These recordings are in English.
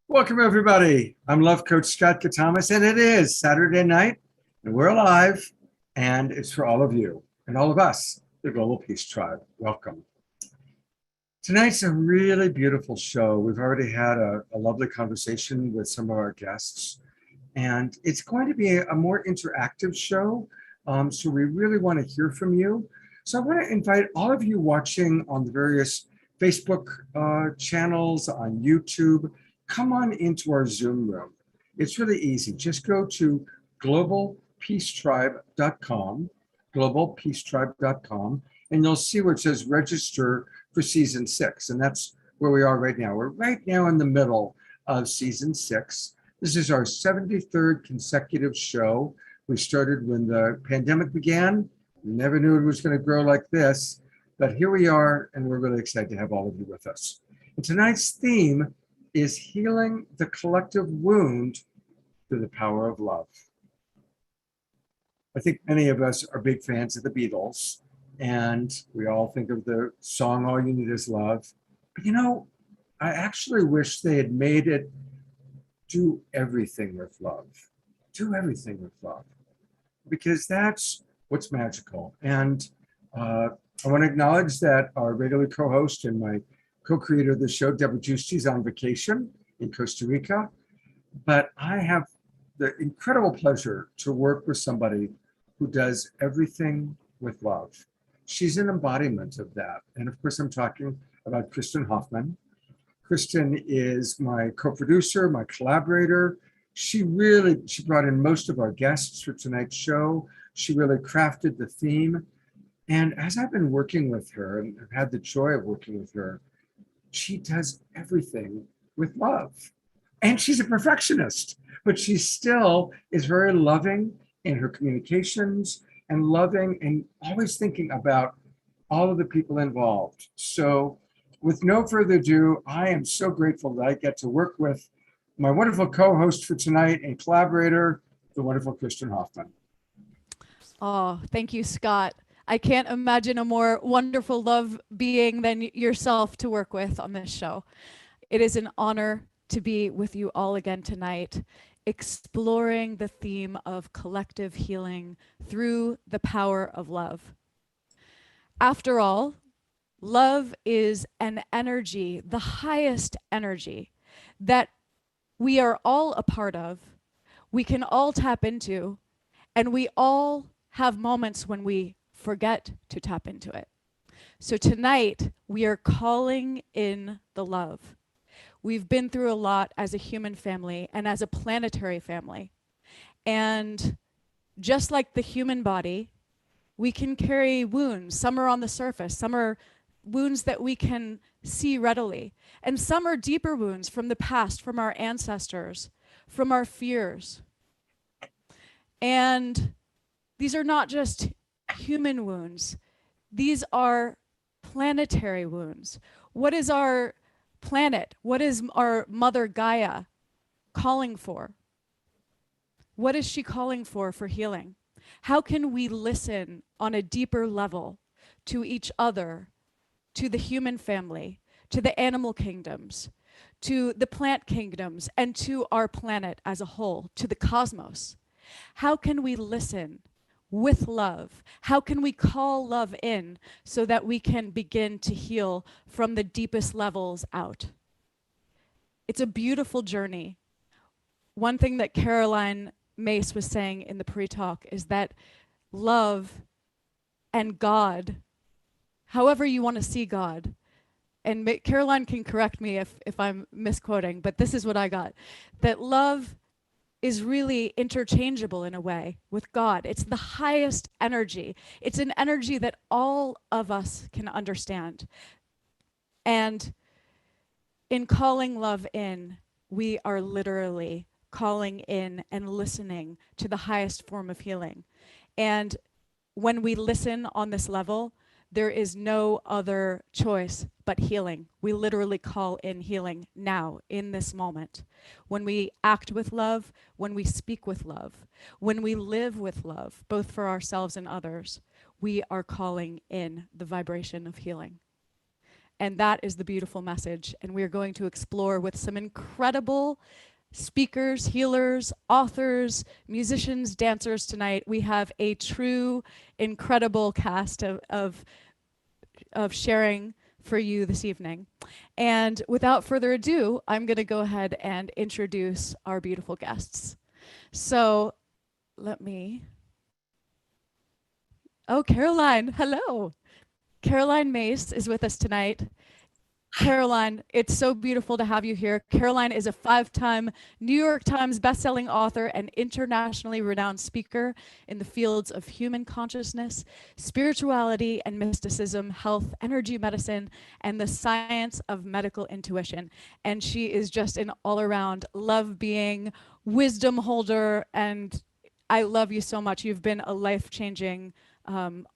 Welcome, everybody. I'm Love Coach Scott Katamas, and it is Saturday night, and we're alive, and it's for all of you and all of us, the Global Peace Tribe. Welcome. Tonight's a really beautiful show. We've already had a lovely conversation with some of our guests, and it's going to be a more interactive show. So we really want to hear from you. So I want to invite all of you watching on the various Facebook channels, on YouTube, come on into our Zoom room. It's really easy. Just go to globalpeacetribe.com, globalpeacetribe.com, and you'll see where it says register for season 6. And that's where we are right now. We're right now in the middle of season 6. This is our 73rd consecutive show. We started when the pandemic began. We never knew it was going to grow like this, but here we are, and we're really excited to have all of you with us. And tonight's theme is healing the collective wound through the power of love. I think many of us are big fans of the Beatles, and we all think of the song, All You Need Is Love. But I actually wish they had made it do everything with love. Do everything with love. Because that's what's magical. And I want to acknowledge that our regular co-host and my co-creator of the show, Deborah Giusti, is on vacation in Costa Rica. But I have the incredible pleasure to work with somebody who does everything with love. She's an embodiment of that. And of course, I'm talking about Kristen Hoffman. Kristen is my co-producer, my collaborator. She brought in most of our guests for tonight's show. She really crafted the theme. And as I've been working with her, and I've had the joy of working with her, she does everything with love. And she's a perfectionist, but she still is very loving in her communications and loving and always thinking about all of the people involved. So with no further ado, I am so grateful that I get to work with my wonderful co-host for tonight and collaborator, the wonderful Kristen Hoffman. Oh, thank you, Scott. I can't imagine a more wonderful love being than yourself to work with on this show. It is an honor to be with you all again tonight, exploring the theme of collective healing through the power of love. After all, love is an energy, the highest energy that we are all a part of, we can all tap into, and we all have moments when we forget to tap into it. So tonight, we are calling in the love. We've been through a lot as a human family and as a planetary family. And just like the human body, we can carry wounds. Some are on the surface, some are wounds that we can see readily. And some are deeper wounds from the past, from our ancestors, from our fears. And these are not just human wounds. These are planetary wounds. What is our planet? What is our mother Gaia calling for? What is she calling for healing? How can we listen on a deeper level to each other, to the human family, to the animal kingdoms, to the plant kingdoms, and to our planet as a whole, to the cosmos? How can we listen with love? How can we call love in so that we can begin to heal from the deepest levels out? It's a beautiful journey. One thing that Caroline Myss was saying in the pre-talk is that love and God, however you want to see God, and Caroline can correct me if I'm misquoting, but this is what I got, that love is really interchangeable in a way with God. It's the highest energy. It's an energy that all of us can understand. And in calling love in, we are literally calling in and listening to the highest form of healing. And when we listen on this level, there is no other choice but healing. We literally call in healing now, in this moment. When we act with love, when we speak with love, when we live with love, both for ourselves and others, we are calling in the vibration of healing. And that is the beautiful message. And we're going to explore with some incredible speakers, healers, authors, musicians, dancers tonight. We have a true, incredible cast of sharing for you this evening. And without further ado, I'm going to go ahead and introduce our beautiful guests. So let me. Oh, Caroline, hello. Caroline Myss is with us tonight. Caroline, it's so beautiful to have you here. Caroline is a 5-time New York Times bestselling author and internationally renowned speaker in the fields of human consciousness, spirituality and mysticism, health, energy medicine, and the science of medical intuition. And she is just an all-around love being, wisdom holder, and I love you so much. You've been a life-changing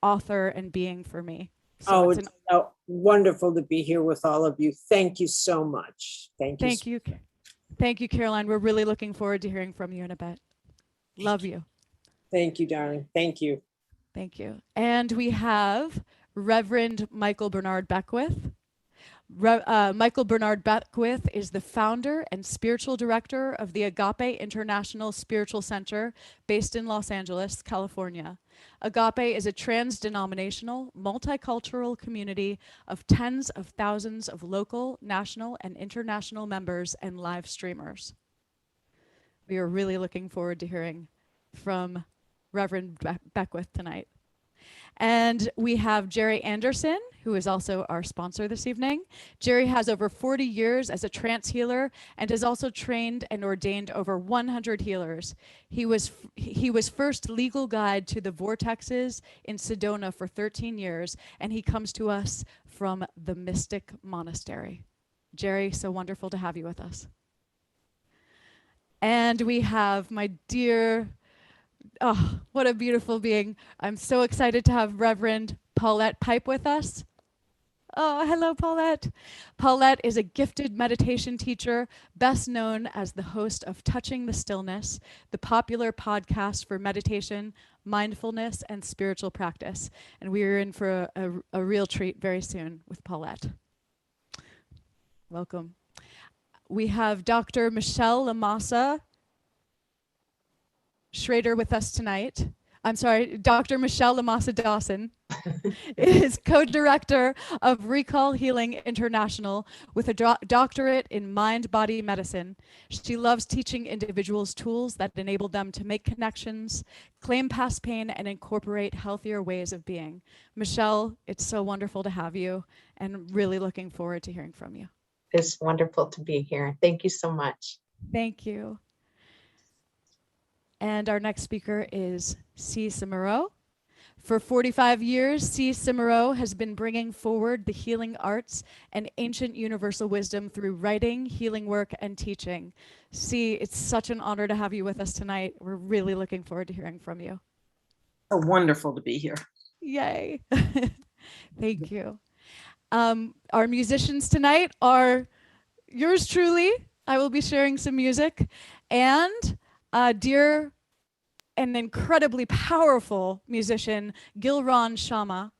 author and being for me. So it's so wonderful to be here with all of you. Thank you so much. Thank you. Thank you, Caroline. We're really looking forward to hearing from you in a bit. Love you. Thank you, darling. Thank you. Thank you. And we have Reverend Michael Bernard Beckwith. Michael Bernard Beckwith is the founder and spiritual director of the Agape International Spiritual Center based in Los Angeles, California. Agape is a trans-denominational, multicultural community of tens of thousands of local, national, and international members and live streamers. We are really looking forward to hearing from Reverend Beckwith tonight. And we have Jerry Anderson, who is also our sponsor this evening. Jerry has over 40 years as a trance healer and has also trained and ordained over 100 healers. He was first legal guide to the vortexes in Sedona for 13 years, and he comes to us from the Mystic Monastery. Jerry, so wonderful to have you with us. And we have my dear, oh, what a beautiful being. I'm so excited to have Reverend Paulette Pipe with us. Oh, hello, Paulette. Paulette is a gifted meditation teacher, best known as the host of Touching the Stillness, the popular podcast for meditation, mindfulness, and spiritual practice. And we are in for a real treat very soon with Paulette. Welcome. We have Dr. Michelle LaMassa-Schrader with us tonight. I'm sorry, Dr. Michelle LaMassa-Dawson is co-director of Recall Healing International with a doctorate in mind-body medicine. She loves teaching individuals tools that enable them to make connections, claim past pain, and incorporate healthier ways of being. Michelle, it's so wonderful to have you and really looking forward to hearing from you. It's wonderful to be here. Thank you so much. Thank you. And our next speaker is Cimarro. For 45 years, Cimarro has been bringing forward the healing arts and ancient universal wisdom through writing, healing work, and teaching. It's such an honor to have you with us tonight. We're really looking forward to hearing from you. So wonderful to be here. Yay. Thank you. Our musicians tonight are yours truly. I will be sharing some music. And dear and incredibly powerful musician, Gilron Shama.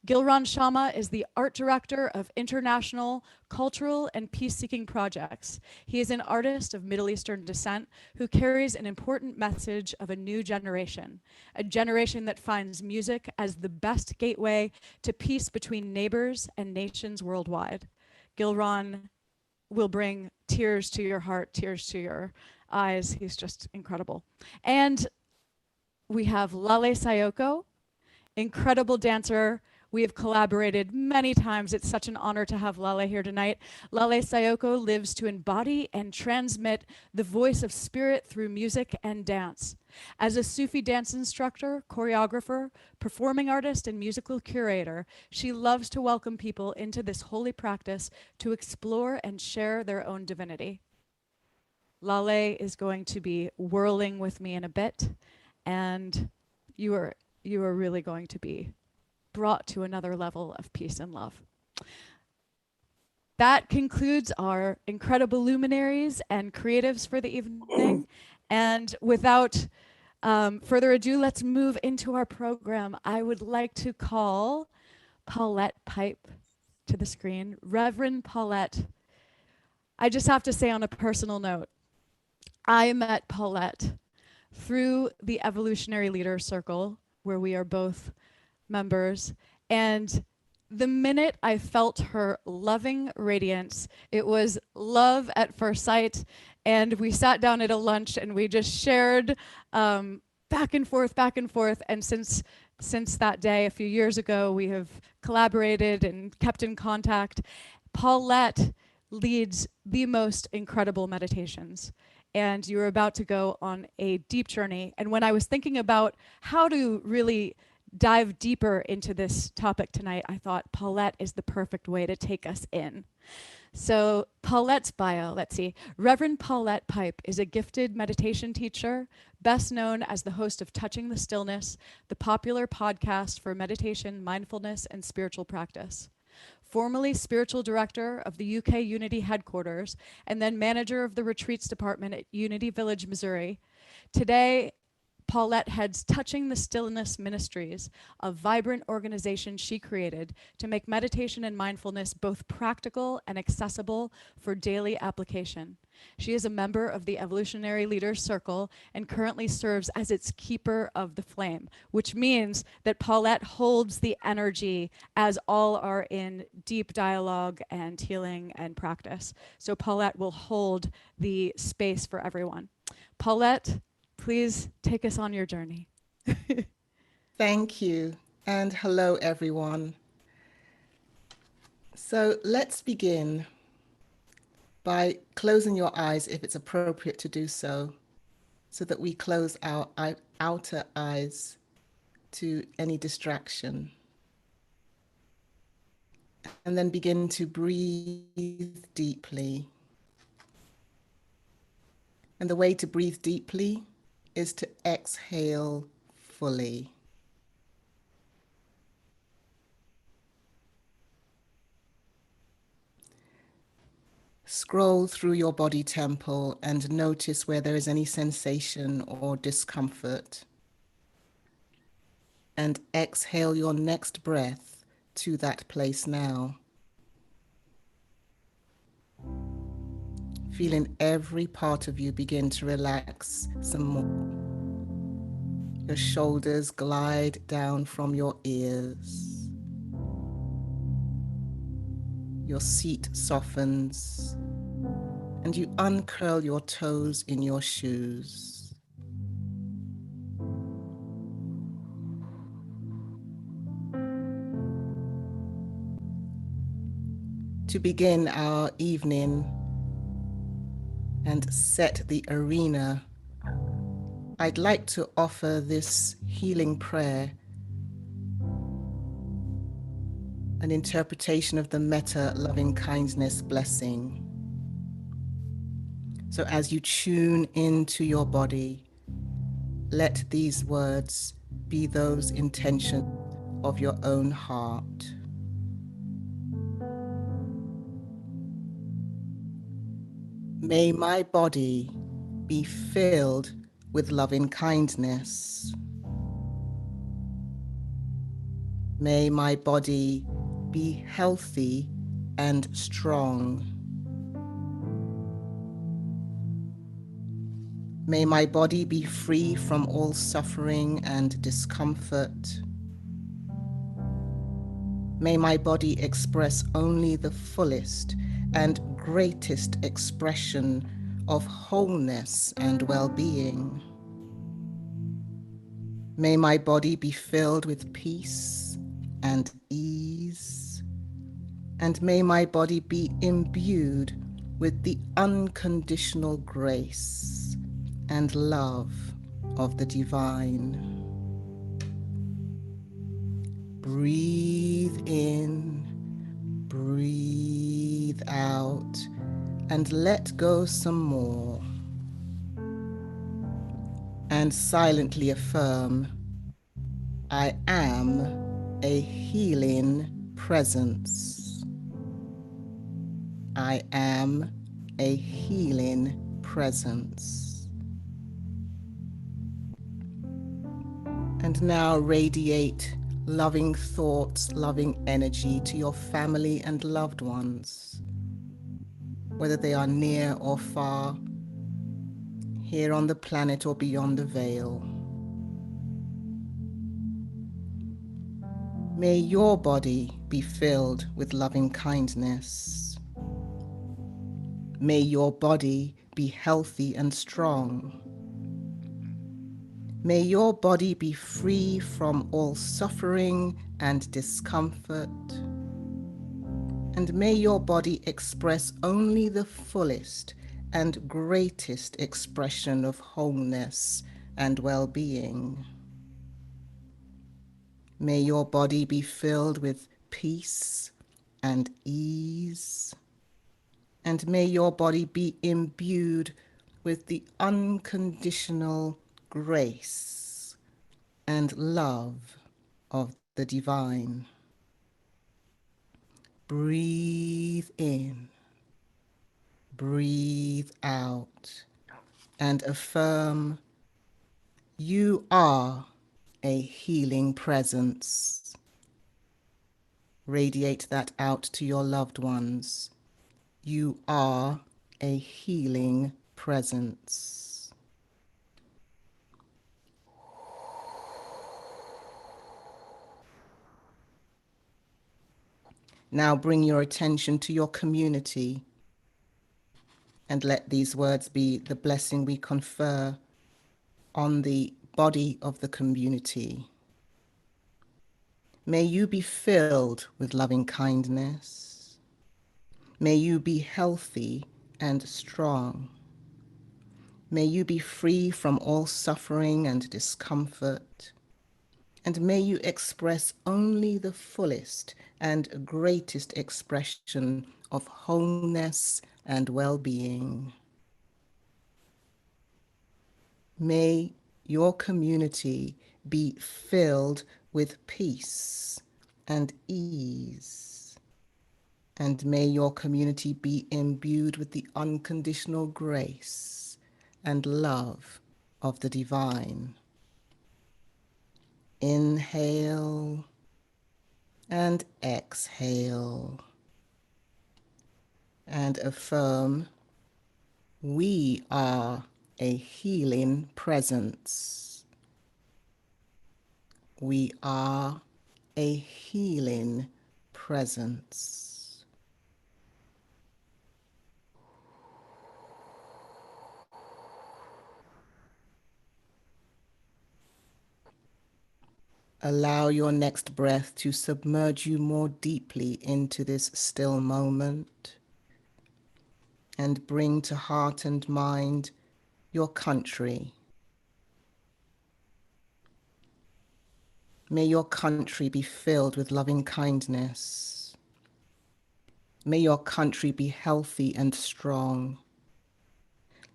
Gilron Shama is the art director of international cultural and peace-seeking projects. He is an artist of Middle Eastern descent who carries an important message of a new generation, a generation that finds music as the best gateway to peace between neighbors and nations worldwide. Gilron will bring tears to your heart, tears to your eyes. He's just incredible. And we have Lale Sayoko, incredible dancer. We have collaborated many times. It's such an honor to have Lale here tonight. Lale Sayoko lives to embody and transmit the voice of spirit through music and dance. As a Sufi dance instructor, choreographer, performing artist, and musical curator, she loves to welcome people into this holy practice to explore and share their own divinity. Lale is going to be whirling with me in a bit, and you are really going to be brought to another level of peace and love. That concludes our incredible luminaries and creatives for the evening. And without further ado, let's move into our program. I would like to call Paulette Pipe to the screen, Reverend Paulette. I just have to say on a personal note, I met Paulette through the Evolutionary Leaders Circle, where we are both members. And the minute I felt her loving radiance, it was love at first sight. And we sat down at a lunch and we just shared back and forth, back and forth. And since that day, a few years ago, we have collaborated and kept in contact. Paulette leads the most incredible meditations. And you're about to go on a deep journey. And when I was thinking about how to really dive deeper into this topic tonight, I thought Paulette is the perfect way to take us in. So Paulette's bio, let's see. Reverend Paulette Pipe is a gifted meditation teacher, best known as the host of Touching the Stillness, the popular podcast for meditation, mindfulness, and spiritual practice. Formerly spiritual director of the UK Unity headquarters, and then manager of the retreats department at Unity Village, Missouri. Today, Paulette heads Touching the Stillness Ministries, a vibrant organization she created to make meditation and mindfulness both practical and accessible for daily application. She is a member of the Evolutionary Leaders Circle and currently serves as its keeper of the flame, which means that Paulette holds the energy as all are in deep dialogue and healing and practice. So Paulette will hold the space for everyone. Paulette, please take us on your journey. Thank you, and hello, everyone. So let's begin by closing your eyes if it's appropriate to do so that we close our outer eyes to any distraction. And then begin to breathe deeply. And the way to breathe deeply is to exhale fully. Scroll through your body temple and notice where there is any sensation or discomfort. And exhale your next breath to that place now. Feeling every part of you begin to relax some more. Your shoulders glide down from your ears. Your seat softens, and you uncurl your toes in your shoes. To begin our evening and set the arena, I'd like to offer this healing prayer, an interpretation of the Metta loving kindness blessing. So as you tune into your body, let these words be those intentions of your own heart. May my body be filled with loving kindness. May my body be healthy and strong. May my body be free from all suffering and discomfort. May my body express only the fullest and greatest expression of wholeness and well-being. May my body be filled with peace and ease, and may my body be imbued with the unconditional grace and love of the divine. Breathe in, breathe out, and let go some more. And silently affirm, I am a healing presence. I am a healing presence. And now radiate loving thoughts, loving energy to your family and loved ones, whether they are near or far, here on the planet or beyond the veil. May your body be filled with loving kindness. May your body be healthy and strong. May your body be free from all suffering and discomfort. And may your body express only the fullest and greatest expression of wholeness and well-being. May your body be filled with peace and ease. And may your body be imbued with the unconditional grace and love of the divine. Breathe in, breathe out, and affirm you are a healing presence. Radiate that out to your loved ones. You are a healing presence. Now bring your attention to your community and let these words be the blessing we confer on the body of the community. May you be filled with loving kindness. May you be healthy and strong. May you be free from all suffering and discomfort. And may you express only the fullest and greatest expression of wholeness and well-being. May your community be filled with peace and ease. And may your community be imbued with the unconditional grace and love of the divine. Inhale and exhale. And affirm, we are a healing presence. We are a healing presence. Allow your next breath to submerge you more deeply into this still moment and bring to heart and mind your country. May your country be filled with loving kindness. May your country be healthy and strong.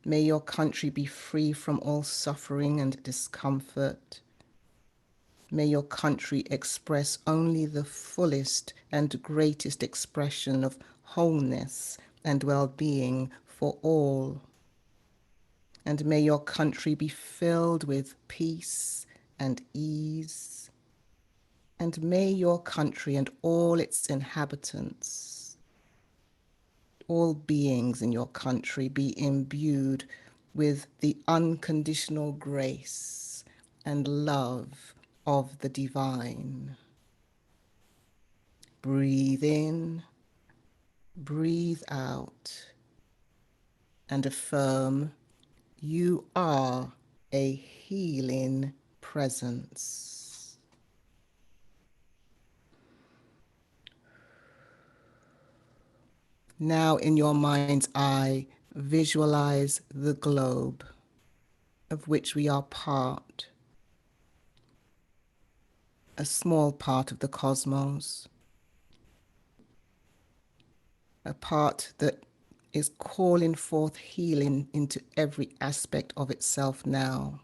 May your country be free from all suffering and discomfort. May your country express only the fullest and greatest expression of wholeness and well-being for all. And may your country be filled with peace and ease. And may your country and all its inhabitants, all beings in your country, be imbued with the unconditional grace and love of the divine. Breathe in, breathe out, and affirm you are a healing presence. Now in your mind's eye, visualize the globe of which we are part, a small part of the cosmos, a part that is calling forth healing into every aspect of itself now.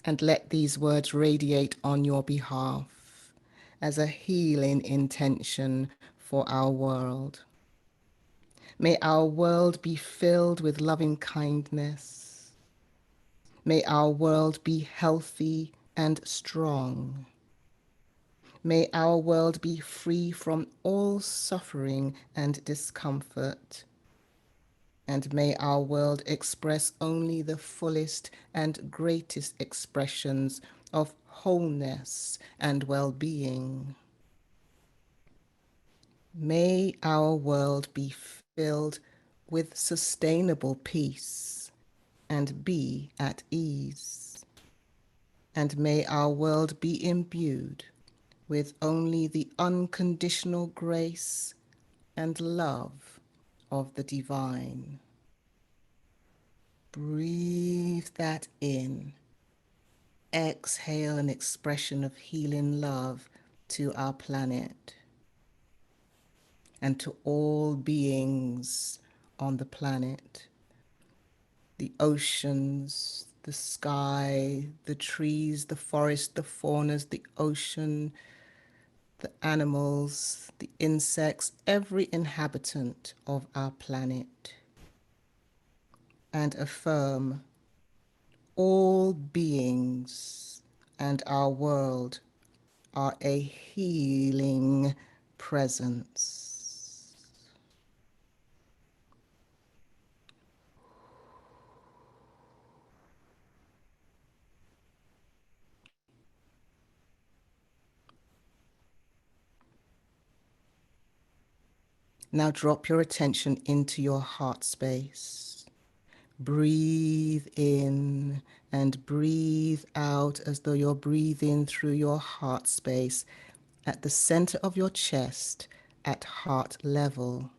And let these words radiate on your behalf as a healing intention for our world. May our world be filled with loving kindness. May our world be healthy and strong. May our world be free from all suffering and discomfort. And may our world express only the fullest and greatest expressions of wholeness and well-being. May our world be filled with sustainable peace and be at ease. And may our world be imbued with only the unconditional grace and love of the divine. Breathe that in. Exhale an expression of healing love to our planet and to all beings on the planet. The oceans, the sky, the trees, the forest, the faunas, the ocean, the animals, the insects, every inhabitant of our planet. And affirm all beings and our world are a healing presence. Now drop your attention into your heart space. Breathe in and breathe out as though you're breathing through your heart space at the center of your chest at heart level.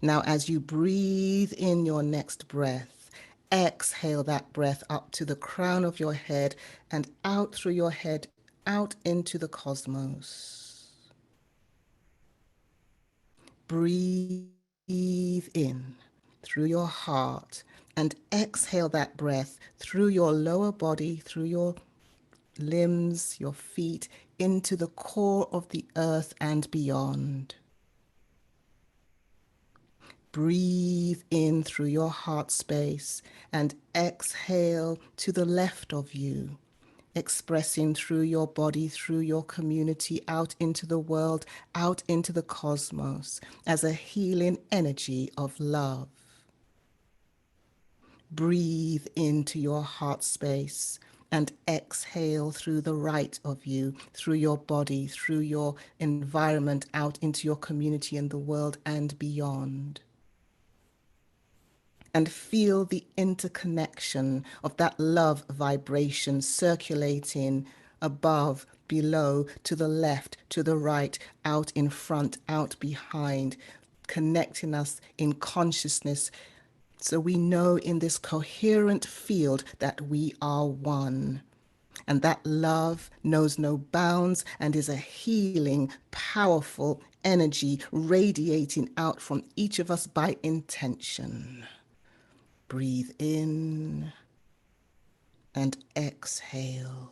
Now, as you breathe in your next breath, exhale that breath up to the crown of your head and out through your head, out into the cosmos. Breathe in through your heart and exhale that breath through your lower body, through your limbs, your feet, into the core of the earth and beyond. Breathe in through your heart space and exhale to the left of you, expressing through your body, through your community, out into the world, out into the cosmos as a healing energy of love. Breathe into your heart space and exhale through the right of you, through your body, through your environment, out into your community and the world and beyond. And feel the interconnection of that love vibration circulating above, below, to the left, to the right, out in front, out behind, connecting us in consciousness so we know in this coherent field that we are one. And that love knows no bounds and is a healing, powerful energy radiating out from each of us by intention. Breathe in and exhale.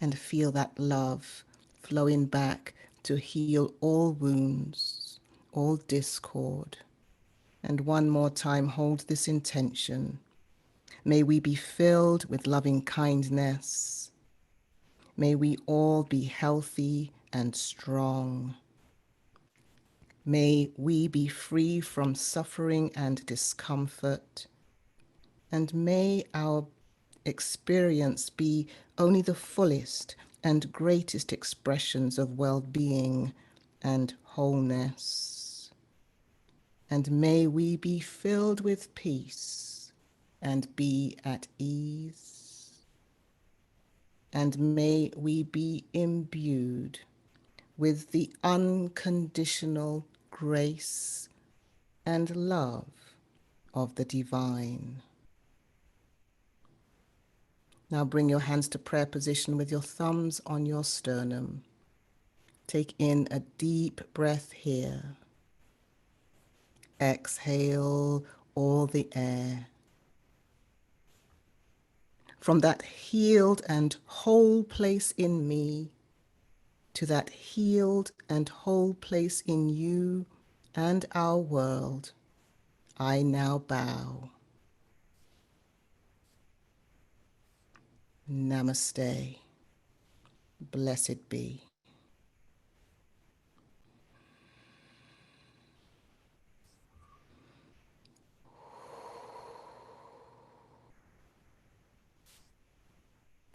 And feel that love flowing back to heal all wounds, all discord. And one more time, hold this intention. May we be filled with loving kindness. May we all be healthy and strong. May we be free from suffering and discomfort. And may our experience be only the fullest and greatest expressions of well-being and wholeness. And may we be filled with peace and be at ease. And may we be imbued with the unconditional grace and love of the divine. Now bring your hands to prayer position with your thumbs on your sternum. Take in a deep breath here. Exhale all the air. From that healed and whole place in me to that healed and whole place in you and our world, I now bow. Namaste. Blessed be.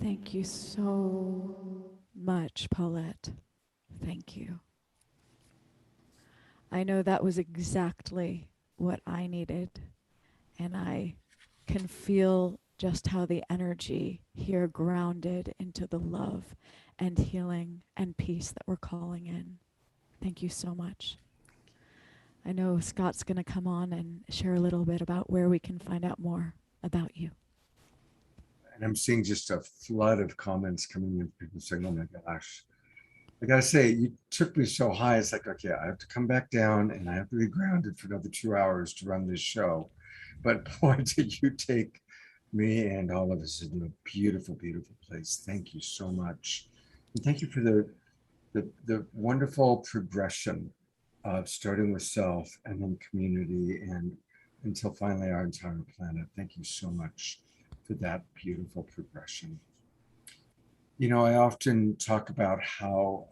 Thank you so much, Paulette. Thank you. I know that was exactly what I needed, and I can feel just how the energy here grounded into the love and healing and peace that we're calling in. Thank you so much. I know Scott's going to come on and share a little bit about where we can find out more about you. And I'm seeing just a flood of comments coming in, people saying, oh my gosh. I gotta say, you took me so high. It's like, okay, I have to come back down and I have to be grounded for another 2 hours to run this show. But boy, did you take me and all of us into a beautiful, beautiful place. Thank you so much. And thank you for the wonderful progression of starting with self and then community and until finally our entire planet. Thank you so much for that beautiful progression. You know, I often talk about how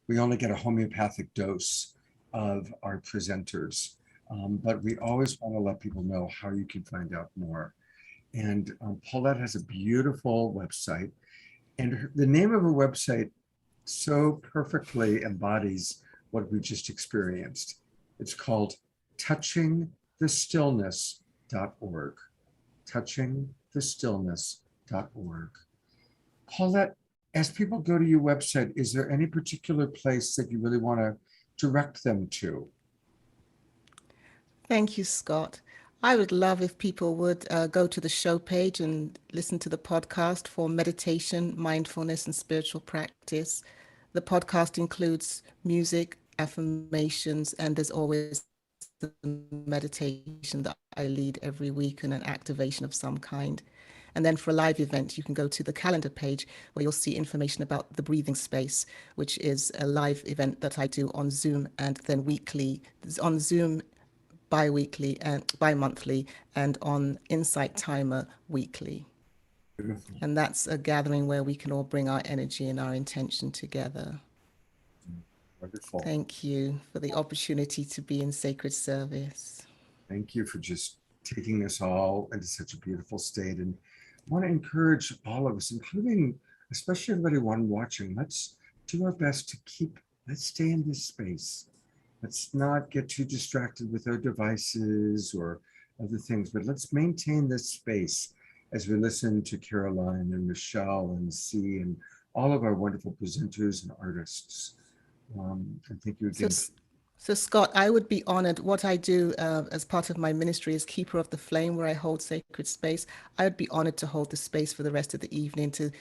we only get a homeopathic dose of our presenters, but we always want to let people know how you can find out more. And Paulette has a beautiful website, and the name of her website so perfectly embodies what we just experienced. It's called touchingthestillness.org. Touchingthestillness.org. Paulette, as people go to your website, is there any particular place that you really want to direct them to? Thank you, Scott. I would love if people would go to the show page and listen to the podcast for meditation, mindfulness, and spiritual practice. The podcast includes music, affirmations, and there's always the meditation that I lead every week and an activation of some kind. And then for a live event, you can go to the calendar page where you'll see information about the breathing space, which is a live event that I do on Zoom and then weekly. It's on Zoom bi-weekly and bi-monthly and on Insight Timer weekly. Beautiful. And that's a gathering where we can all bring our energy and our intention together. Wonderful. Thank you for the opportunity to be in sacred service. Thank you for just taking us all into such a beautiful state. And I want to encourage all of us, including especially everybody watching, let's do our best to let's stay in this space. Let's not get too distracted with our devices or other things, but let's maintain this space as we listen to Caroline and Michelle and C and all of our wonderful presenters and artists. And thank you again. So Scott, I would be honored. What I do as part of my ministry is Keeper of the Flame, where I hold sacred space. I would be honored to hold the space for the rest of the evening to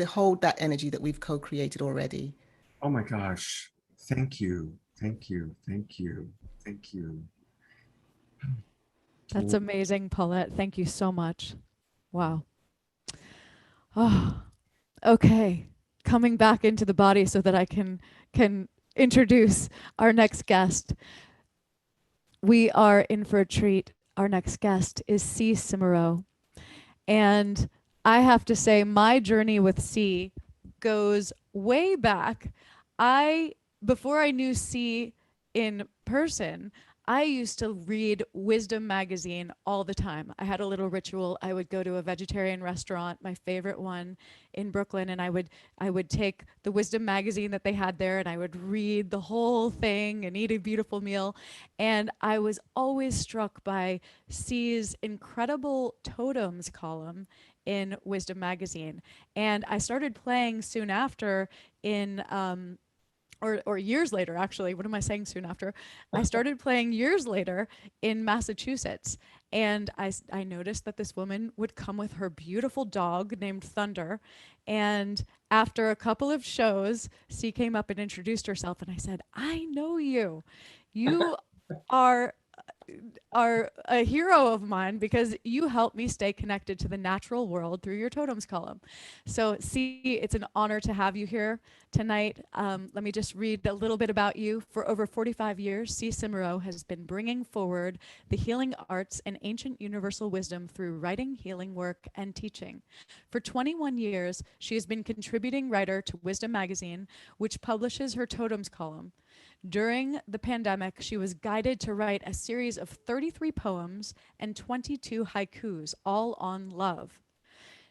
hold that energy that we've co-created already. Oh my gosh. Thank you. Thank you. Thank you. Thank you. That's amazing, Paulette. Thank you so much. Wow. Oh, okay. Coming back into the body so that I can introduce our next guest. We are in for a treat. Our next guest is C. Cimarro. And I have to say, my journey with C goes way back. Before I knew C in person, I used to read Wisdom magazine all the time. I had a little ritual. I would go to a vegetarian restaurant, my favorite one in Brooklyn, and I would take the Wisdom magazine that they had there and I would read the whole thing and eat a beautiful meal. And I was always struck by C's incredible totems column in Wisdom magazine. And I started playing soon after in or years later, actually. What am I saying soon after? I started playing years later in Massachusetts. And I noticed that this woman would come with her beautiful dog named Thunder. And after a couple of shows, C came up and introduced herself. And I said, I know you. You are are a hero of mine because you help me stay connected to the natural world through your totems column. So, C, it's an honor to have you here tonight. Let me just read a little bit about you. For over 45 years, C. Cimarro has been bringing forward the healing arts and ancient universal wisdom through writing, healing work, and teaching. For 21 years, she has been contributing writer to Wisdom Magazine, which publishes her totems column. During the pandemic, she was guided to write a series of 33 poems and 22 haikus, all on love.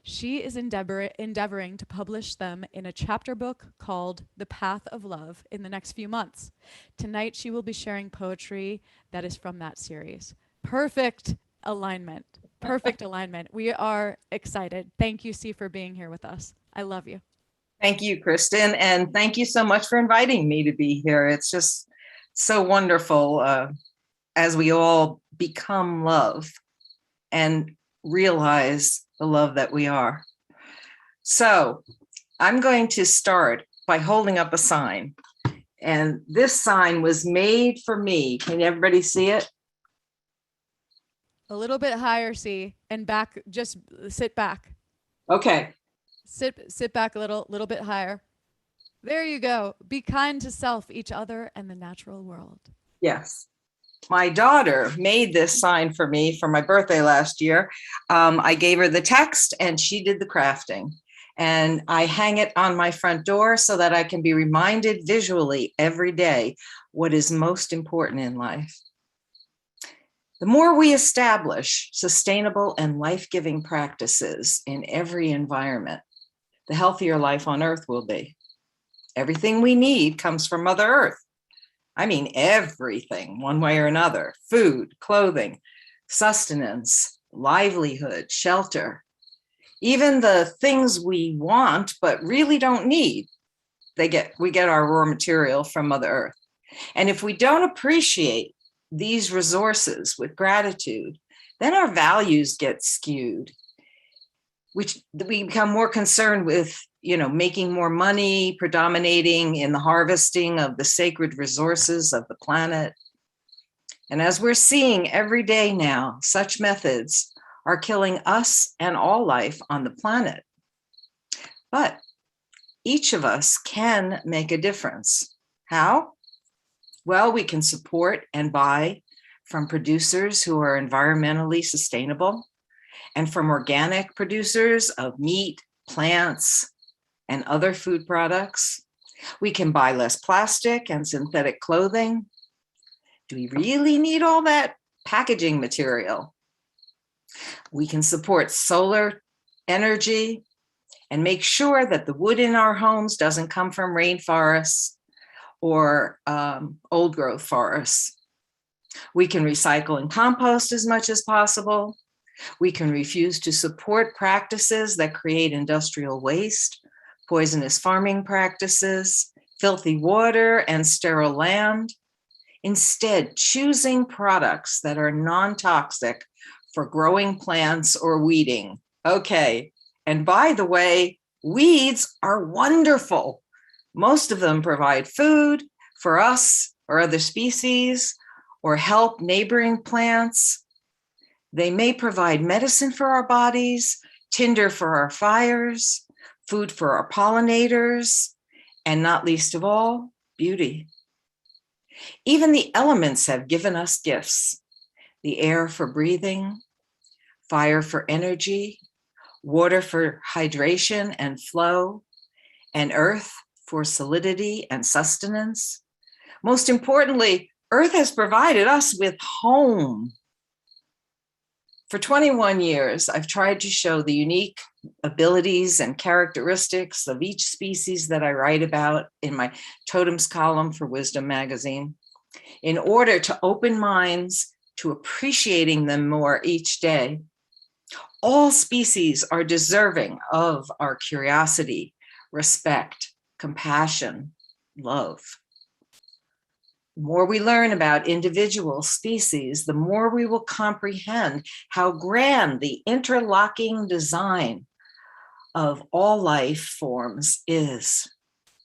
She is endeavoring to publish them in a chapter book called The Path of Love in the next few months. Tonight, she will be sharing poetry that is from that series. Perfect alignment. Perfect alignment. We are excited. Thank you, C, for being here with us. I love you. Thank you, Kristen, and thank you so much for inviting me to be here. It's just so wonderful as we all become love and realize the love that we are. So I'm going to start by holding up a sign. And this sign was made for me. Can everybody see it? A little bit higher, C, and back, just sit back. Okay. Sit back a little bit higher. There you go. Be kind to self, each other, and the natural world. Yes. My daughter made this sign for me for my birthday last year. I gave her the text and she did the crafting. And I hang it on my front door so that I can be reminded visually every day what is most important in life. The more we establish sustainable and life-giving practices in every environment, the healthier life on Earth will be. Everything we need comes from Mother Earth. I mean, everything, one way or another: food, clothing, sustenance, livelihood, shelter, even the things we want but really don't need. We get our raw material from Mother Earth. And if we don't appreciate these resources with gratitude, then our values get skewed, which we become more concerned with, making more money, predominating in the harvesting of the sacred resources of the planet. And as we're seeing every day now, such methods are killing us and all life on the planet. But each of us can make a difference. How? Well, we can support and buy from producers who are environmentally sustainable, and from organic producers of meat, plants, and other food products. We can buy less plastic and synthetic clothing. Do we really need all that packaging material? We can support solar energy and make sure that the wood in our homes doesn't come from rainforests or old growth forests. We can recycle and compost as much as possible. We can refuse to support practices that create industrial waste, poisonous farming practices, filthy water, and sterile land. Instead, choosing products that are non-toxic for growing plants or weeding. Okay, and by the way, weeds are wonderful. Most of them provide food for us or other species, or help neighboring plants. They may provide medicine for our bodies, tinder for our fires, food for our pollinators, and not least of all, beauty. Even the elements have given us gifts: the air for breathing, fire for energy, water for hydration and flow, and earth for solidity and sustenance. Most importantly, Earth has provided us with home. For 21 years, I've tried to show the unique abilities and characteristics of each species that I write about in my totems column for Wisdom Magazine, in order to open minds to appreciating them more each day. All species are deserving of our curiosity, respect, compassion, love. The more we learn about individual species, the more we will comprehend how grand the interlocking design of all life forms is,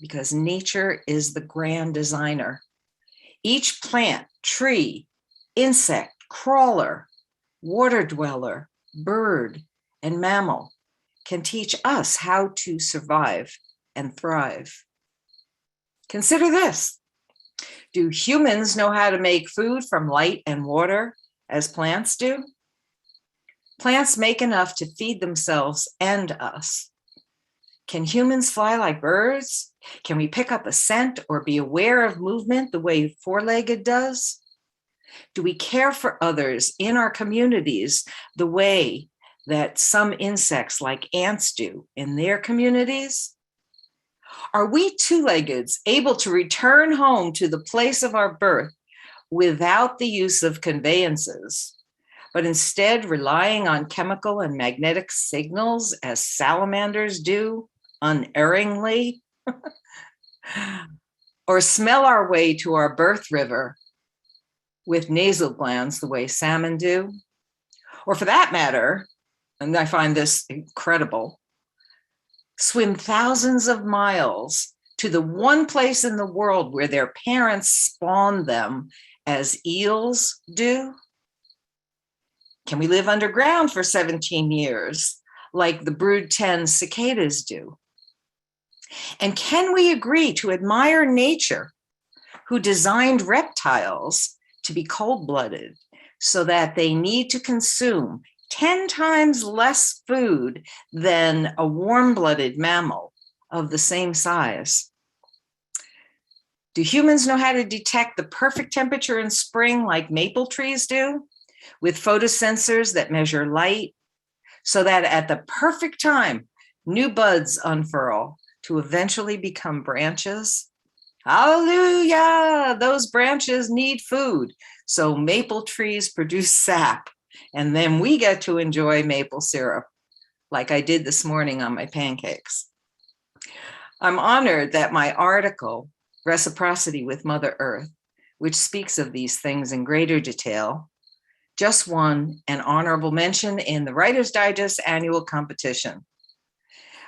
because nature is the grand designer. Each plant, tree, insect, crawler, water dweller, bird, and mammal can teach us how to survive and thrive. Consider this. Do humans know how to make food from light and water as plants do? Plants make enough to feed themselves and us. Can humans fly like birds? Can we pick up a scent or be aware of movement the way four-legged does? Do we care for others in our communities the way that some insects like ants do in their communities? Are we two-leggeds able to return home to the place of our birth without the use of conveyances, but instead relying on chemical and magnetic signals as salamanders do unerringly? Or smell our way to our birth river with nasal glands the way salmon do? Or for that matter, and I find this incredible, swim thousands of miles to the one place in the world where their parents spawned them as eels do? Can we live underground for 17 years like the brood 10 cicadas do? And can we agree to admire nature, who designed reptiles to be cold-blooded so that they need to consume 10 times less food than a warm-blooded mammal of the same size? Do humans know how to detect the perfect temperature in spring like maple trees do, with photosensors that measure light, so that at the perfect time, new buds unfurl to eventually become branches? Hallelujah! Those branches need food, so maple trees produce sap, and then we get to enjoy maple syrup, like I did this morning on my pancakes. I'm honored that my article, Reciprocity with Mother Earth, which speaks of these things in greater detail, just won an honorable mention in the Writer's Digest annual competition.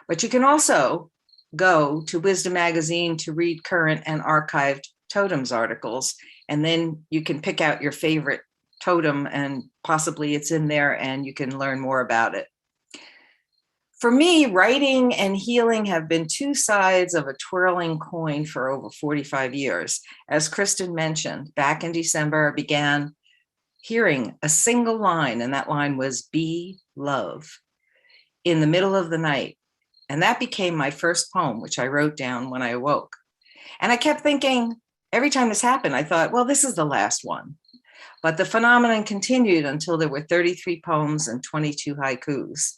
But you can also go to Wisdom Magazine to read current and archived totems articles, and then you can pick out your favorite totem and possibly it's in there and you can learn more about it. For me, writing and healing have been two sides of a twirling coin for over 45 years. As Kristen mentioned, back in December, I began hearing a single line, and that line was "Be Love," in the middle of the night. And that became my first poem, which I wrote down when I awoke. And I kept thinking, every time this happened, I thought, well, this is the last one. But the phenomenon continued until there were 33 poems and 22 haikus.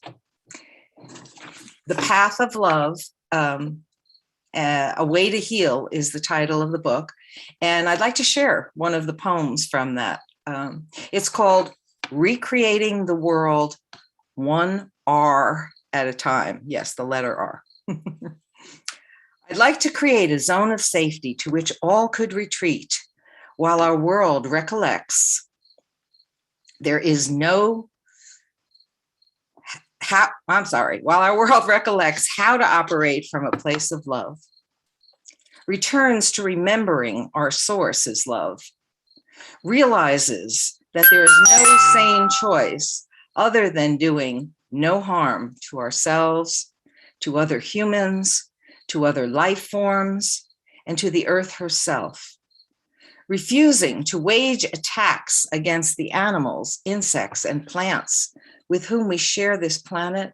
The Path of Love, A Way to Heal is the title of the book. And I'd like to share one of the poems from that. It's called Recreating the World, One R at a Time. Yes, the letter R. I'd like to create a zone of safety to which all could retreat while our world recollects. While our world recollects how to operate from a place of love, returns to remembering our source is love, realizes that there is no sane choice other than doing no harm to ourselves, to other humans, to other life forms, and to the earth herself, refusing to wage attacks against the animals, insects, and plants with whom we share this planet,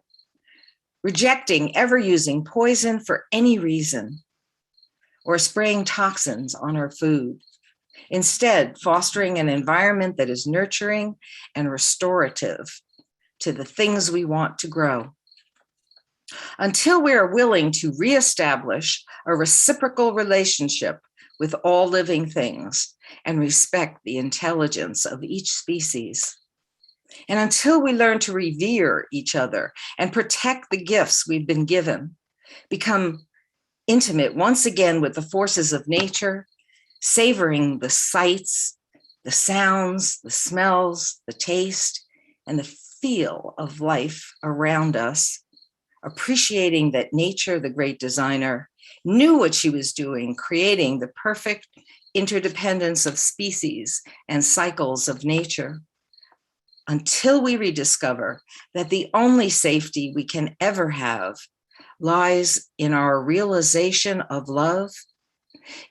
rejecting ever using poison for any reason, or spraying toxins on our food, instead fostering an environment that is nurturing and restorative to the things we want to grow. Until we are willing to reestablish a reciprocal relationship with all living things and respect the intelligence of each species. And until we learn to revere each other and protect the gifts we've been given, become intimate once again with the forces of nature, savoring the sights, the sounds, the smells, the taste, and the feel of life around us, appreciating that nature, the great designer, knew what she was doing, creating the perfect interdependence of species and cycles of nature, until we rediscover that the only safety we can ever have lies in our realization of love,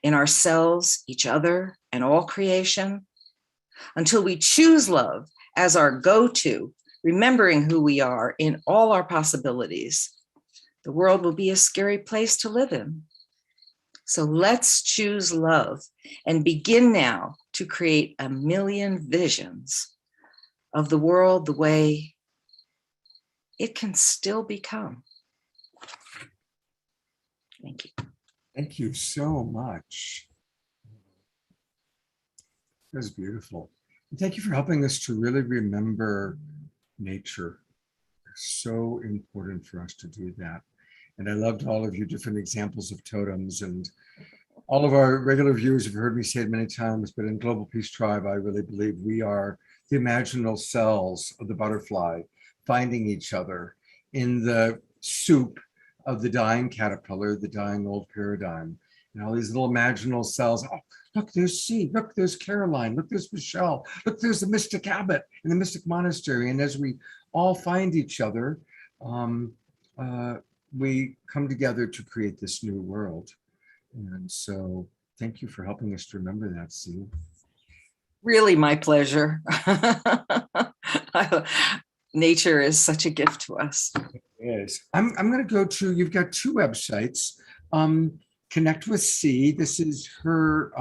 in ourselves, each other, and all creation, until we choose love as our go-to, remembering who we are in all our possibilities, the world will be a scary place to live in. So let's choose love and begin now to create a million visions of the world the way it can still become. Thank you. Thank you so much. That was beautiful. And thank you for helping us to really remember nature. It's so important for us to do that. And I loved all of your different examples of totems, and all of our regular viewers have heard me say it many times, but in Global Peace Tribe, I really believe we are the imaginal cells of the butterfly finding each other in the soup of the dying caterpillar, the dying old paradigm. And all these little imaginal cells. Oh, look, there's C. Look, there's Caroline. Look, there's Michelle. Look, there's the mystic abbot in the mystic monastery. And as we all find each other, we come together to create this new world. And so thank you for helping us to remember that, Sue. Really my pleasure. Nature is such a gift to us. Yes. I'm going to go to, you've got two websites. Connect with C. This is her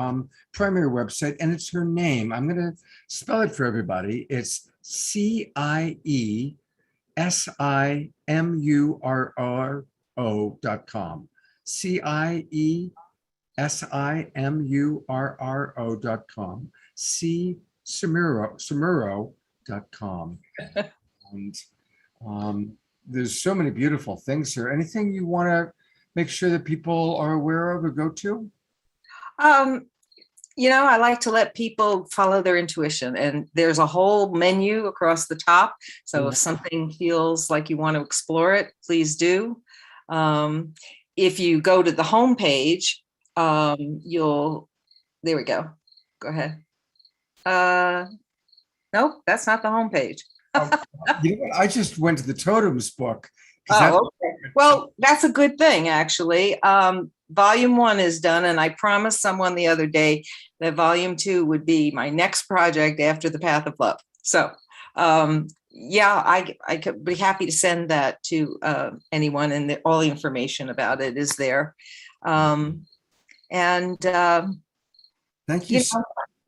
primary website, and it's her name. I'm going to spell it for everybody. It's CIESIMURRO.com. CIESIMURRO.com. Cimarro.com. And there's so many beautiful things here. Anything you want to make sure that people are aware of or go to? You know, I like to let people follow their intuition, and there's a whole menu across the top. So if something feels like you want to explore it, please do. If you go to the homepage, there we go. Go ahead. Nope, that's not the homepage. You know what? I just went to the totems book. Oh, okay. Well, that's a good thing, actually. Volume 1 is done, and I promised someone the other day that Volume 2 would be my next project after The Path of Love. So, yeah, I could be happy to send that to anyone, and all the information about it is there. Thank you.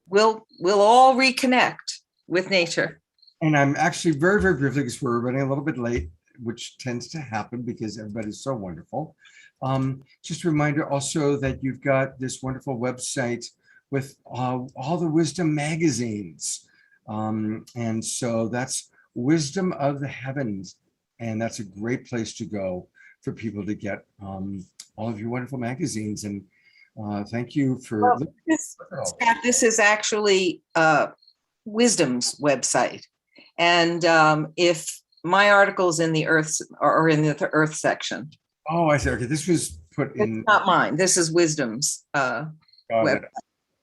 We'll all reconnect with nature. And I'm actually very, very briefly, because we're running a little bit late, which tends to happen because everybody's so wonderful. Just a reminder also that you've got this wonderful website with all the wisdom magazines. And so that's Wisdom of the Heavens. And that's a great place to go for people to get all of your wonderful magazines. And thank you for. Well, this is actually Wisdom's website. And if my article's in the Earth or in the Earth section. Oh, I see. Okay, this was put in. It's not mine. This is Wisdom's web.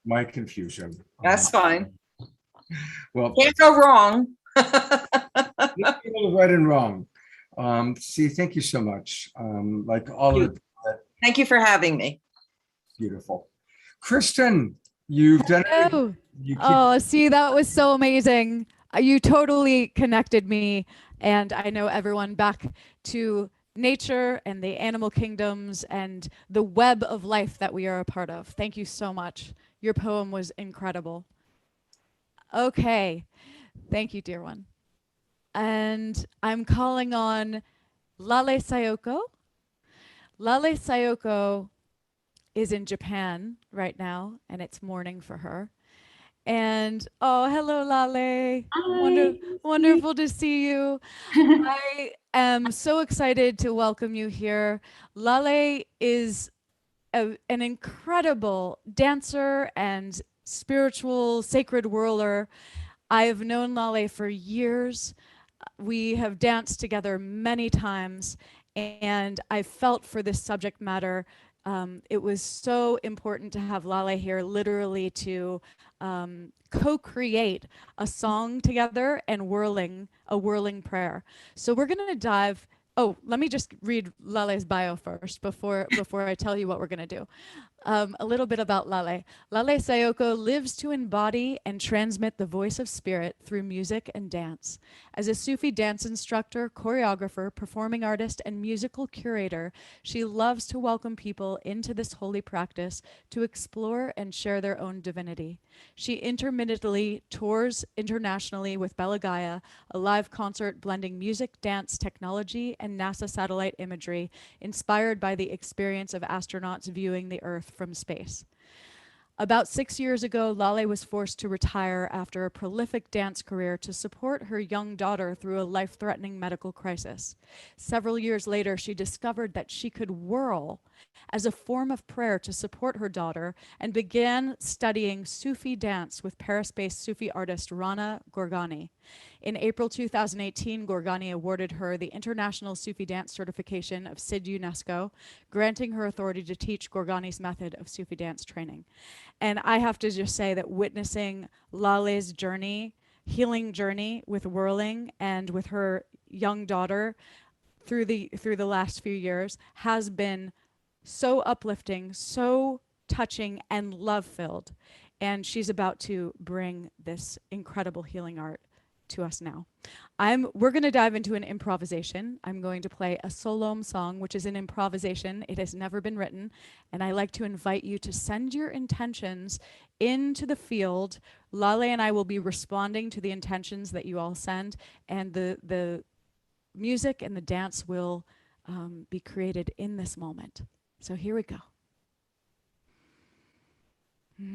My confusion. That's fine. Well, can't go wrong. Right and wrong. See, thank you so much. Like all of it. Thank you for having me. Beautiful. Kristen, you've done it. Oh, see, that was so amazing. You totally connected me, and I know everyone back to nature and the animal kingdoms and the web of life that we are a part of. Thank you so much. Your poem was incredible. Okay. Thank you, dear one. And I'm calling on Lale Sayoko. Lale Sayoko is in Japan right now, and it's morning for her. And oh, hello, Lale. Wonderful to see you. I am so excited to welcome you here. Lale is an incredible dancer and spiritual sacred whirler. I have known Lale for years. We have danced together many times, and I felt for this subject matter It was so important to have Lale here, literally to co-create a song together and a whirling prayer. So we're going to dive. Oh, let me just read Lale's bio first before I tell you what we're going to do. A little bit about Lale. Lale Sayoko lives to embody and transmit the voice of spirit through music and dance. As a Sufi dance instructor, choreographer, performing artist, and musical curator, she loves to welcome people into this holy practice to explore and share their own divinity. She intermittently tours internationally with Bella Gaia, a live concert blending music, dance, technology, and NASA satellite imagery, inspired by the experience of astronauts viewing the Earth from space. About 6 years ago, Lale was forced to retire after a prolific dance career to support her young daughter through a life-threatening medical crisis. Several years later, she discovered that she could whirl as a form of prayer to support her daughter and began studying Sufi dance with Paris-based Sufi artist Rana Gorgani. In April 2018, Gorgani awarded her the International Sufi Dance Certification of SID UNESCO, granting her authority to teach Gorgani's method of Sufi dance training. And I have to just say that witnessing Lale's journey, healing journey with whirling and with her young daughter through the last few years has been so uplifting, so touching, and love-filled. And she's about to bring this incredible healing art to us now. We're going to dive into an improvisation. I'm going to play a Solom song, which is an improvisation. It has never been written, and I like to invite you to send your intentions into the field. Lale and I will be responding to the intentions that you all send, and the music and the dance will be created in this moment. So here we go. Okay.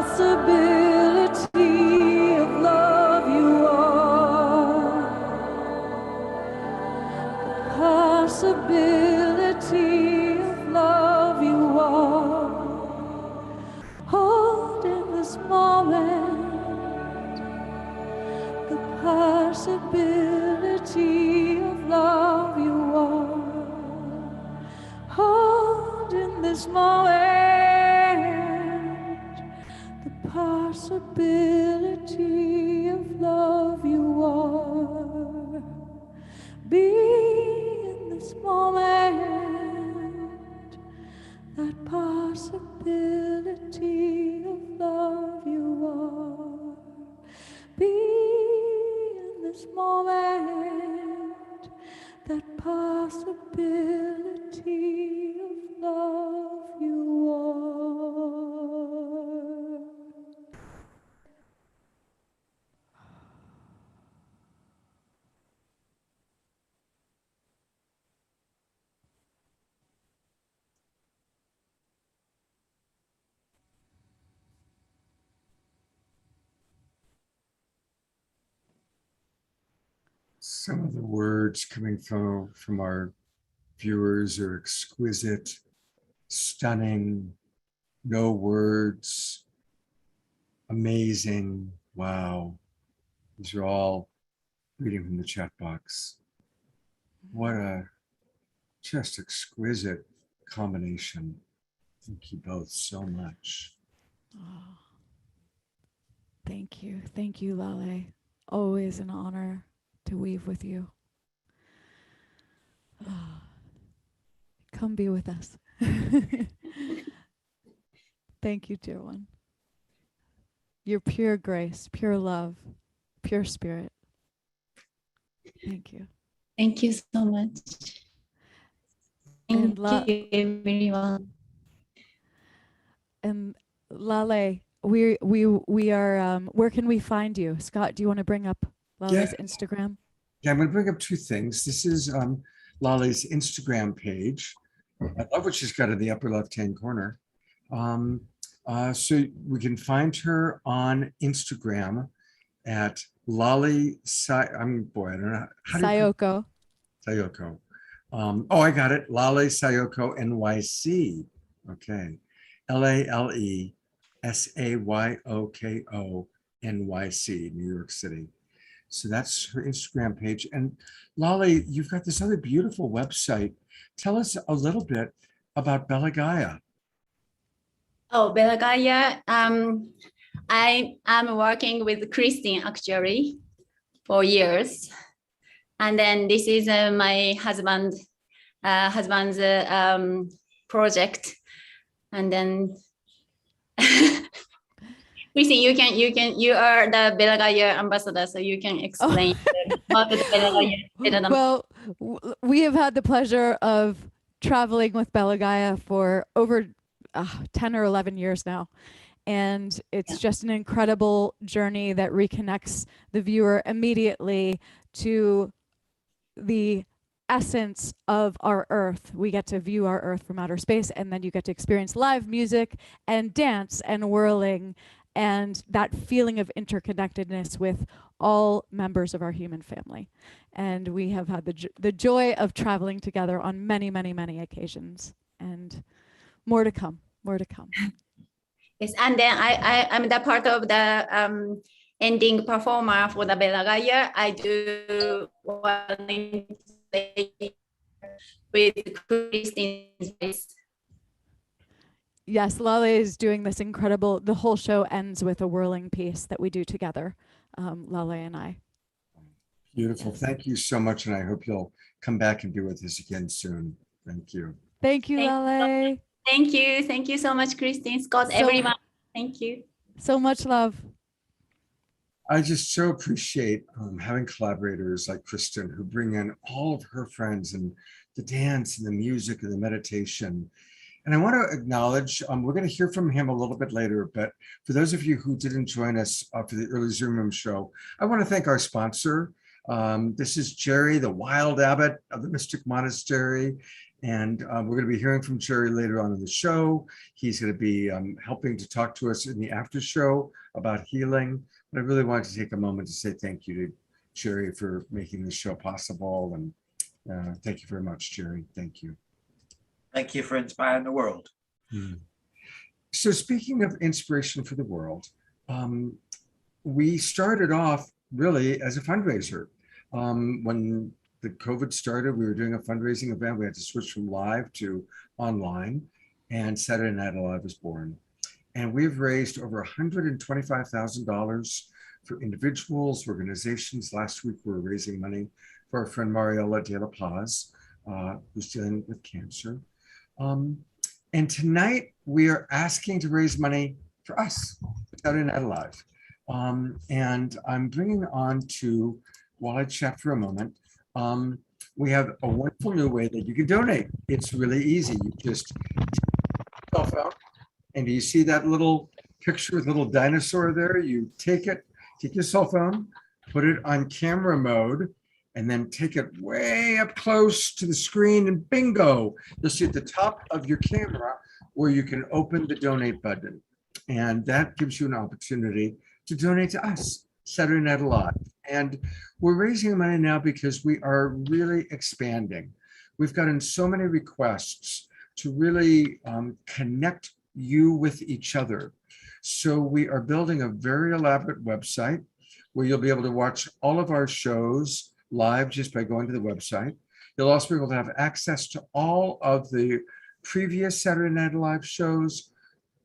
possibility of love you are. The possibility of love you are. Hold in this moment the possibility of love you are. Hold in this moment the possibility of love you are. Be in this moment that possibility of love you are. Be in this moment that possibility of love you are. Some of the words coming from our viewers are exquisite, stunning, no words, amazing, wow. These are all reading from the chat box. What a just exquisite combination. Thank you both so much. Oh, thank you. Thank you, Lale. Always an honor to weave with you. Oh, come be with us. Thank you, dear one. Your pure grace, pure love, pure spirit. Thank you. Thank you so much. And Thank you, everyone. And Lale, we are. Where can we find you, Scott? Do you want to bring up Lale's Instagram? Yeah, I'm going to bring up two things. This is Lale's Instagram page. I love what she's got in the upper left-hand corner. So we can find her on Instagram at Lale Sayoko. Sayoko. I got it. Lale Sayoko NYC. Okay. LALESAYOKO NYC, New York City. So that's her Instagram page. And Lale, you've got this other beautiful website. Tell us a little bit about Bella Gaia. Oh, Bella Gaia. I'm working with Christine actually for years. And then this is my husband's project. And then Christine, you are the Bella Gaia ambassador, so you can explain about the Bella Gaia better than. Well, we have had the pleasure of traveling with Bella Gaia for over 10 or 11 years now. And it's just an incredible journey that reconnects the viewer immediately to the essence of our Earth. We get to view our Earth from outer space, and then you get to experience live music and dance and whirling and that feeling of interconnectedness with all members of our human family. And we have had the joy of traveling together on many, many, many occasions, and more to come, more to come. Yes, and then I'm the part of the ending performer for the Bella Gaia. I do whirling with Christine's voice. Yes, Lale is doing this incredible, the whole show ends with a whirling piece that we do together, Lale and I. Beautiful. Yes. Thank you so much. And I hope you'll come back and be with us again soon. Thank you. Thank you, Lale. Thank you. Thank you so much, Christine, Scott, everyone. Thank you. So much love. I just so appreciate having collaborators like Kristen who bring in all of her friends and the dance and the music and the meditation. And I want to acknowledge, we're going to hear from him a little bit later, but for those of you who didn't join us for the early Zoom Room show, I want to thank our sponsor. This is Jerry, the Wild Abbot of the Mystic Monastery, And we're going to be hearing from Jerry later on in the show. He's going to be helping to talk to us in the after show about healing. But I really wanted to take a moment to say thank you to Jerry for making this show possible. And thank you very much, Jerry. Thank you. Thank you for inspiring the world. So speaking of inspiration for the world, we started off really as a fundraiser. When the COVID started, we were doing a fundraising event. We had to switch from live to online, and Saturday Night Alive was born. And we've raised over $125,000 for individuals, organizations. Last week, we were raising money for our friend Mariela de la Paz, who's dealing with cancer. And tonight, we are asking to raise money for us, Saturday Night Alive. And I'm bringing on to, while I chat for a moment, we have a wonderful new way that you can donate. It's really easy. You just cell phone, and do you see that little picture with a little dinosaur there? You take your cell phone, put it on camera mode, and then take it way up close to the screen, and bingo, you'll see at the top of your camera where you can open the donate button. And that gives you an opportunity to donate to us, Saturday Night Alive. And we're raising money now because we are really expanding. We've gotten so many requests to really connect you with each other. So we are building a very elaborate website where you'll be able to watch all of our shows live just by going to the website. You'll also be able to have access to all of the previous Saturday Night Alive shows,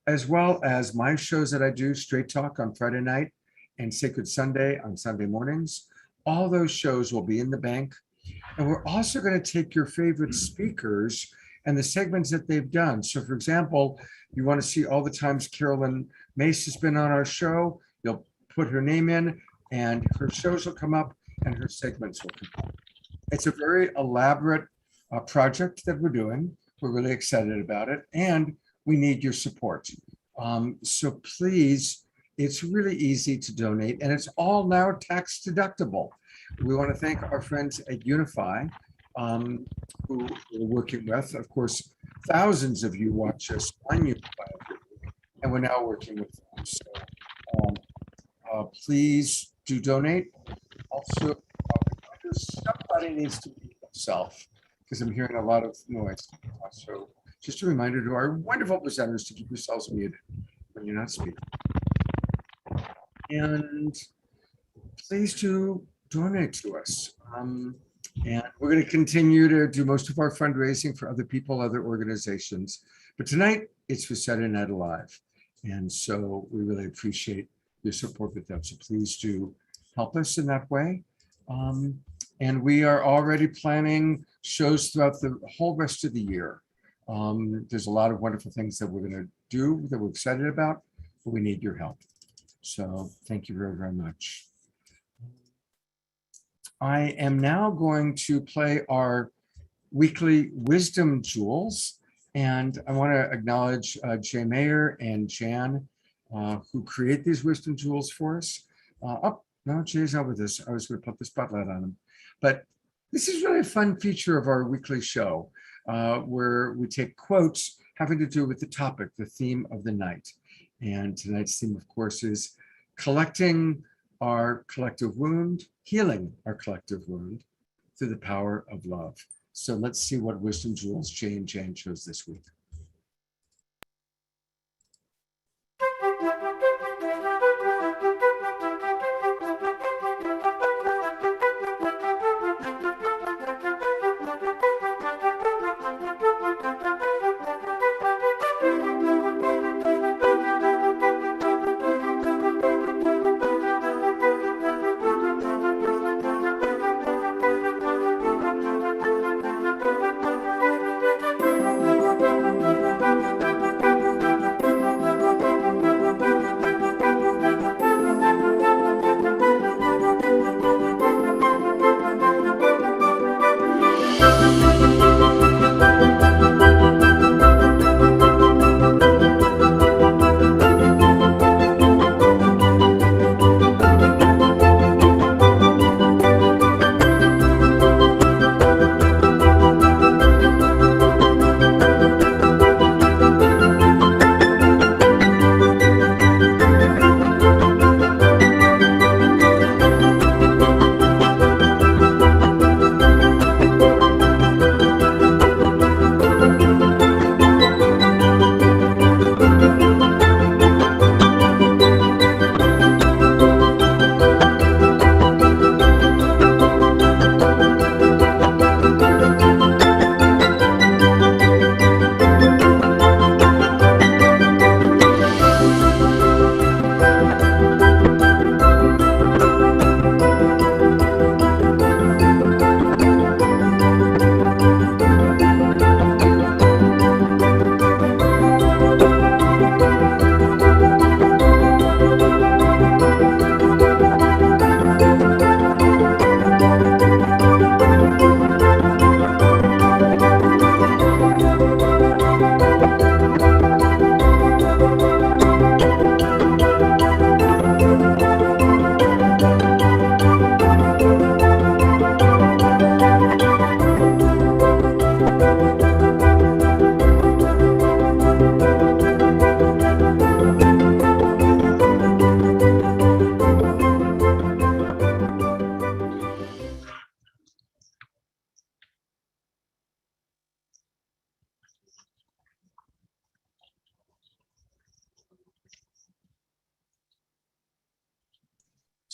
as well as my shows that I do, Straight Talk on Friday night and Sacred Sunday on Sunday mornings. All those shows will be in the bank. And we're also going to take your favorite speakers and the segments that they've done. So for example, you want to see all the times Carolyn Myss has been on our show, you'll put her name in and her shows will come up and her segments will come up. It's a very elaborate project that we're doing. We're really excited about it, and we need your support. So please, it's really easy to donate, and it's all now tax deductible. We want to thank our friends at Unify, who we're working with. Of course, thousands of you watch us on Unify, and we're now working with them. So please do donate. Also, somebody needs to mute themselves because I'm hearing a lot of noise. So just a reminder to our wonderful presenters to keep yourselves muted when you're not speaking. And please do donate to us. And we're going to continue to do most of our fundraising for other people, other organizations. But tonight, it's for Saturday Night Alive. And so we really appreciate your support with that. So please do help us in that way. And we are already planning shows throughout the whole rest of the year. There's a lot of wonderful things that we're going to do that we're excited about, but we need your help. So thank you very, very much. I am now going to play our weekly wisdom jewels. And I want to acknowledge Jay Mayer and Jan, who create these wisdom jewels for us. Oh, no, Jay's not with us. I was going to put the spotlight on him. But this is really a fun feature of our weekly show, where we take quotes having to do with the topic, the theme of the night. And tonight's theme, of course, is collecting our collective wound, healing our collective wound through the power of love. So let's see what wisdom jewels Jay and Jan chose this week.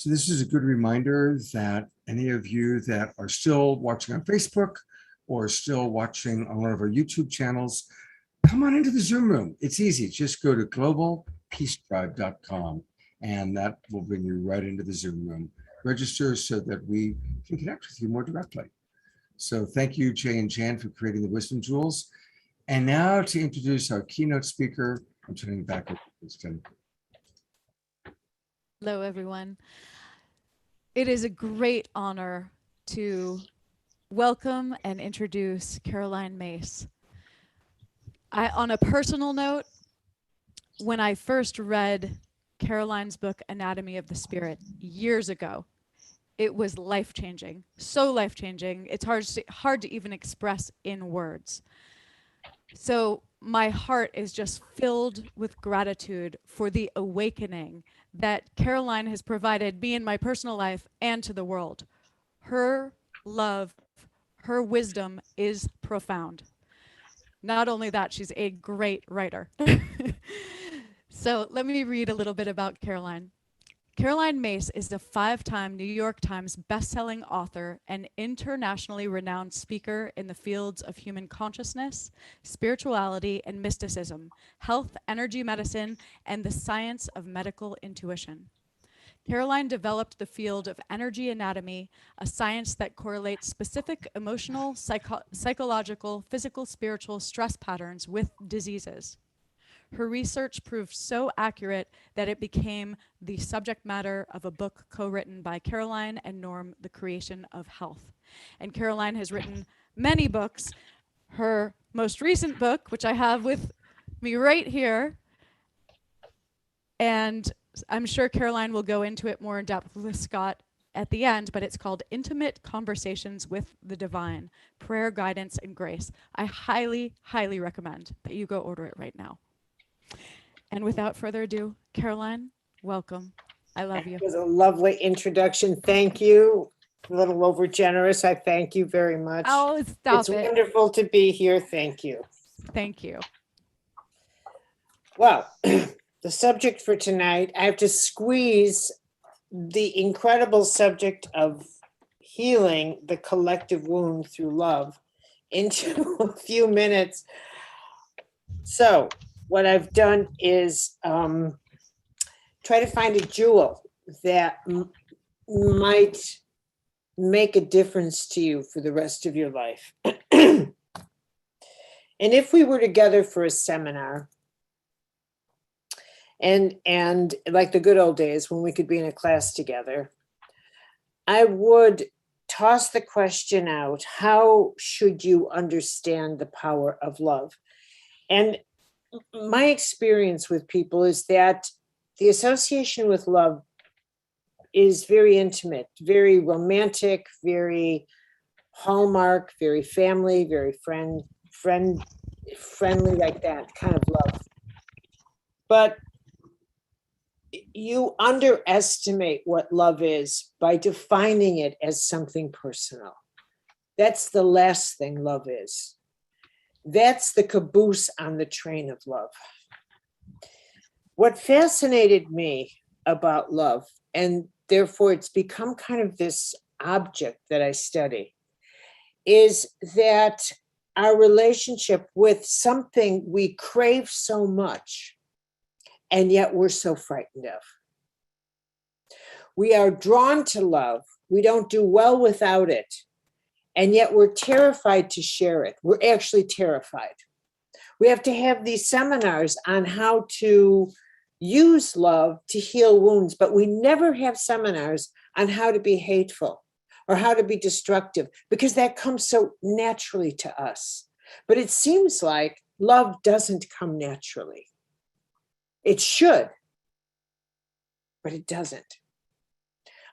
So this is a good reminder that any of you that are still watching on Facebook or still watching on one of our YouTube channels, come on into the Zoom room. It's easy. Just go to globalpeacetribe.com and that will bring you right into the Zoom room. Register so that we can connect with you more directly. So thank you, Jay and Jan, for creating the wisdom jewels. And now to introduce our keynote speaker, I'm turning it back over to Kristen. Hello, everyone. It is a great honor to welcome and introduce Caroline Myss. On a personal note, when I first read Caroline's book, Anatomy of the Spirit, years ago, it was life-changing, so life-changing. It's hard to even express in words. So my heart is just filled with gratitude for the awakening that Caroline has provided me in my personal life and to the world. Her love, her wisdom is profound. Not only that, she's a great writer. So let me read a little bit about Caroline. Caroline Myss is a 5-time New York Times bestselling author and internationally renowned speaker in the fields of human consciousness, spirituality and mysticism, health, energy medicine, and the science of medical intuition. Caroline developed the field of energy anatomy, a science that correlates specific emotional, psychological, physical, spiritual stress patterns with diseases. Her research proved so accurate that it became the subject matter of a book co-written by Caroline and Norm, The Creation of Health. And Caroline has written many books. Her most recent book, which I have with me right here, and I'm sure Caroline will go into it more in depth with Scott at the end, but it's called Intimate Conversations with the Divine, Prayer, Guidance, and Grace. I highly, highly recommend that you go order it right now. And without further ado, Caroline, welcome. I love you. It was a lovely introduction. Thank you. A little over generous. I thank you very much. Oh, stop it's it. wonderful to be here. Thank you. Thank you. Well, the subject for tonight, I have to squeeze the incredible subject of healing the collective wound through love into a few minutes. So what I've done is try to find a jewel that might make a difference to you for the rest of your life. And if we were together for a seminar, and like the good old days when we could be in a class together, I would toss the question out, how should you understand the power of love? And my experience with people is that the association with love is very intimate, very romantic, very hallmark, very family, very friendly, like that kind of love. But you underestimate what love is by defining it as something personal. That's the last thing love is. That's the caboose on the train of love. What fascinated me about love, and therefore it's become kind of this object that I study, is that our relationship with something we crave so much, and yet we're so frightened of. We are drawn to love. We don't do well without it. And yet we're terrified to share it. We're actually terrified. We have to have these seminars on how to use love to heal wounds, but we never have seminars on how to be hateful or how to be destructive, because that comes so naturally to us. But it seems like love doesn't come naturally. It should, but it doesn't.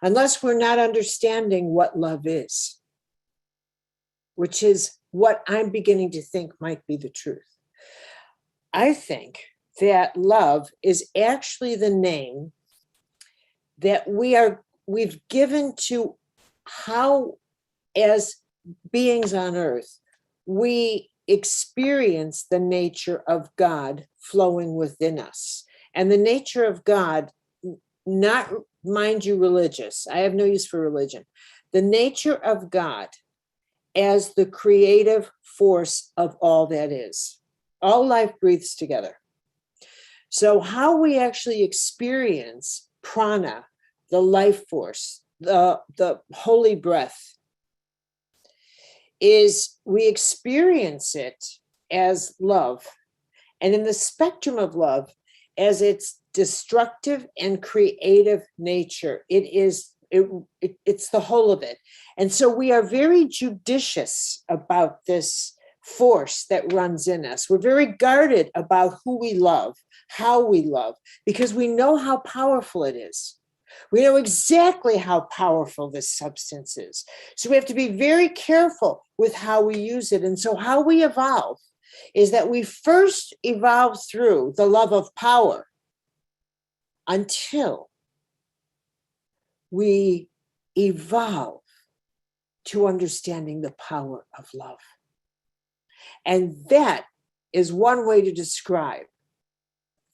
Unless we're not understanding what love is, which is what I'm beginning to think might be the truth. I think that love is actually the name that we've given to how, as beings on earth, we experience the nature of God flowing within us. And the nature of God not, mind you, religious. I have no use for religion. The nature of God as the creative force of all that is. All life breathes together. So how we actually experience prana, the life force, the holy breath, is we experience it as love. And in the spectrum of love, as its destructive and creative nature, it's the whole of it. And so we are very judicious about this force that runs in us. We're very guarded about who we love, how we love, because we know how powerful it is. We know exactly how powerful this substance is. So we have to be very careful with how we use it. And so how we evolve is that we first evolve through the love of power until we evolve to understanding the power of love. And that is one way to describe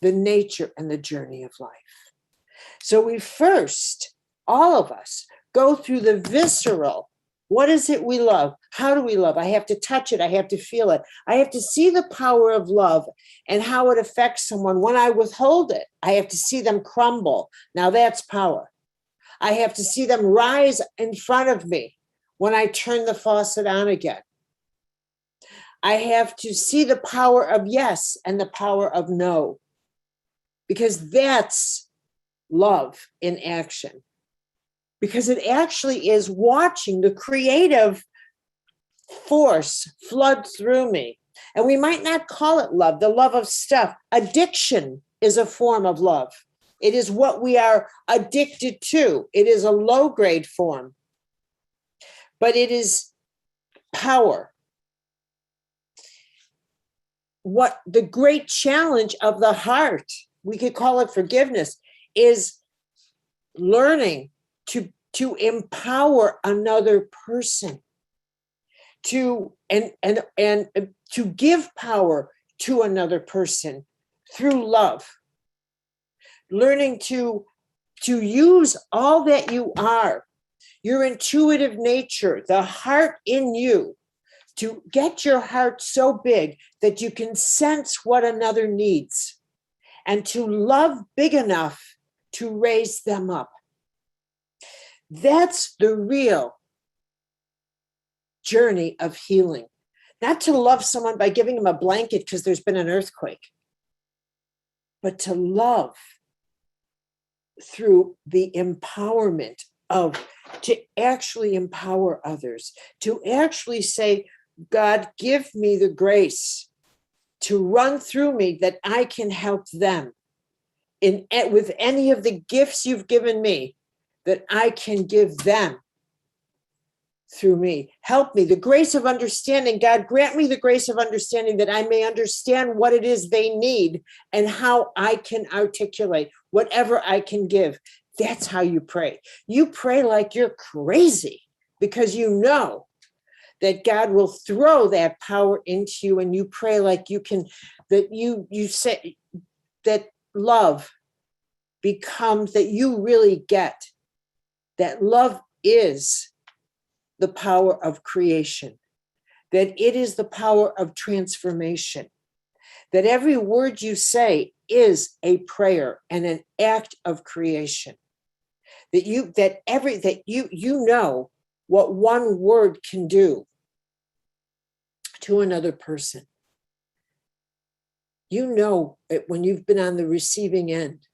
the nature and the journey of life. So we first, all of us, go through the visceral. What is it we love? How do we love? I have to touch it. I have to feel it. I have to see the power of love and how it affects someone. When I withhold it, I have to see them crumble. Now that's power. I have to see them rise in front of me when I turn the faucet on again. I have to see the power of yes and the power of no, because that's love in action. Because it actually is watching the creative force flood through me. And we might not call it love, the love of stuff. Addiction is a form of love. It is what we are addicted to. It is a low-grade form, but it is power. What the great challenge of the heart, we could call it forgiveness, is learning to empower another person, to to give power to another person through love. Learning to use all that you are, your intuitive nature, the heart in you, to get your heart so big that you can sense what another needs, and to love big enough to raise them up. That's the real journey of healing. Not to love someone by giving them a blanket because there's been an earthquake, but to love through the empowerment to actually empower others, to actually say, God, give me the grace to run through me that I can help them with any of the gifts you've given me, that I can give them through me. Help me, the grace of understanding. God, grant me the grace of understanding that I may understand what it is they need and how I can articulate whatever I can give. That's how you pray. You pray like you're crazy because you know that God will throw that power into you, and you pray like you can, that you say that love becomes, that you really get that love is the power of creation, that it is the power of transformation, that every word you say is a prayer and an act of creation, that you know what one word can do to another person. You know it when you've been on the receiving end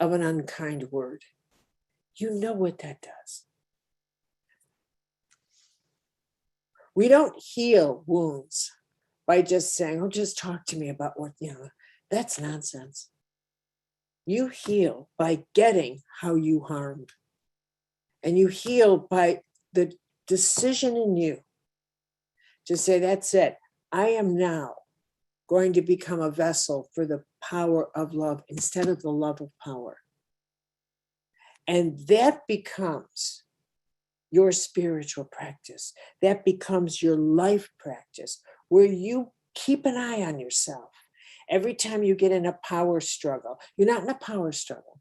of an unkind word. You know what that does. We don't heal wounds by just saying, oh, just talk to me about what, that's nonsense. You heal by getting how you harmed. And you heal by the decision in you to say, that's it. I am now going to become a vessel for the power of love instead of the love of power. And that becomes your spiritual practice. That becomes your life practice, where you keep an eye on yourself. Every time you get in a power struggle, you're not in a power struggle.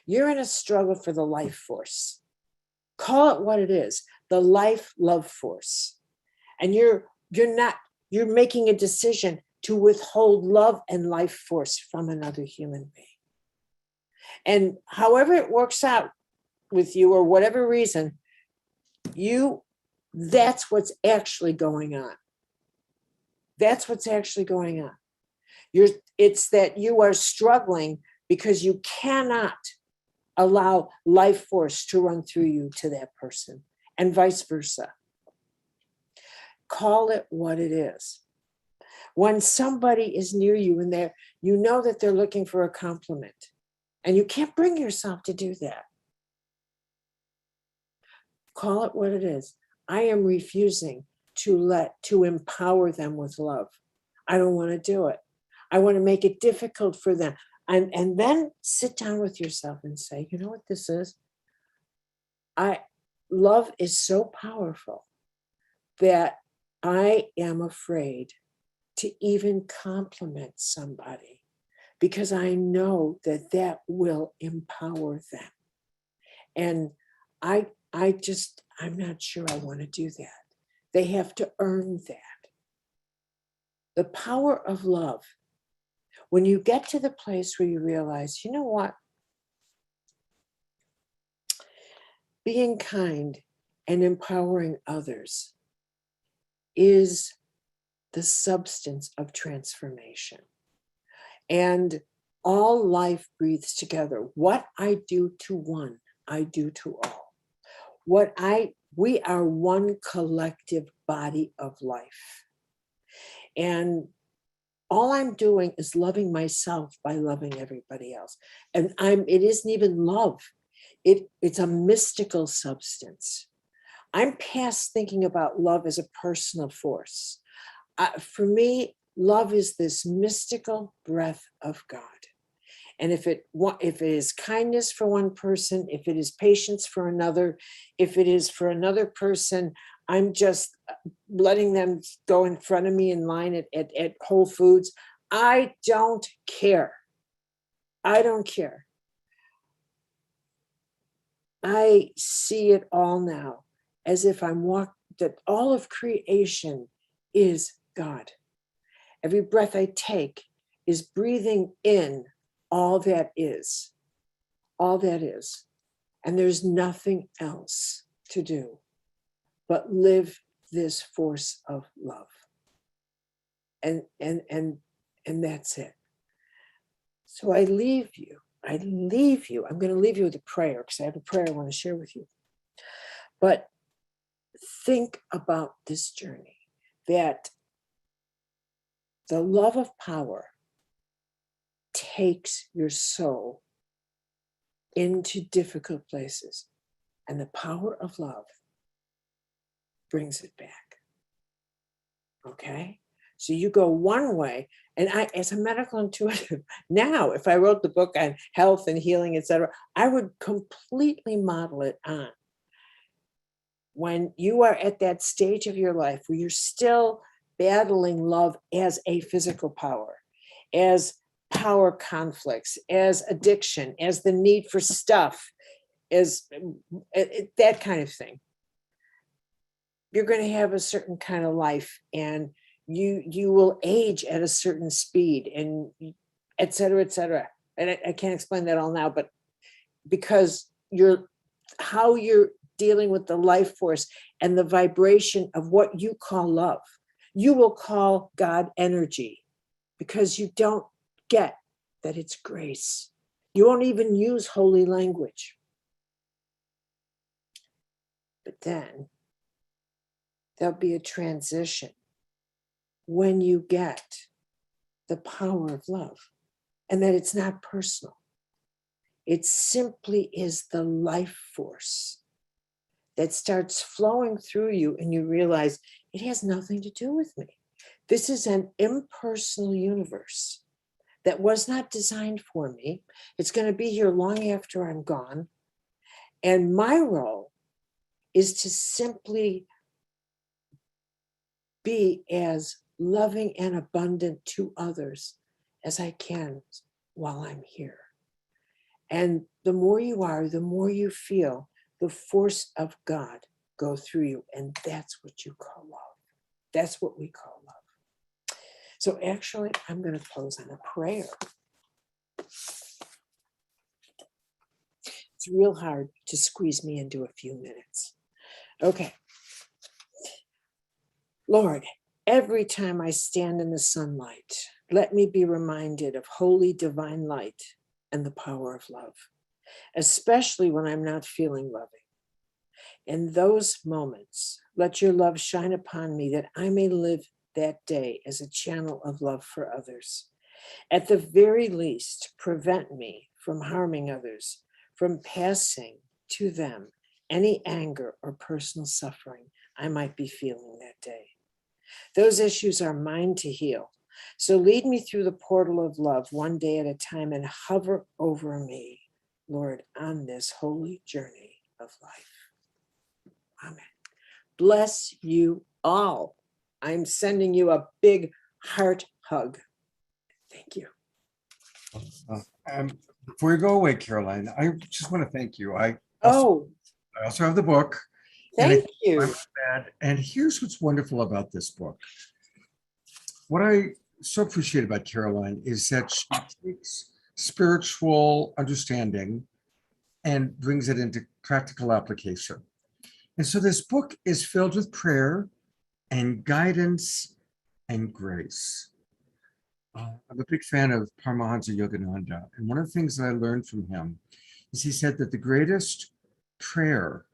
You're in a struggle for the life force. Call it what it is, the life love force. And you're making a decision to withhold love and life force from another human being. And however it works out with you or whatever reason, that's what's actually going on. That's what's actually going on. It's that you are struggling because you cannot allow life force to run through you to that person, and vice versa. Call it what it is. When somebody is near you and you know that they're looking for a compliment, and you can't bring yourself to do that, call it what it is. I am refusing to empower them with love. I don't want to do it. I want to make it difficult for them. And then sit down with yourself and say, you know what this is? Love is so powerful that I am afraid to even compliment somebody because I know that will empower them. And I'm not sure I want to do that. They have to earn that. The power of love. When you get to the place where you realize, you know what? Being kind and empowering others is the substance of transformation. And all life breathes together. What I do to one, I do to all. We are one collective body of life. And all I'm doing is loving myself by loving everybody else. And it isn't even love. It's a mystical substance. I'm past thinking about love as a personal force. For me, love is this mystical breath of God. And if it is kindness for one person, if it is patience for another, if it is for another person, I'm just letting them go in front of me in line at Whole Foods. I don't care. I don't care. I see it all now as if that all of creation is God. Every breath I take is breathing in all that is. All that is. And there's nothing else to do but live this force of love. And that's it. So I leave you. I'm going to leave you with a prayer because I have a prayer I want to share with you. But think about this journey, that the love of power takes your soul into difficult places, and the power of love brings it back. Okay? So you go one way, and I, as a medical intuitive, now, if I wrote the book on health and healing, etc., I would completely model it on when you are at that stage of your life where you're still battling love as a physical power, as power conflicts, as addiction, as the need for stuff, as that kind of thing. You're going to have a certain kind of life, and you will age at a certain speed, and et cetera, et cetera. And I can't explain that all now, but because how you're dealing with the life force and the vibration of what you call love, you will call God energy, because you don't get that it's grace. You won't even use holy language. But then there'll be a transition when you get the power of love, and that it's not personal. It simply is the life force that starts flowing through you, and you realize it has nothing to do with me. This is an impersonal universe that was not designed for me. It's going to be here long after I'm gone. And my role is to simply be as loving and abundant to others as I can while I'm here. And the more you are, the more you feel the force of God go through you. And that's what you call love. That's what we call love. So actually, I'm going to close on a prayer. It's real hard to squeeze me into a few minutes. Okay. Lord, every time I stand in the sunlight, let me be reminded of holy divine light and the power of love, especially when I'm not feeling loving. In those moments, let your love shine upon me that I may live that day as a channel of love for others. At the very least, prevent me from harming others, from passing to them any anger or personal suffering I might be feeling that day. Those issues are mine to heal. So lead me through the portal of love one day at a time and hover over me, Lord, on this holy journey of life. Amen. Bless you all. I'm sending you a big heart hug. Thank you. Before you go away, Caroline, I just want to thank you. I Oh, also have the book. and thank I'm you. glad. And here's what's wonderful about this book. What I so appreciate about Caroline is that she takes spiritual understanding and brings it into practical application. And so this book is filled with prayer and guidance and grace. I'm a big fan of Paramahansa Yogananda. And one of the things that I learned from him is he said that the greatest prayer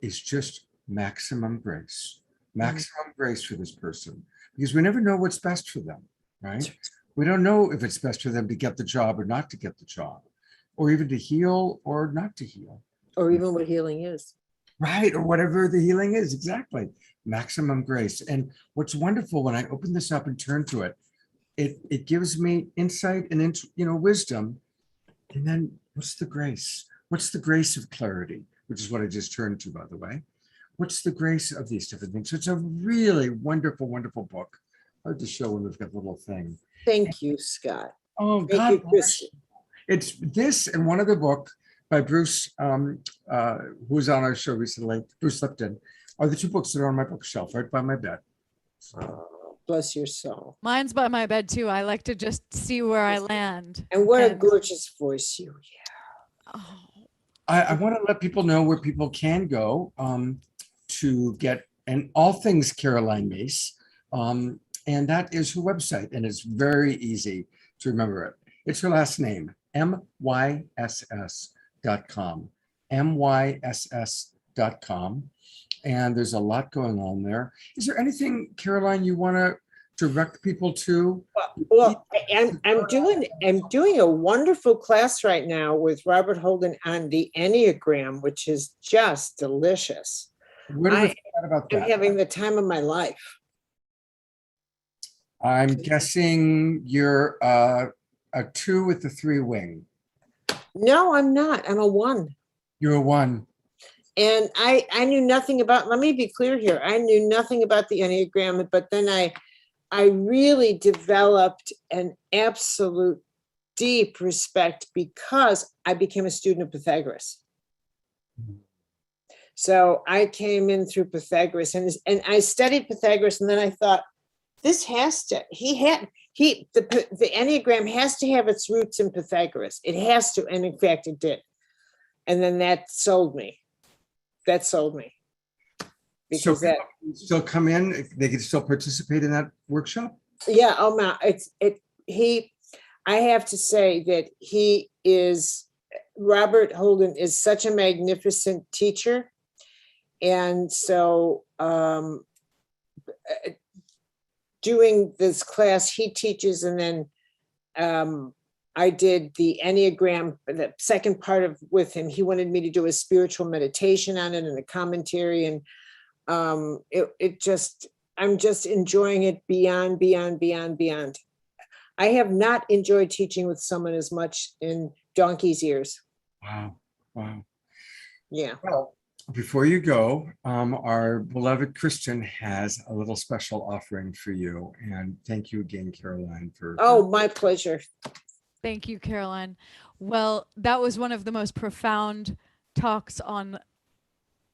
is just maximum grace for this person, because we never know what's best for them, right? We don't know if it's best for them to get the job or not to get the job, or even to heal or not to heal. Or even what healing is. Right, or whatever the healing is, exactly. Maximum grace. And what's wonderful when I open this up and turn to it, it gives me insight and wisdom. And then what's the grace? What's the grace of clarity, which is what I just turned to, by the way. What's the grace of these different things? So it's a really wonderful, wonderful book. Hard to show when we've got the little thing. Thank you, Scott. Oh, Thank God you, bless Kristen. you. It's this and one other book by Bruce, who was on our show recently, Bruce Lipton, are the two books that are on my bookshelf right by my bed. So, Oh, bless your soul. Mine's by my bed too. I like to just see where I land. And what a gorgeous voice you have. Oh, I want to let people know where people can go to get and all things Caroline Myss. And that is her website. And it's very easy to remember it. It's her last name, myss.com. myss.com. And there's a lot going on there. Is there anything, Caroline, you want to direct people to? Well, I'm doing a wonderful class right now with Robert Holden on the Enneagram, which is just delicious. Where do we find out about I'm that? having the time of my life. I'm guessing you're a 2 with the 3 wing. No, I'm not. I'm a 1. You're a 1. And I knew nothing about, let me be clear here. I knew nothing about the Enneagram, but then I really developed an absolute deep respect because I became a student of Pythagoras. So I came in through Pythagoras and I studied Pythagoras, and then I thought, this has to, the Enneagram has to have its roots in Pythagoras. It has to, and in fact it did. And then that sold me. So people can still come in, they can still participate in that workshop? Yeah, oh my, I have to say that Robert Holden is such a magnificent teacher. And so doing this class, he teaches, and then I did the Enneagram, the second part of with him. He wanted me to do a spiritual meditation on it and a commentary. And I'm just enjoying it beyond. I have not enjoyed teaching with someone as much in donkey's years. Wow. Yeah. Well, before you go, our beloved Kristen has a little special offering for you. And thank you again, Caroline, for. Oh, my pleasure. thank you, Caroline. Well, that was one of the most profound talks on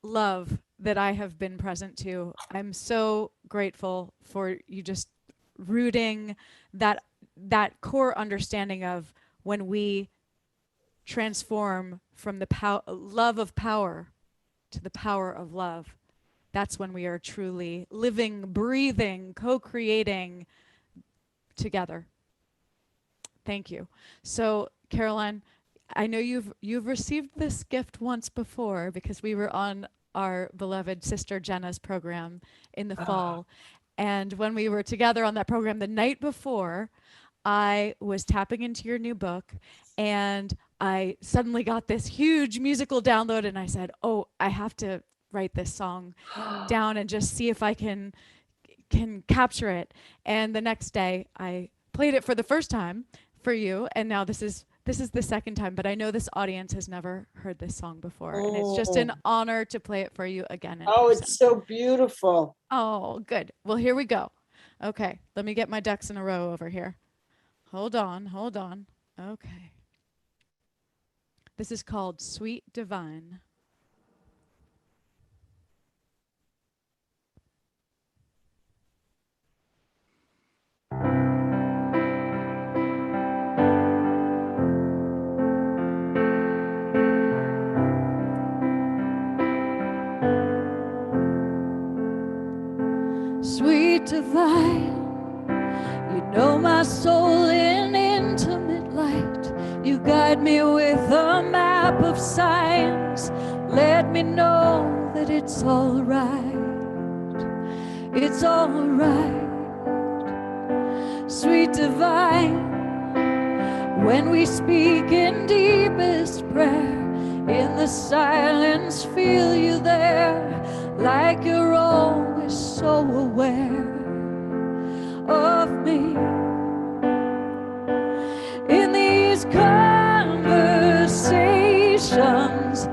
love that I have been present to. I'm so grateful for you just rooting that core understanding of when we transform from the love of power to the power of love. That's when we are truly living, breathing, co-creating together. Thank you. So, Caroline, I know you've received this gift once before because we were on our beloved sister Jenna's program in the fall. And when we were together on that program the night before, I was tapping into your new book and I suddenly got this huge musical download and I said, oh, I have to write this song down and just see if I can capture it. And the next day I played it for the first time for you, and now this is the second time, but I know this audience has never heard this song before, and it's just an honor to play it for you again. It's so beautiful. Oh, good. Well, here we go. Okay, let me get my ducks in a row over here. Hold on. Okay. This is called Sweet Divine. Sweet divine, you know my soul in intimate light. You guide me with a map of signs. Let me know that it's all right. It's all right. Sweet divine, when we speak in deepest prayer, in the silence feel you there, like you're always so aware of me. In these conversations,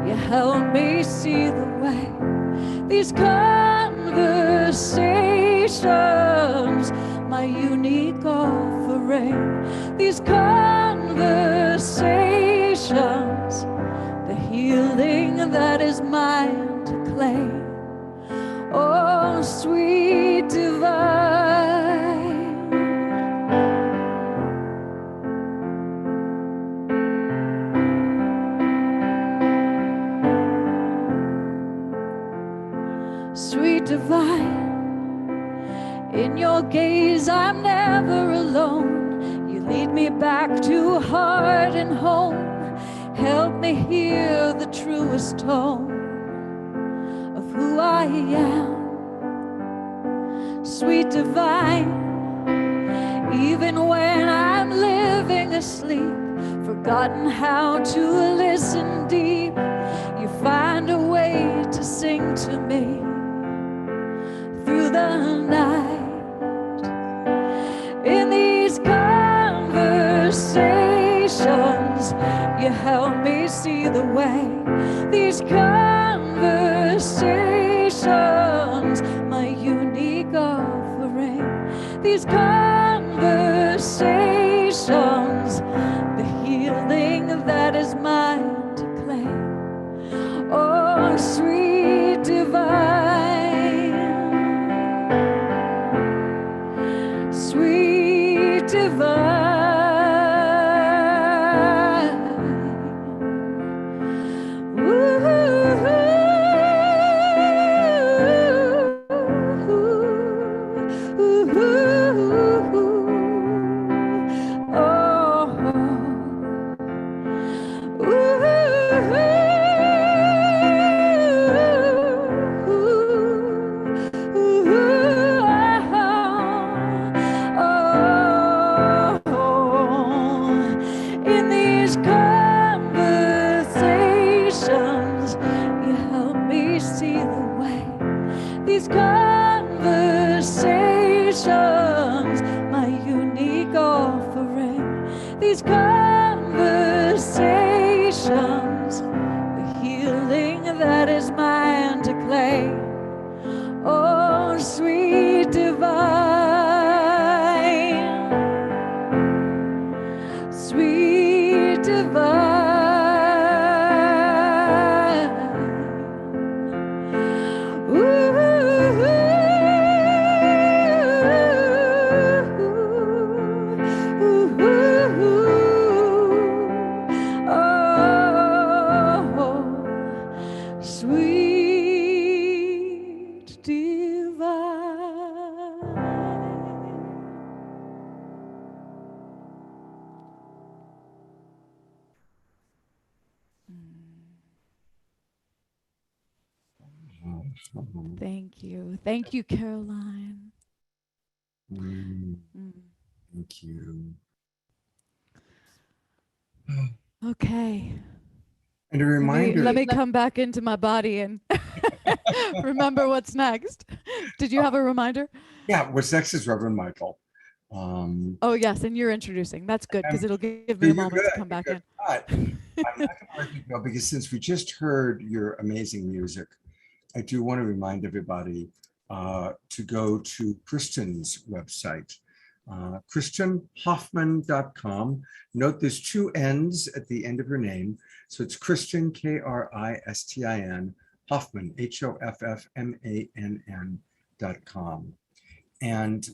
you help me see the way. These conversations, my unique offering. These conversations, the healing that is mine to claim. Oh, sweet divine. Sweet divine, in your gaze I'm never alone. You lead me back to heart and home. Help me hear the truest tone of who I am. Sweet divine, even when I'm living asleep, forgotten how to listen deep, you find a way to sing to me through the night. In these conversations, you help me see the way. These conversations, my unique offering. These conversations, the healing that is mine to claim. Oh, sweet divine, sweet divine. Ooh. Thank you. Thank you, Caroline. Mm, Mm. thank you. Okay. And a Let reminder. me come back into my body and remember what's next. Did you have a reminder? Yeah, what's next is Reverend Michael. Oh, yes, and you're introducing. That's good because it'll give me You're a moment good, to come back in. but I'm not going to let you go because since we just heard your amazing music, I do want to remind everybody to go to Kristen's website, KristenHoffman.com. Note there's two N's at the end of her name. So it's Kristen, Kristin, Hoffman, HOFFMANN.com. And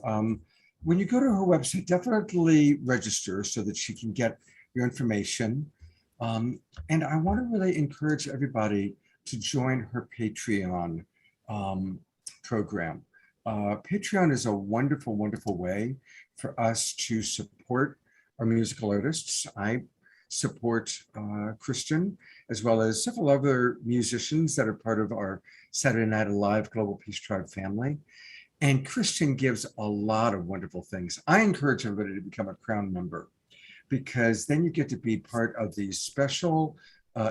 when you go to her website, definitely register so that she can get your information. And I want to really encourage everybody to join her Patreon program. Patreon is a wonderful, wonderful way for us to support our musical artists. I support Kristen, as well as several other musicians that are part of our Saturday Night Alive Global Peace Tribe family. And Kristen gives a lot of wonderful things. I encourage everybody to become a Crown member because then you get to be part of these special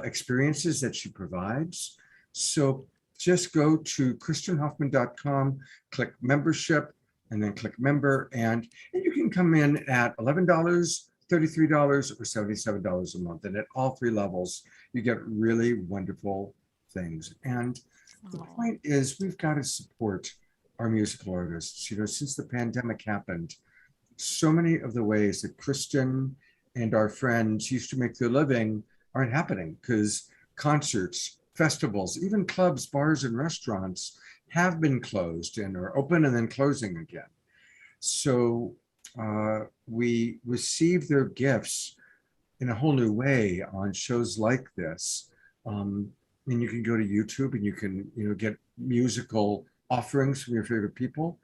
experiences that she provides. So just go to KristenHoffman.com, click membership, and then click member. And you can come in at $11, $33, or $77 a month. And at all three levels, you get really wonderful things. And the point is we've got to support our musical artists. You know, since the pandemic happened, so many of the ways that Kristen and our friends used to make their living aren't happening because concerts, festivals, even clubs, bars, and restaurants have been closed and are open and then closing again. So we receive their gifts in a whole new way on shows like this. And you can go to YouTube and you can, get musical offerings from your favorite people,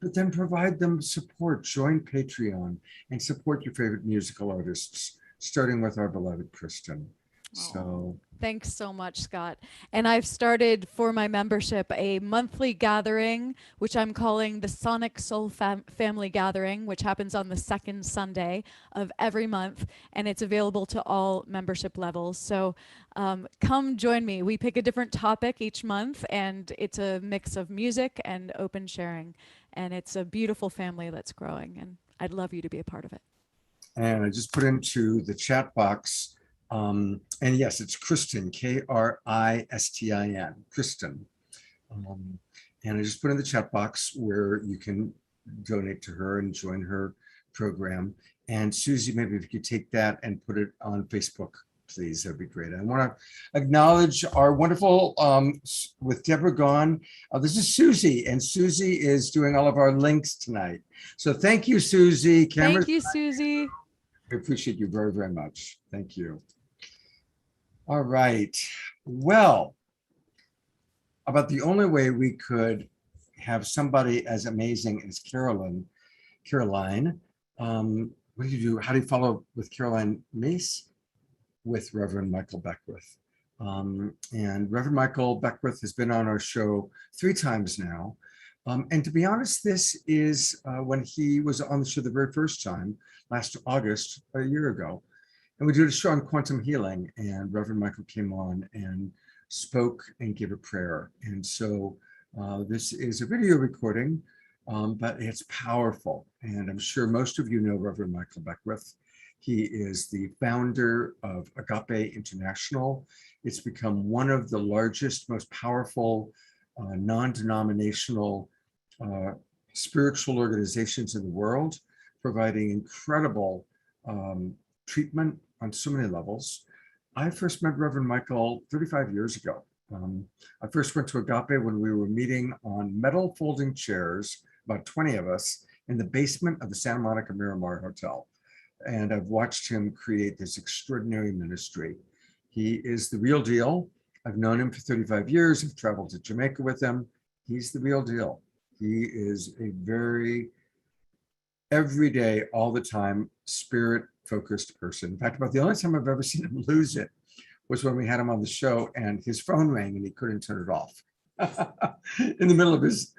but then provide them support. Join Patreon and support your favorite musical artists, starting with our beloved Kristen. So thanks so much, Scott. And I've started for my membership a monthly gathering, which I'm calling the Sonic Soul Family Gathering, which happens on the second Sunday of every month. And it's available to all membership levels. So come join me. We pick a different topic each month, and it's a mix of music and open sharing. And it's a beautiful family that's growing. And I'd love you to be a part of it. And I just put into the chat box. And yes, it's Kristen, Kristin, Kristen. And I just put in the chat box where you can donate to her and join her program. And Susie, maybe if you could take that and put it on Facebook, please, that'd be great. I want to acknowledge our wonderful, with Deborah gone, this is Susie, and Susie is doing all of our links tonight. So thank you, Susie. Thank you, Susie. I appreciate you very, very much. Thank you. All right. Well, about the only way we could have somebody as amazing as Caroline, what do you do? How do you follow with Caroline Myss? With Reverend Michael Beckwith. And Reverend Michael Beckwith has been on our show 3 times now. And to be honest, this is when he was on the show the very first time, last August, a year ago. And we did a show on quantum healing, and Reverend Michael came on and spoke and gave a prayer. And so this is a video recording, but it's powerful. And I'm sure most of you know Reverend Michael Beckwith. He is the founder of Agape International. It's become one of the largest, most powerful, non-denominational spiritual organizations in the world, providing incredible treatment on so many levels. I first met Reverend Michael 35 years ago. I first went to Agape when we were meeting on metal folding chairs, about 20 of us, in the basement of the Santa Monica Miramar Hotel. And I've watched him create this extraordinary ministry. He is the real deal. I've known him for 35 years. I've traveled to Jamaica with him. He's the real deal. He is a very everyday, all the time, spirit-focused person. In fact, about the only time I've ever seen him lose it was when we had him on the show and his phone rang and he couldn't turn it off. in the middle of his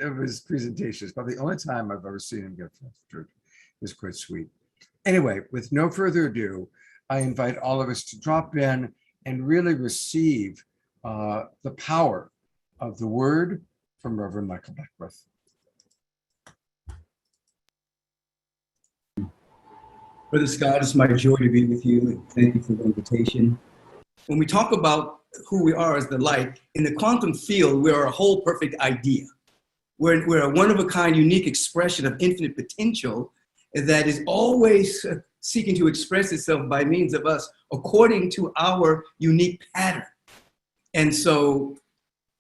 presentation. It's probably the only time I've ever seen him get flustered. It was quite sweet. Anyway, with no further ado, I invite all of us to drop in and really receive the power of the word from Reverend Michael Beckwith. Brother Scott, it's my joy to be with you, and thank you for the invitation. When we talk about who we are as the light, in the quantum field, we are a whole perfect idea. We're a one-of-a-kind, unique expression of infinite potential that is always seeking to express itself by means of us according to our unique pattern. And so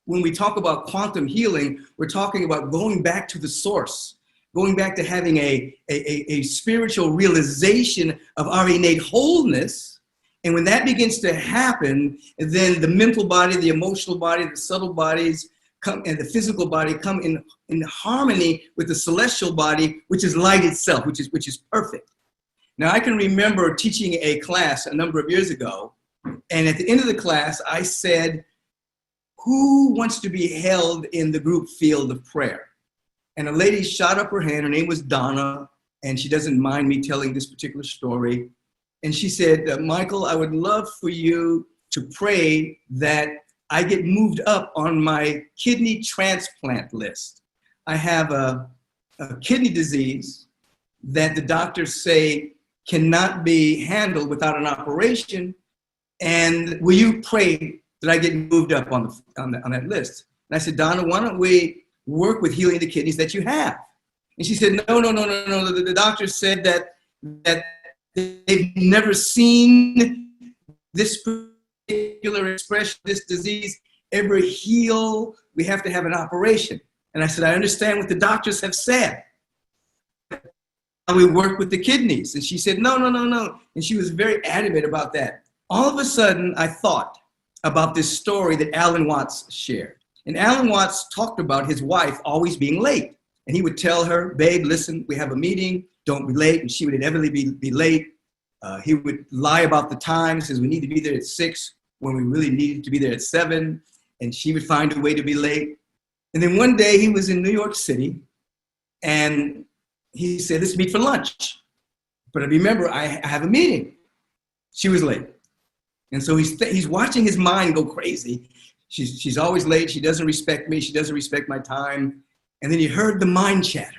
when we talk about quantum healing, we're talking about going back to the source, going back to having a spiritual realization of our innate wholeness. And when that begins to happen, then the mental body, the emotional body, the subtle bodies come, and the physical body come in harmony with the celestial body, which is light itself, which is perfect. Now, I can remember teaching a class a number of years ago, and at the end of the class, I said, who wants to be held in the group field of prayer? And a lady shot up her hand. Her name was Donna, and she doesn't mind me telling this particular story. And she said, Michael, I would love for you to pray that I get moved up on my kidney transplant list. I have a kidney disease that the doctors say cannot be handled without an operation. And will you pray that I get moved up on that list? And I said, Donna, why don't we work with healing the kidneys that you have? And she said, no. The doctor said that they've never seen this particular expression, this disease ever heal. We have to have an operation. And I said, I understand what the doctors have said. We work with the kidneys. And she said, no. And she was very adamant about that. All of a sudden, I thought about this story that Alan Watts shared. And Alan Watts talked about his wife always being late. And he would tell her, babe, listen, we have a meeting, don't be late. And she would inevitably be late. He would lie about the time, says we need to be there at 6 when we really needed to be there at 7. And she would find a way to be late. And then one day he was in New York City and he said, let's meet for lunch. But I remember I have a meeting. She was late. And so he's watching his mind go crazy. She's always late. She doesn't respect me. She doesn't respect my time. And then he heard the mind chatter.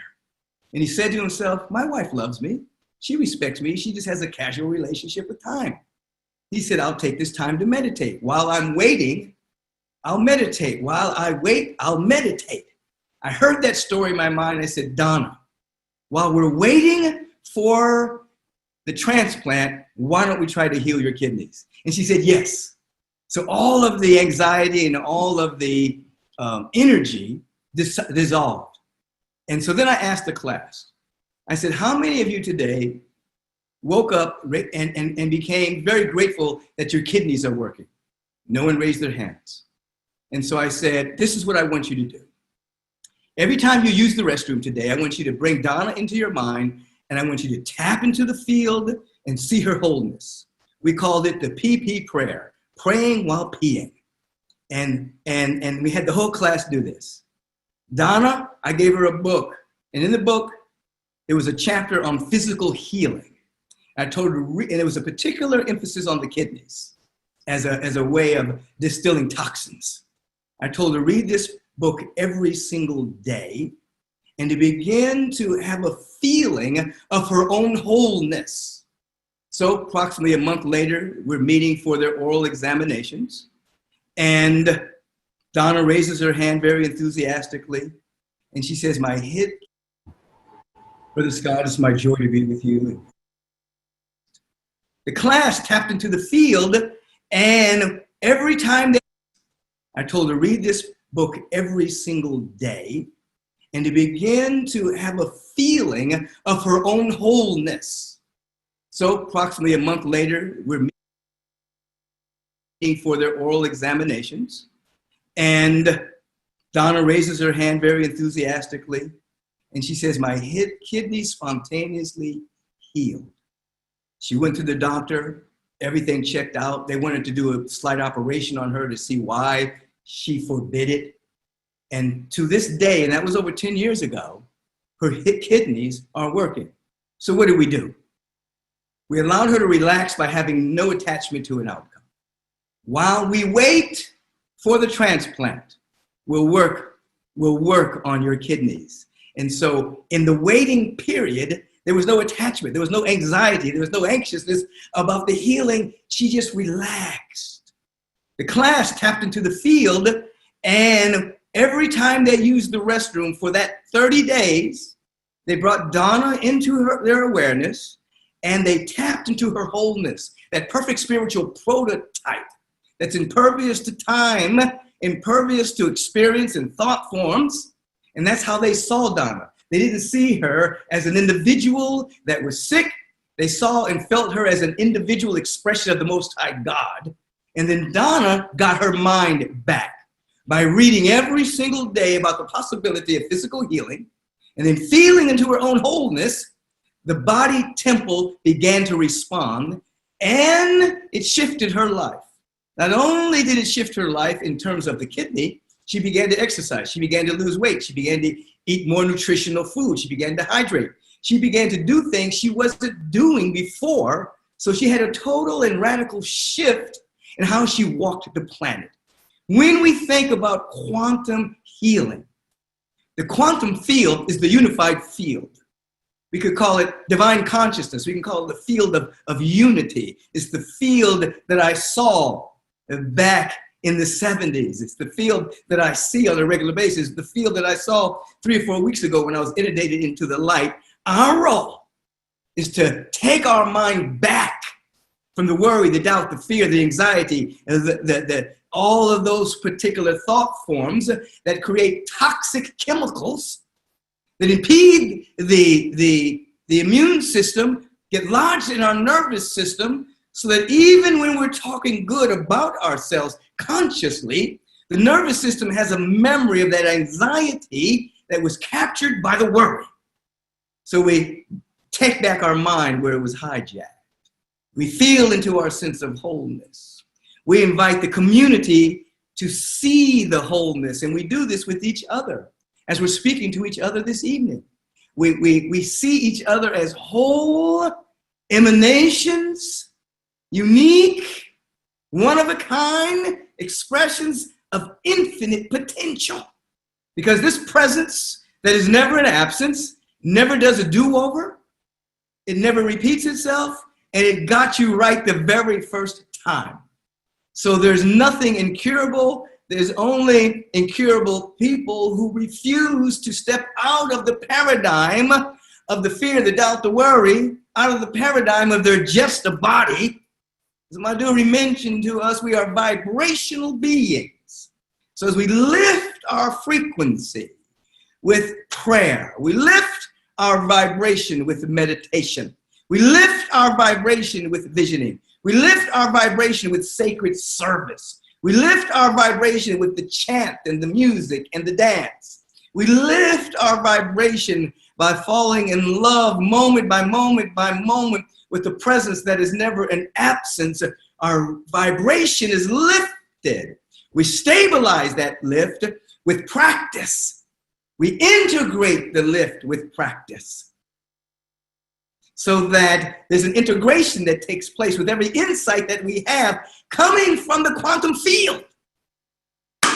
And he said to himself, my wife loves me. She respects me. She just has a casual relationship with time. He said, I'll take this time to meditate. While I'm waiting, I'll meditate. While I wait, I'll meditate. I heard that story in my mind. I said, Donna, while we're waiting for the transplant, why don't we try to heal your kidneys? And she said, yes. So all of the anxiety and all of the energy dissolved. And so then I asked the class, I said, how many of you today woke up and became very grateful that your kidneys are working? No one raised their hands. And so I said, this is what I want you to do. Every time you use the restroom today, I want you to bring Donna into your mind, and I want you to tap into the field and see her wholeness. We called it the PP prayer, praying while peeing. And we had the whole class do this. Donna, I gave her a book, and in the book, there was a chapter on physical healing. I told her, and there was a particular emphasis on the kidneys as a way of distilling toxins. I told her, read this book every single day and to begin to have a feeling of her own wholeness. So approximately a month later, we're meeting for their oral examinations. And Donna raises her hand very enthusiastically. And she says, my hip, Brother Scott, it's my joy to be with you. The class tapped into the field, and every time I told her, read this book every single day and to begin to have a feeling of her own wholeness. So approximately a month later, we're meeting for their oral examinations. And Donna raises her hand very enthusiastically. And she says, my kidney spontaneously healed. She went to the doctor, everything checked out. They wanted to do a slight operation on her to see why. She forbid it. And to this day, and that was over 10 years ago, her kidneys are working. So what do? We allowed her to relax by having no attachment to an outcome. While we wait for the transplant, we'll work on your kidneys. And so in the waiting period, there was no attachment, there was no anxiety, there was no anxiousness about the healing. She just relaxed. The class tapped into the field, and every time they used the restroom for that 30 days, they brought Donna into their awareness, and they tapped into her wholeness, that perfect spiritual prototype that's impervious to time, impervious to experience and thought forms. And that's how they saw Donna. They didn't see her as an individual that was sick. They saw and felt her as an individual expression of the Most High God. And then Donna got her mind back by reading every single day about the possibility of physical healing, and then feeling into her own wholeness. The body temple began to respond, and it shifted her life. Not only did it shift her life in terms of the kidney, she began to exercise. She began to lose weight. She began to eat more nutritional food. She began to hydrate. She began to do things she wasn't doing before. So she had a total and radical shift in how she walked the planet. When we think about quantum healing, the quantum field is the unified field. We could call it divine consciousness. We can call it the field of unity. It's the field that I saw back in the 70s. It's the field that I see on a regular basis. The field that I saw 3 or 4 weeks ago when I was inundated into the light. Our role is to take our mind back from the worry, the doubt, the fear, the anxiety, all of those particular thought forms that create toxic chemicals that impede the immune system, get lodged in our nervous system, so that even when we're talking good about ourselves consciously, the nervous system has a memory of that anxiety that was captured by the worry. So we take back our mind where it was hijacked. We feel into our sense of wholeness. We invite the community to see the wholeness, and we do this with each other as we're speaking to each other this evening. We see each other as whole emanations, unique, one-of-a-kind expressions of infinite potential. Because this presence that is never an absence, never does a do-over, it never repeats itself, and it got you right the very first time. So there's nothing incurable. There's only incurable people who refuse to step out of the paradigm of the fear, the doubt, the worry, out of the paradigm of they're just a body. As Madhuri mentioned to us, we are vibrational beings. So as we lift our frequency with prayer, we lift our vibration with meditation, we lift our vibration with visioning, we lift our vibration with sacred service, we lift our vibration with the chant and the music and the dance. We lift our vibration by falling in love moment by moment by moment with the presence that is never an absence. Our vibration is lifted. We stabilize that lift with practice. We integrate the lift with practice, so that there's an integration that takes place with every insight that we have coming from the quantum field.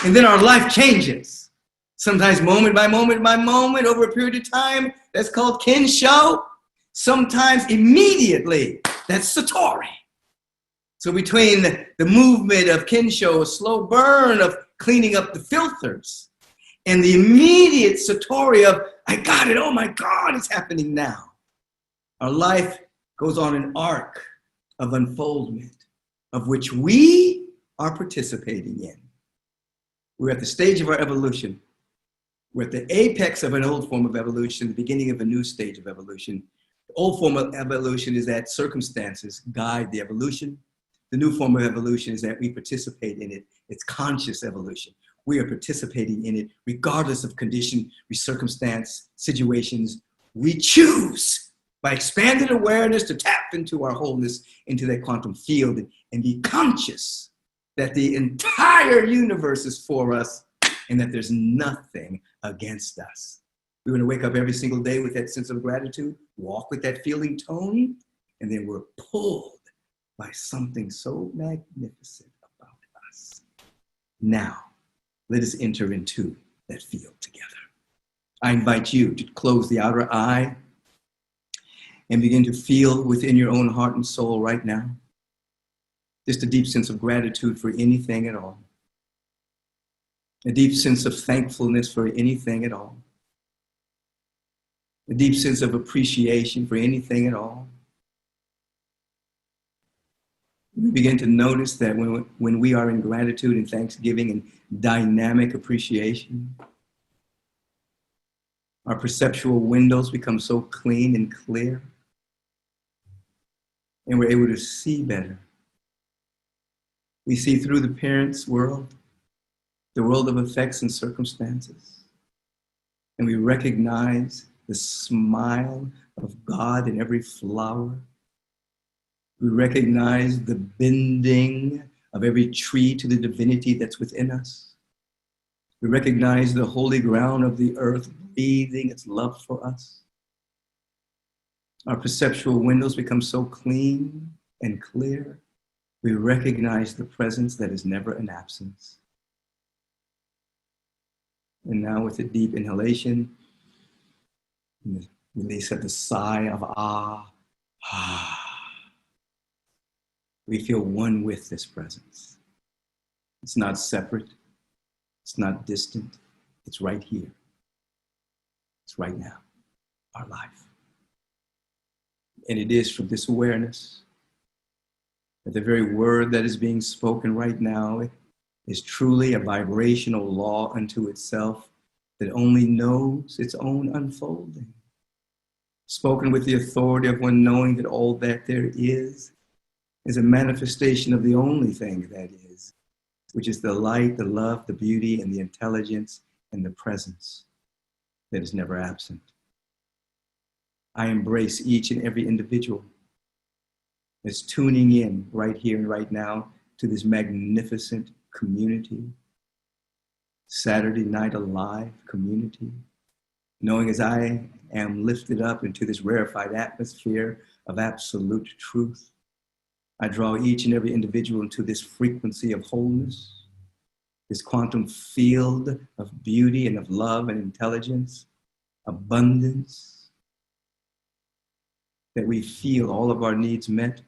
And then our life changes. Sometimes moment by moment by moment over a period of time. That's called Kensho. Sometimes immediately. That's Satori. So between the movement of Kensho, a slow burn of cleaning up the filters, and the immediate Satori of, I got it, oh my God, it's happening now. Our life goes on an arc of unfoldment, of which we are participating in. We're at the stage of our evolution. We're at the apex of an old form of evolution, the beginning of a new stage of evolution. The old form of evolution is that circumstances guide the evolution. The new form of evolution is that we participate in it. It's conscious evolution. We are participating in it regardless of condition, circumstance, situations. We choose by expanded awareness to tap into our wholeness, into that quantum field, and be conscious that the entire universe is for us and that there's nothing against us. We're going to wake up every single day with that sense of gratitude, walk with that feeling tone, and then we're pulled by something so magnificent about us. Now, let us enter into that field together. I invite you to close the outer eye and begin to feel within your own heart and soul right now just a deep sense of gratitude for anything at all. A deep sense of thankfulness for anything at all. A deep sense of appreciation for anything at all. We begin to notice that when we are in gratitude and thanksgiving and dynamic appreciation, our perceptual windows become so clean and clear, and we're able to see better. We see through the parent's world, the world of effects and circumstances, and we recognize the smile of God in every flower. We recognize the bending of every tree to the divinity that's within us. We recognize the holy ground of the earth breathing its love for us. Our perceptual windows become so clean and clear. We recognize the presence that is never an absence. And now with a deep inhalation, release of the sigh of ah. We feel one with this presence. It's not separate. It's not distant. It's right here. It's right now, our life. And it is from this awareness that the very word that is being spoken right now is truly a vibrational law unto itself that only knows its own unfolding. Spoken with the authority of one knowing that all that there is a manifestation of the only thing that is, which is the light, the love, the beauty, and the intelligence, and the presence that is never absent. I embrace each and every individual that's tuning in right here and right now to this magnificent community, Saturday Night Alive community, knowing as I am lifted up into this rarefied atmosphere of absolute truth, I draw each and every individual into this frequency of wholeness, this quantum field of beauty and of love and intelligence, abundance, that we feel all of our needs met.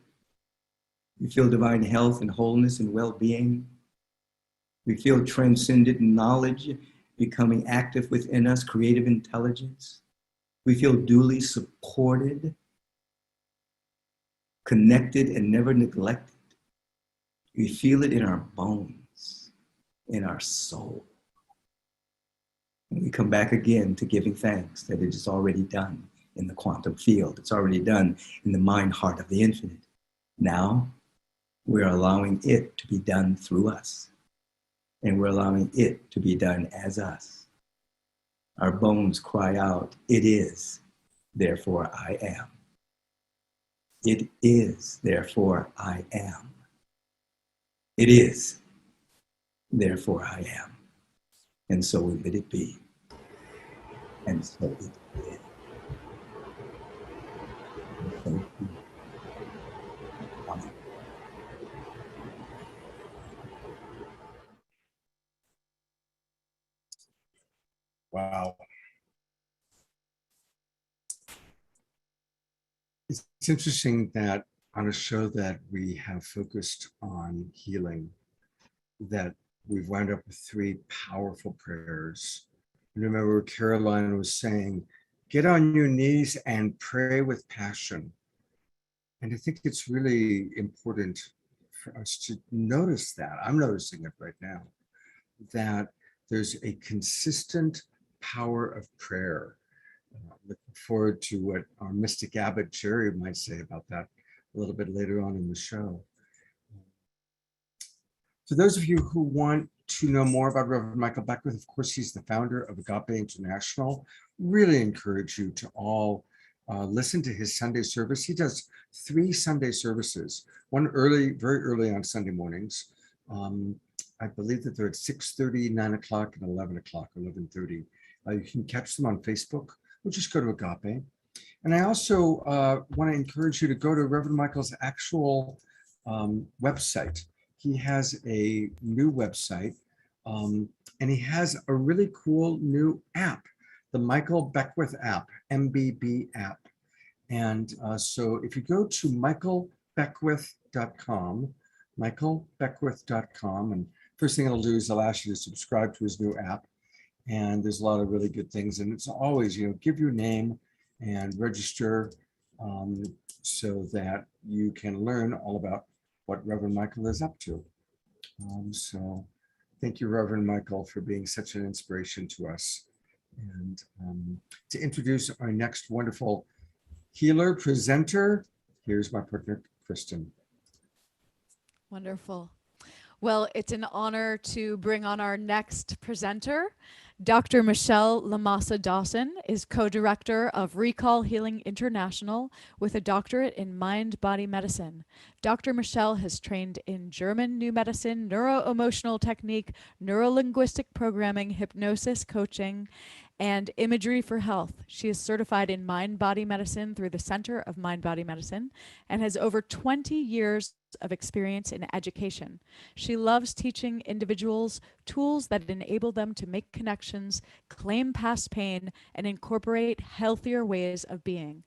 We feel divine health and wholeness and well-being. We feel transcendent knowledge becoming active within us, creative intelligence. We feel duly supported, connected, and never neglected. We feel it in our bones, in our soul. And we come back again to giving thanks that it is already done in the quantum field. It's already done in the mind heart of the infinite. Now, we're allowing it to be done through us. And we're allowing it to be done as us. Our bones cry out, it is, therefore I am. It is, therefore I am. It is, therefore I am. And so let it be. And so it is. And so it be. Amen. Wow. It's interesting that on a show that we have focused on healing, that we've wound up with 3 powerful prayers. And remember, Caroline was saying, get on your knees and pray with passion. And I think it's really important for us to notice that. I'm noticing it right now, that there's a consistent power of prayer. Looking forward to what our mystic abbot Jerry might say about that a little bit later on in the show. For those of you who want to know more about Reverend Michael Beckwith, of course, he's the founder of Agape International. Really encourage you to all listen to his Sunday service. He does 3 Sunday services, one early, very early on Sunday mornings, I believe that they're at 6:30, 9 o'clock, and 11 o'clock, 11:30. You can catch them on Facebook, or just go to Agape. And I also want to encourage you to go to Reverend Michael's actual website. He has a new website, and he has a really cool new app, the Michael Beckwith app, MBB app. And so if you go to michaelbeckwith.com, michaelbeckwith.com, and first thing it'll do is it'll ask you to subscribe to his new app. And there's a lot of really good things. And it's always, give your name and register so that you can learn all about what Reverend Michael is up to. So thank you, Reverend Michael, for being such an inspiration to us. And to introduce our next wonderful healer presenter, here's my partner, Kristen. Wonderful. Well, it's an honor to bring on our next presenter. Dr. Michelle LaMassa-Dawson is co-director of Recall Healing International with a doctorate in mind-body medicine. Dr. Michelle has trained in German New Medicine, neuro-emotional technique, neuro-linguistic programming, hypnosis coaching, and imagery for health. She is certified in mind-body medicine through the Center of Mind-Body Medicine and has over 20 years of experience in education. She loves teaching individuals tools that enable them to make connections, claim past pain, and incorporate healthier ways of being.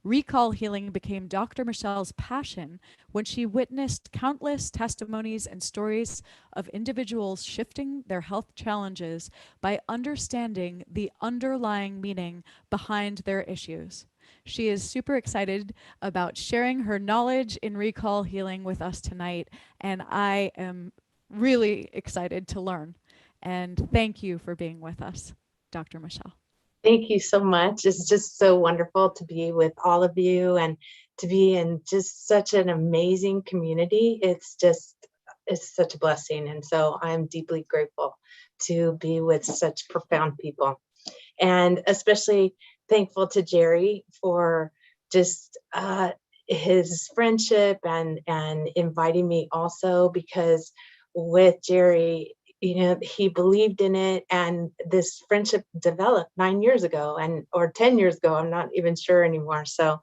Recall healing became Dr. Michelle's passion when she witnessed countless testimonies and stories of individuals shifting their health challenges by understanding the underlying meaning behind their issues. She is super excited about sharing her knowledge in recall healing with us tonight, and I am really excited to learn. And thank you for being with us, Dr. Michelle. Thank you so much. It's just so wonderful to be with all of you and to be in just such an amazing community. It's such a blessing. And so I'm deeply grateful to be with such profound people, and especially thankful to Jerry for just his friendship and inviting me also, because with Jerry, he believed in it, and this friendship developed 9 years ago or 10 years ago. I'm not even sure anymore. So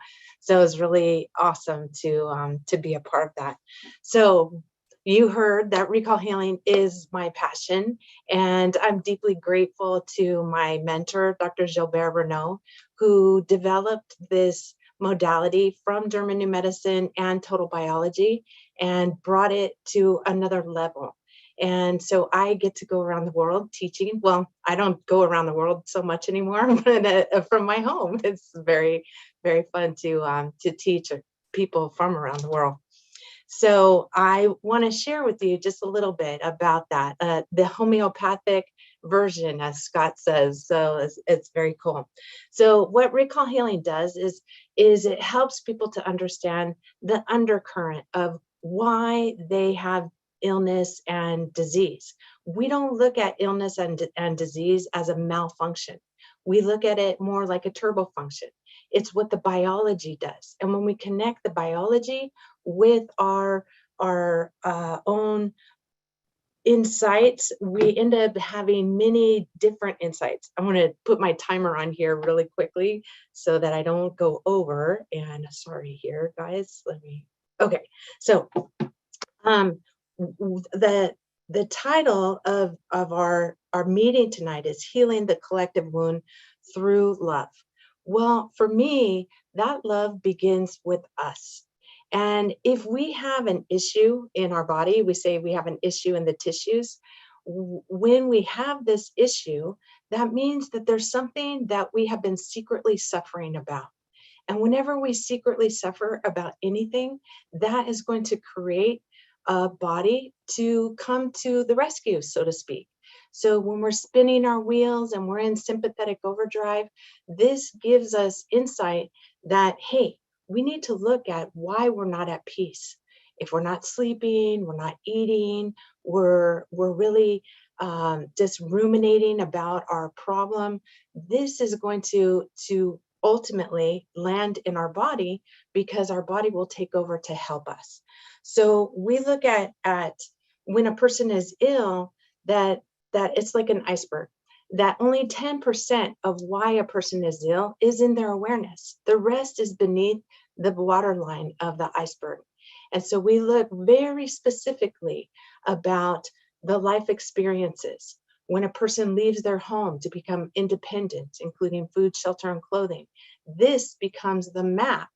it was really awesome to be a part of that. So you heard that recall healing is my passion, and I'm deeply grateful to my mentor, Dr. Gilbert Renaud, who developed this modality from German New Medicine and total biology and brought it to another level. And so I get to go around the world teaching. Well, I don't go around the world so much anymore, but from my home, it's very, very fun to teach people from around the world. So I want to share with you just a little bit about that, the homeopathic version, as Scott says. So it's very cool. So what recall healing does is it helps people to understand the undercurrent of why they have illness and disease. We don't look at illness and disease as a malfunction. We look at it more like a turbo function. It's what the biology does. And when we connect the biology with our own insights, we end up having many different insights. I'm going to put my timer on here really quickly so that I don't go over. And sorry here, guys. Okay. So the title of our meeting tonight is Healing the Collective Wound Through Love. Well, for me, that love begins with us. And if we have an issue in our body, we say we have an issue in the tissues. When we have this issue, that means that there's something that we have been secretly suffering about. And whenever we secretly suffer about anything, that is going to create a body to come to the rescue, so to speak. So when we're spinning our wheels and we're in sympathetic overdrive, this gives us insight that, hey, we need to look at why we're not at peace. If we're not sleeping, we're not eating, we're really just ruminating about our problem, this is going to ultimately land in our body, because our body will take over to help us. So we look at when a person is ill, that it's like an iceberg, that only 10% of why a person is ill is in their awareness. The rest is beneath the waterline of the iceberg. And so we look very specifically about the life experiences. When a person leaves their home to become independent, including food, shelter, and clothing, this becomes the map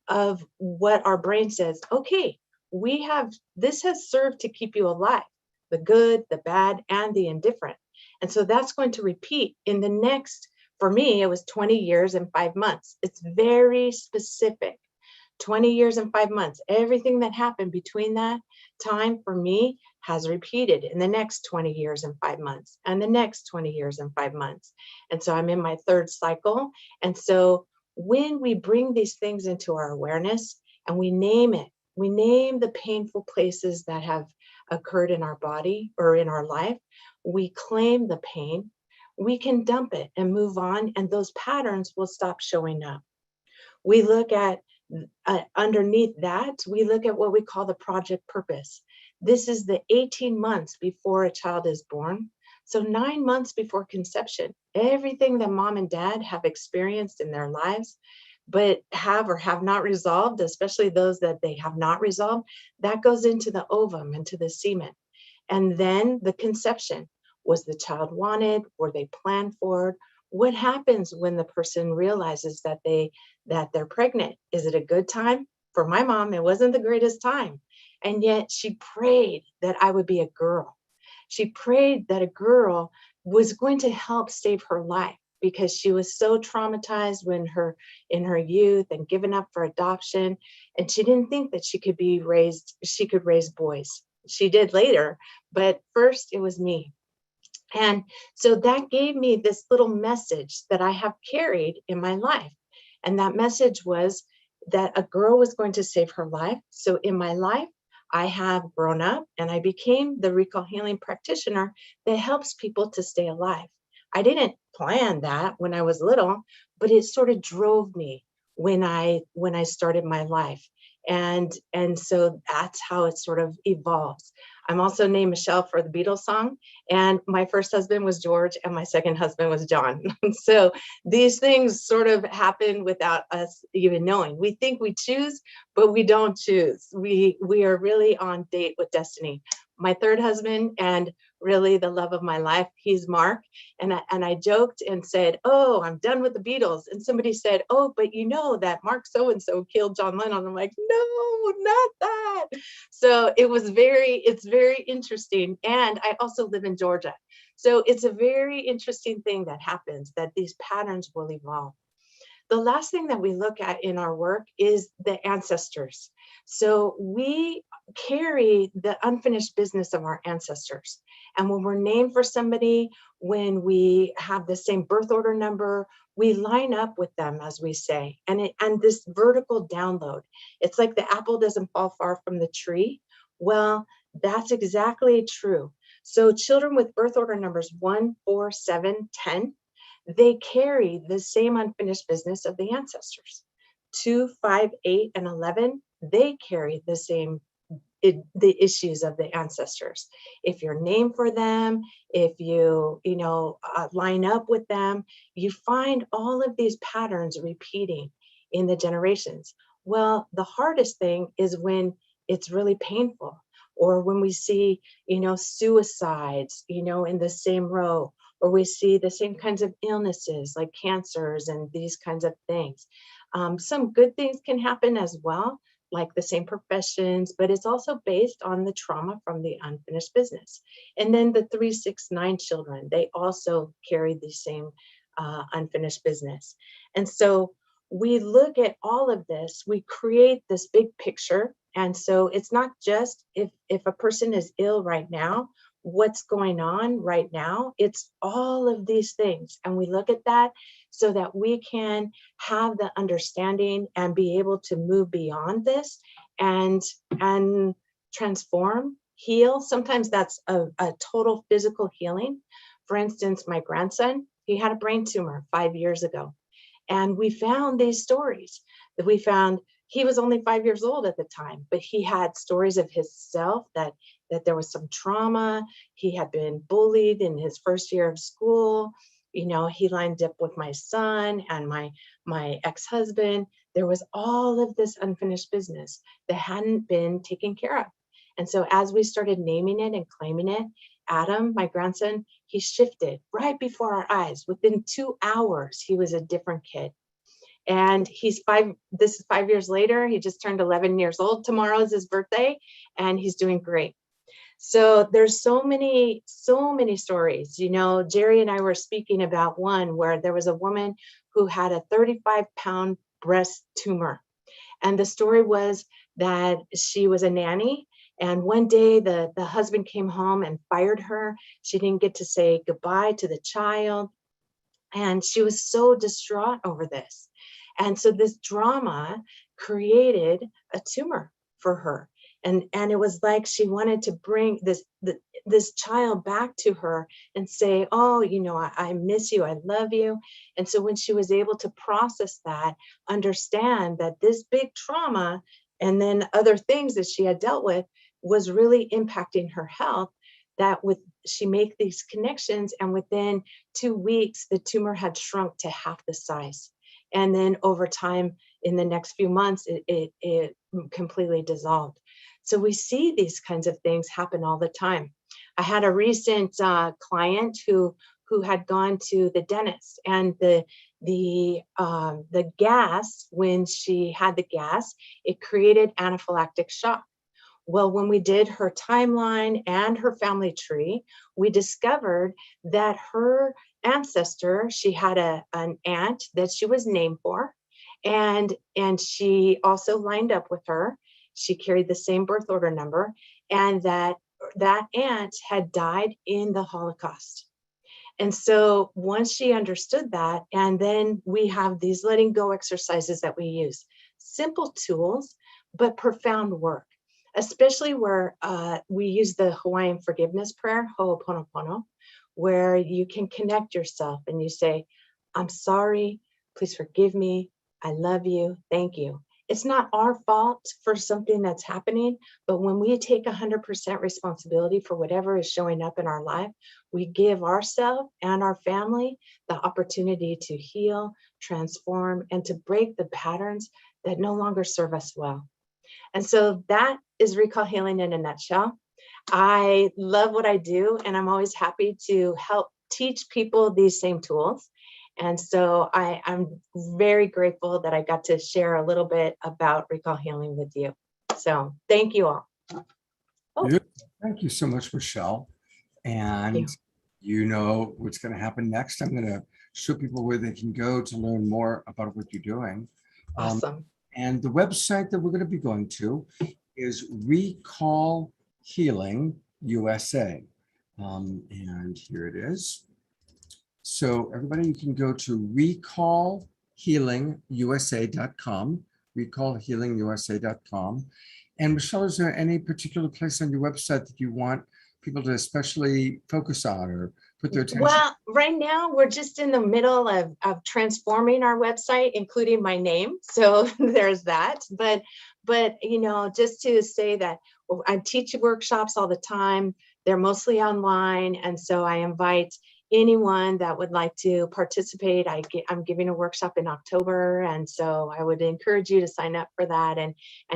of what our brain says, okay, this has served to keep you alive, the good, the bad, and the indifferent. And so that's going to repeat in the next, for me, it was 20 years and 5 months. It's very specific. 20 years and 5 months. Everything that happened between that time for me has repeated in the next 20 years and 5 months, and the next 20 years and 5 months. And so I'm in my third cycle. And so when we bring these things into our awareness and we name it, we name the painful places that have occurred in our body or in our life, we claim the pain, we can dump it and move on, and those patterns will stop showing up. We look at underneath that, we look at what we call the project purpose. This is the 18 months before a child is born. So 9 months before conception, everything that mom and dad have experienced in their lives, but have or have not resolved, especially those that they have not resolved, that goes into the ovum, into the semen. And then the conception. Was the child wanted? Were they planned for it? What happens when the person realizes that they're pregnant? Is it a good time? For my mom, it wasn't the greatest time. And yet she prayed that I would be a girl. She prayed that a girl was going to help save her life because she was so traumatized in her youth and given up for adoption. And she didn't think that she could raise boys. She did later, but first it was me. And so that gave me this little message that I have carried in my life. And that message was that a girl was going to save her life. So in my life, I have grown up and I became the recall healing practitioner that helps people to stay alive. I didn't plan that when I was little, but it sort of drove me when I started my life. And so that's how it sort of evolves. I'm also named Michelle for the Beatles song, and my first husband was George and my second husband was John. So these things sort of happen without us even knowing. We think we choose, but we don't choose. We are really on date with destiny. My third husband and really the love of my life, he's Mark. And I joked and said, oh, I'm done with the Beatles. And somebody said, oh, but you know that Mark so-and-so killed John Lennon. I'm like, no, not that. So it's very interesting. And I also live in Georgia. So it's a very interesting thing that happens, that these patterns will evolve. The last thing that we look at in our work is the ancestors. So we carry the unfinished business of our ancestors. And when we're named for somebody, when we have the same birth order number, we line up with them, as we say. And this vertical download, it's like the apple doesn't fall far from the tree. Well, that's exactly true. So children with birth order numbers 1, 4, 7, 10, they carry the same unfinished business of the ancestors. 2, 5, 8, and 11, they carry the same the issues of the ancestors. If you're named for them, if you line up with them, you find all of these patterns repeating in the generations. Well, the hardest thing is when it's really painful, or when we see suicides in the same row, or we see the same kinds of illnesses like cancers and these kinds of things. Some good things can happen as well, like the same professions, but it's also based on the trauma from the unfinished business. And then the 3, 6, 9 children, they also carry the same unfinished business. And so we look at all of this, we create this big picture. And so it's not just if a person is ill right now, what's going on right now, it's all of these things. And we look at that so that we can have the understanding and be able to move beyond this and transform, heal. Sometimes that's a total physical healing. For instance, my grandson, he had a brain tumor 5 years ago. And we found these stories that we found. He was only 5 years old at the time, but he had stories of himself that that there was some trauma. He had been bullied in his first year of school. You know, he lined up with my son and my ex-husband. There was all of this unfinished business that hadn't been taken care of. And so as we started naming it and claiming it, Adam, my grandson, he shifted right before our eyes. Within 2 hours, he was a different kid. And this is 5 years later. He just turned 11 years old. Tomorrow is his birthday, and he's doing great. So there's so many stories. You know, Jerry and I were speaking about one where there was a woman who had a 35-pound breast tumor. And the story was that she was a nanny. And one day the husband came home and fired her. She didn't get to say goodbye to the child. And she was so distraught over this. And so this drama created a tumor for her. And it was like she wanted to bring this child back to her and say, oh, you know, I miss you, I love you. And so when she was able to process that, understand that this big trauma and then other things that she had dealt with was really impacting her health, she make these connections, and within 2 weeks, the tumor had shrunk to half the size. And then over time, in the next few months, it completely dissolved. So we see these kinds of things happen all the time. I had a recent client who had gone to the dentist, and the gas, when she had the gas, it created anaphylactic shock. Well, when we did her timeline and her family tree, we discovered that her ancestor, she had an aunt that she was named for, and she also lined up with her. She carried the same birth order number, and that aunt had died in the Holocaust. And so once she understood that, and then we have these letting go exercises that we use, simple tools, but profound work, especially where we use the Hawaiian forgiveness prayer, Ho'oponopono, where you can connect yourself and you say, I'm sorry, please forgive me, I love you, thank you. It's not our fault for something that's happening, but when we take 100% responsibility for whatever is showing up in our life, we give ourselves and our family the opportunity to heal, transform, and to break the patterns that no longer serve us well. And so that is recall healing in a nutshell. I love what I do, and I'm always happy to help teach people these same tools. And so I'm very grateful that I got to share a little bit about recall healing with you. So thank you all. Oh. Thank you so much, Michelle. And you know what's going to happen next. I'm going to show people where they can go to learn more about what you're doing. Awesome. And the website that we're going to be going to is Recall Healing USA. And here it is. So everybody, you can go to recallhealingusa.com, recallhealingusa.com. And Michelle, is there any particular place on your website that you want people to especially focus on or put their attention? Well, right now we're just in the middle of transforming our website, including my name. So there's that. But you know, just to say that I teach workshops all the time. They're mostly online, and so I invite anyone that would like to participate. I'm giving a workshop in October, and so I would encourage you to sign up for that and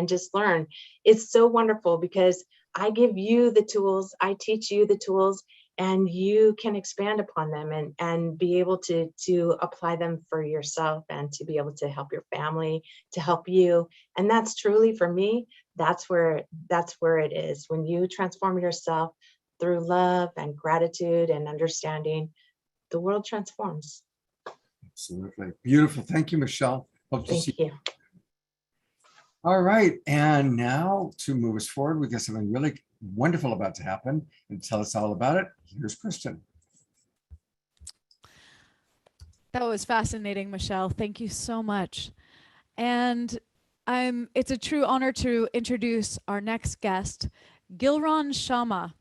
just learn. It's so wonderful because I give you the tools, I teach you the tools, and you can expand upon them and be able to apply them for yourself and to be able to help your family, to help you. And that's truly, for me, that's where it is. When you transform yourself through love and gratitude and understanding, the world transforms. Absolutely. Beautiful. Thank you, Michelle. Hope to see you. All right. And now to move us forward, we got something really wonderful about to happen. And to tell us all about it, here's Kristen. That was fascinating, Michelle. Thank you so much. And it's a true honor to introduce our next guest, Gilron Shama.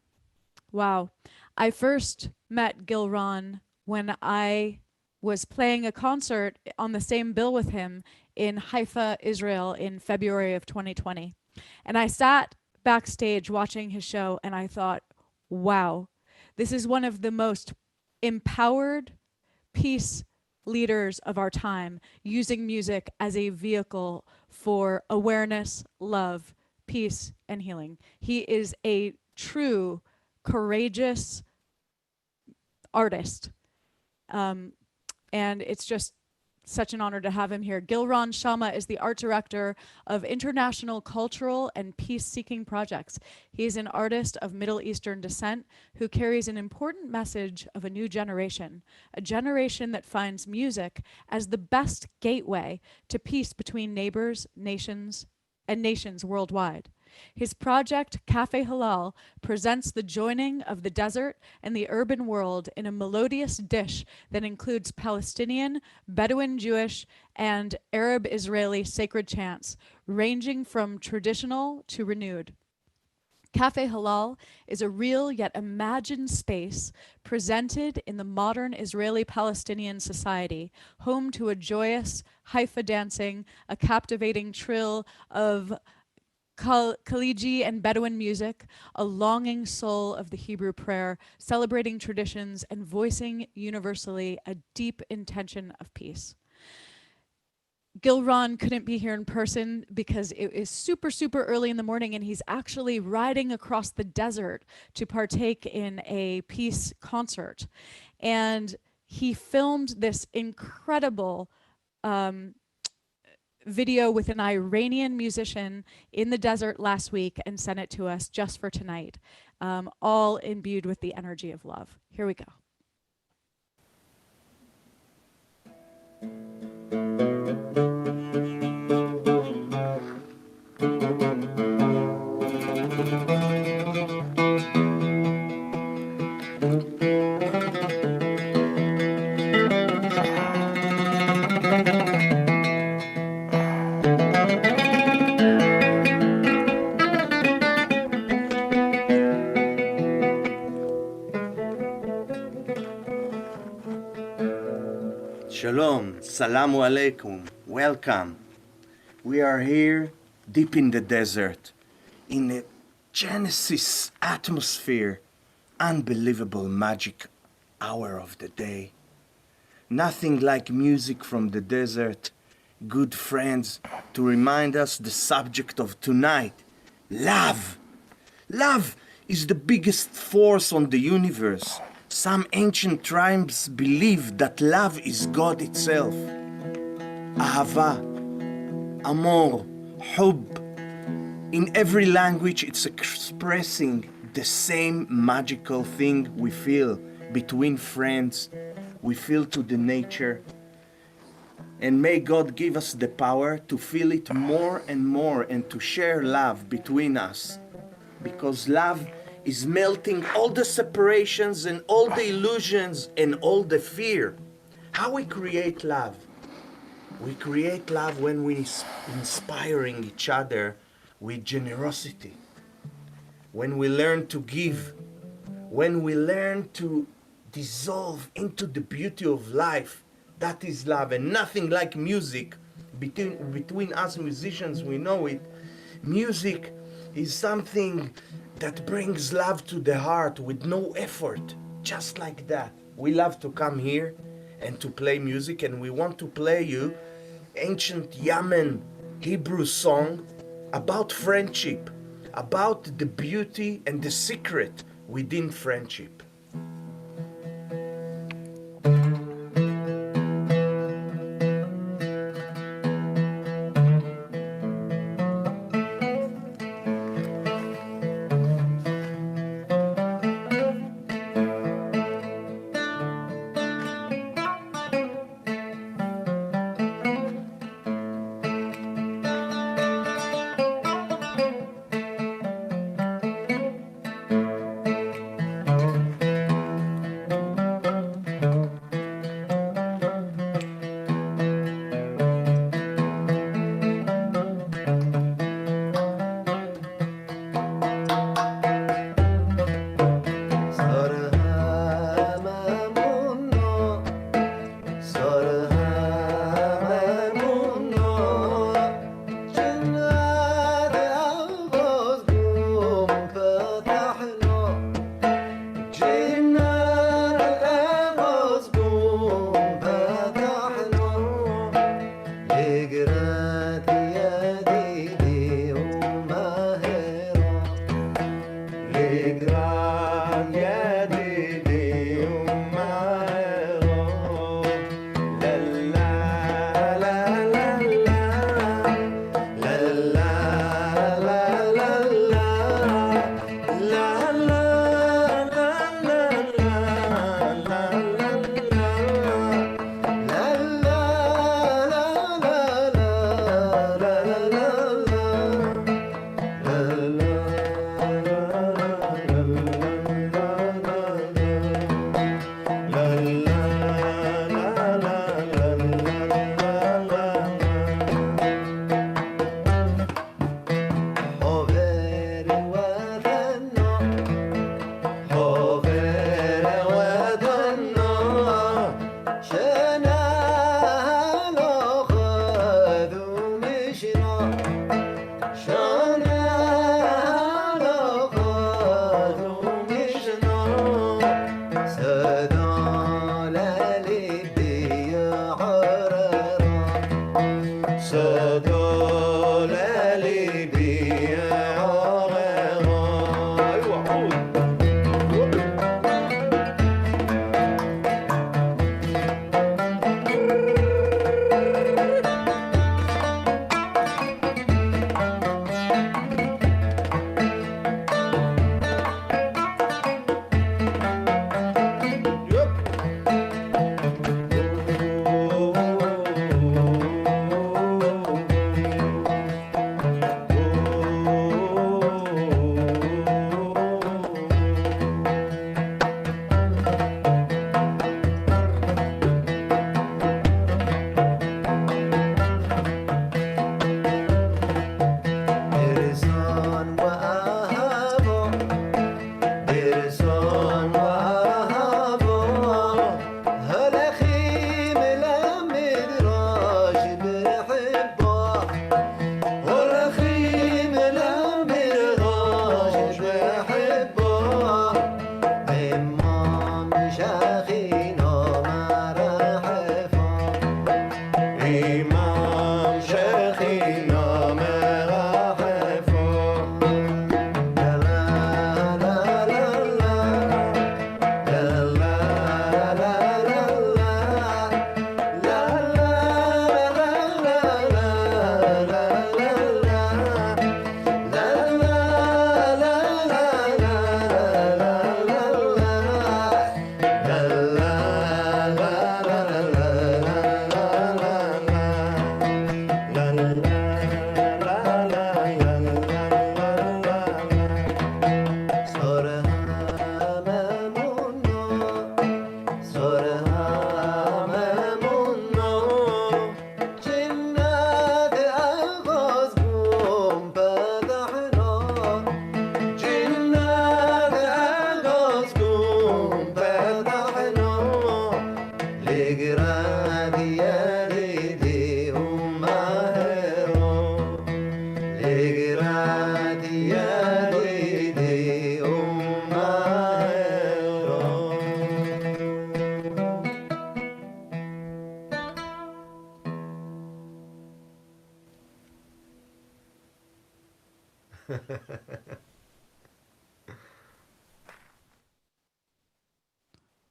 Wow. I first met Gilron when I was playing a concert on the same bill with him in Haifa, Israel in February of 2020. And I sat backstage watching his show, and I thought, wow, this is one of the most empowered peace leaders of our time, using music as a vehicle for awareness, love, peace, and healing. He is a true, courageous artist. And it's just such an honor to have him here. Gilron Shama is the art director of international cultural and peace-seeking projects. He is an artist of Middle Eastern descent who carries an important message of a new generation, a generation that finds music as the best gateway to peace between neighbors, nations, and nations worldwide. His project, Cafe Halal, presents the joining of the desert and the urban world in a melodious dish that includes Palestinian, Bedouin Jewish, and Arab-Israeli sacred chants, ranging from traditional to renewed. Cafe Halal is a real yet imagined space presented in the modern Israeli-Palestinian society, home to a joyous Haifa dancing, a captivating trill of Khaliji and Bedouin music, a longing soul of the Hebrew prayer, celebrating traditions and voicing universally a deep intention of peace. Gilron couldn't be here in person because it is super, super early in the morning, and he's actually riding across the desert to partake in a peace concert. And he filmed this incredible video with an Iranian musician in the desert last week and sent it to us just for tonight, all imbued with the energy of love. Here we go. Shalom, salamu alaikum, welcome. We are here deep in the desert, in a Genesis atmosphere, unbelievable magic hour of the day. Nothing like music from the desert, good friends, to remind us the subject of tonight, love. Love is the biggest force on the universe. Some ancient tribes believed that love is God itself. Ahava, amor, hub. In every language, it's expressing the same magical thing we feel between friends, we feel to the nature. And may God give us the power to feel it more and more and to share love between us. Because love is melting all the separations and all the illusions and all the fear. How we create love? We create love when we inspiring each other with generosity. When we learn to give. When we learn to dissolve into the beauty of life. That is love, and nothing like music. Between us musicians, we know it. Music is something that brings love to the heart with no effort, just like that. We love to come here and to play music, and we want to play you ancient Yemen Hebrew song about friendship, about the beauty and the secret within friendship.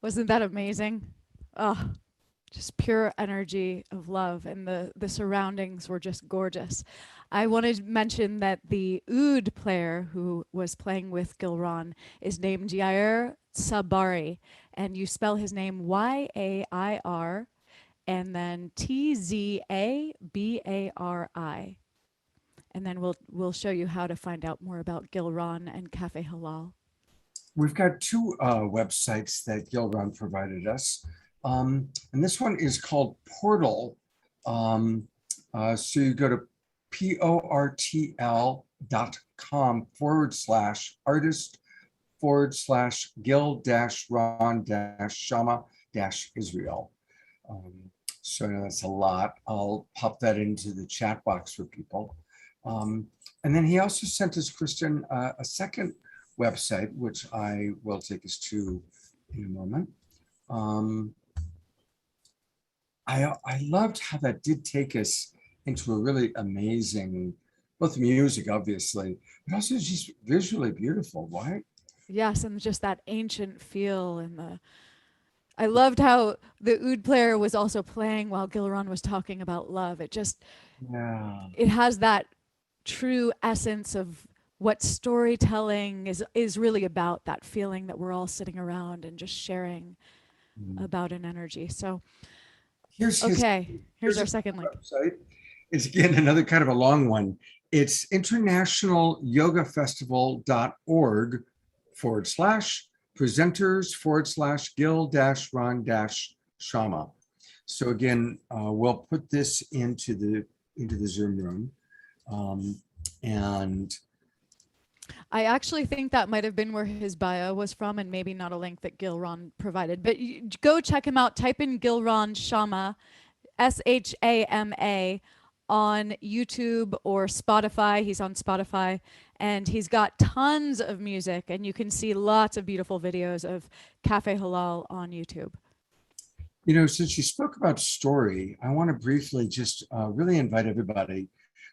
Wasn't that amazing? Oh, just pure energy of love, and the surroundings were just gorgeous. I wanted to mention that the oud player who was playing with Gilron is named Yair Sabari, and you spell his name Yair and then Tzabari. And then we'll show you how to find out more about Gilron and Cafe Halal. We've got two websites that Gilron provided us. And this one is called Portal. So you go to portl.com/artist/Gil-Ron-Shama-Israel. So I know that's a lot. I'll pop that into the chat box for people. And then he also sent us, Kristen, a second website, which I will take us to in a moment. I loved how that did take us into a really amazing, both music, obviously, but also just visually beautiful, right? Yes, and just that ancient feel, and I loved how the oud player was also playing while Gilron was talking about love. It just, it has that true essence of what storytelling is really about, that feeling that we're all sitting around and just sharing about an energy. So here's our second link. Website. It's again another kind of a long one. It's internationalyogafestival.org/presenters/Gil-Ron-Shama. So again, we'll put this into the Zoom room. And I actually think that might have been where his bio was from, and maybe not a link that Gilron provided. But go check him out. Type in Gilron Shama, Shama, on YouTube or Spotify. He's on Spotify, and he's got tons of music, and you can see lots of beautiful videos of Cafe Halal on YouTube. You know, since you spoke about story, I want to briefly just really invite everybody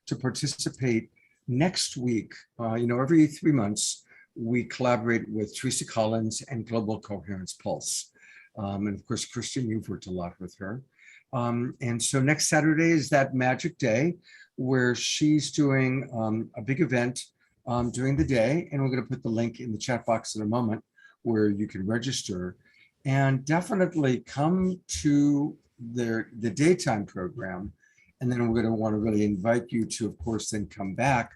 to participate next week. Every 3 months, we collaborate with Teresa Collins and Global Coherence Pulse. And of course, Kristen, you've worked a lot with her. And so next Saturday is that magic day where she's doing a big event during the day. And we're going to put the link in the chat box in a moment where you can register. And definitely come to the daytime program. And then we're going to want to really invite you to, of course, then come back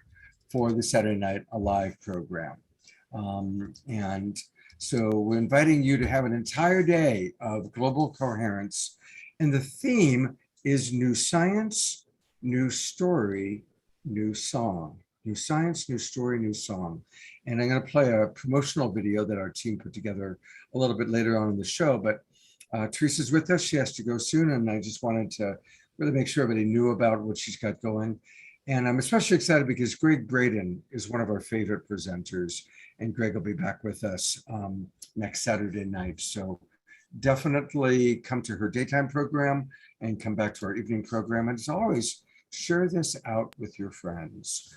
for the Saturday Night Alive program. And so we're inviting you to have an entire day of global coherence. And the theme is new science, new story, new song. New science, new story, new song. And I'm going to play a promotional video that our team put together a little bit later on in the show. But Teresa's with us. She has to go soon. And I just wanted to really make sure everybody knew about what she's got going. And I'm especially excited because Greg Braden is one of our favorite presenters. And Greg will be back with us next Saturday night. So definitely come to her daytime program and come back to our evening program. And as always, share this out with your friends.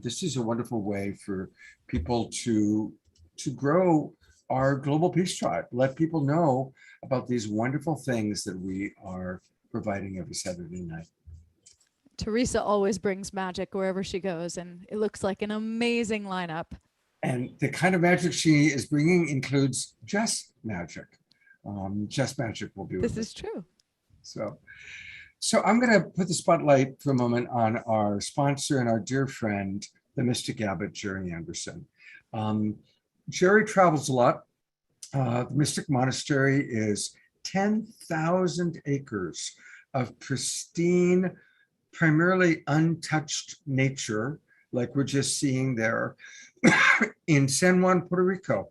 This is a wonderful way for people to grow our global peace tribe. Let people know about these wonderful things that we are providing every Saturday night. Teresa always brings magic wherever she goes, and it looks like an amazing lineup. And the kind of magic she is bringing includes just magic. Just magic will be with This us. is true. So I'm going to put the spotlight for a moment on our sponsor and our dear friend, the Mystic Abbot, Jerry Anderson. Jerry travels a lot. The Mystic Monastery is 10,000 acres of pristine, primarily untouched nature, like we're just seeing there in San Juan, Puerto Rico.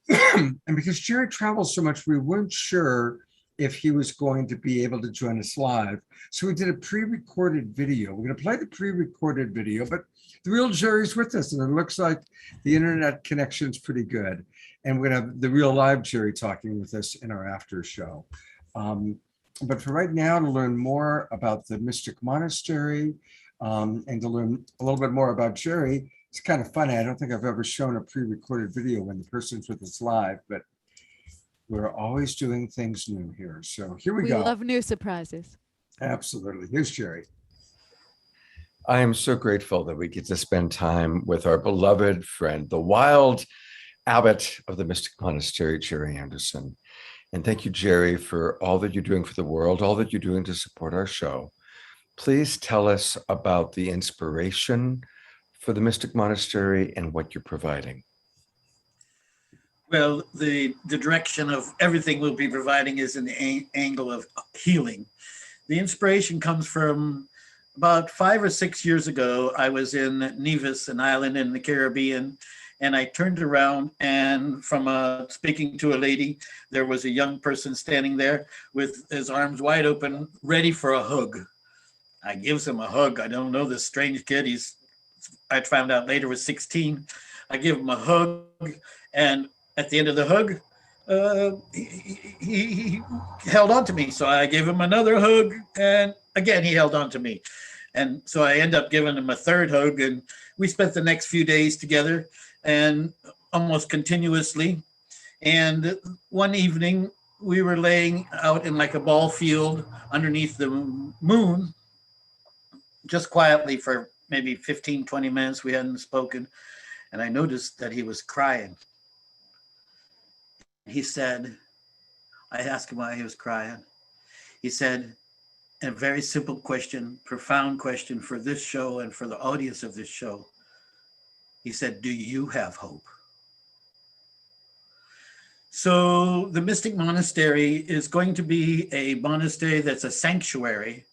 And because Jerry travels so much, we weren't sure if he was going to be able to join us live. So we did a pre-recorded video. We're going to play the pre-recorded video, but the real Jerry's with us, and it looks like the internet connection's pretty good. And we're going to have the real live Jerry talking with us in our after show. But for right now, to learn more about the Mystic Monastery and to learn a little bit more about Jerry, it's kind of funny. I don't think I've ever shown a pre-recorded video when the person's with us live, but we're always doing things new here. So here we go. We love new surprises. Absolutely. Here's Jerry. I am so grateful that we get to spend time with our beloved friend, the wild abbot of the Mystic Monastery, Jerry Anderson. And thank you, Jerry, for all that you're doing for the world, all that you're doing to support our show. Please tell us about the inspiration for the Mystic Monastery and what you're providing. Well, the direction of everything we'll be providing is in the angle of healing. The inspiration comes from about 5 or 6 years ago. I was in Nevis, an island in the Caribbean, and I turned around, and from speaking to a lady, there was a young person standing there with his arms wide open, ready for a hug. I gives him a hug. I don't know this strange kid. I found out later was 16. I give him a hug, and at the end of the hug, he held on to me. So I gave him another hug, and again, he held on to me. And so I end up giving him a third hug, and we spent the next few days together and almost continuously. And one evening, we were laying out in like a ball field underneath the moon, just quietly for maybe 15, 20 minutes. We hadn't spoken. And I noticed that he was crying. He said, I asked him why he was crying. He said, a very simple question, profound question for this show and for the audience of this show. He said, do you have hope? So the Mystic Monastery is going to be a monastery that's a sanctuary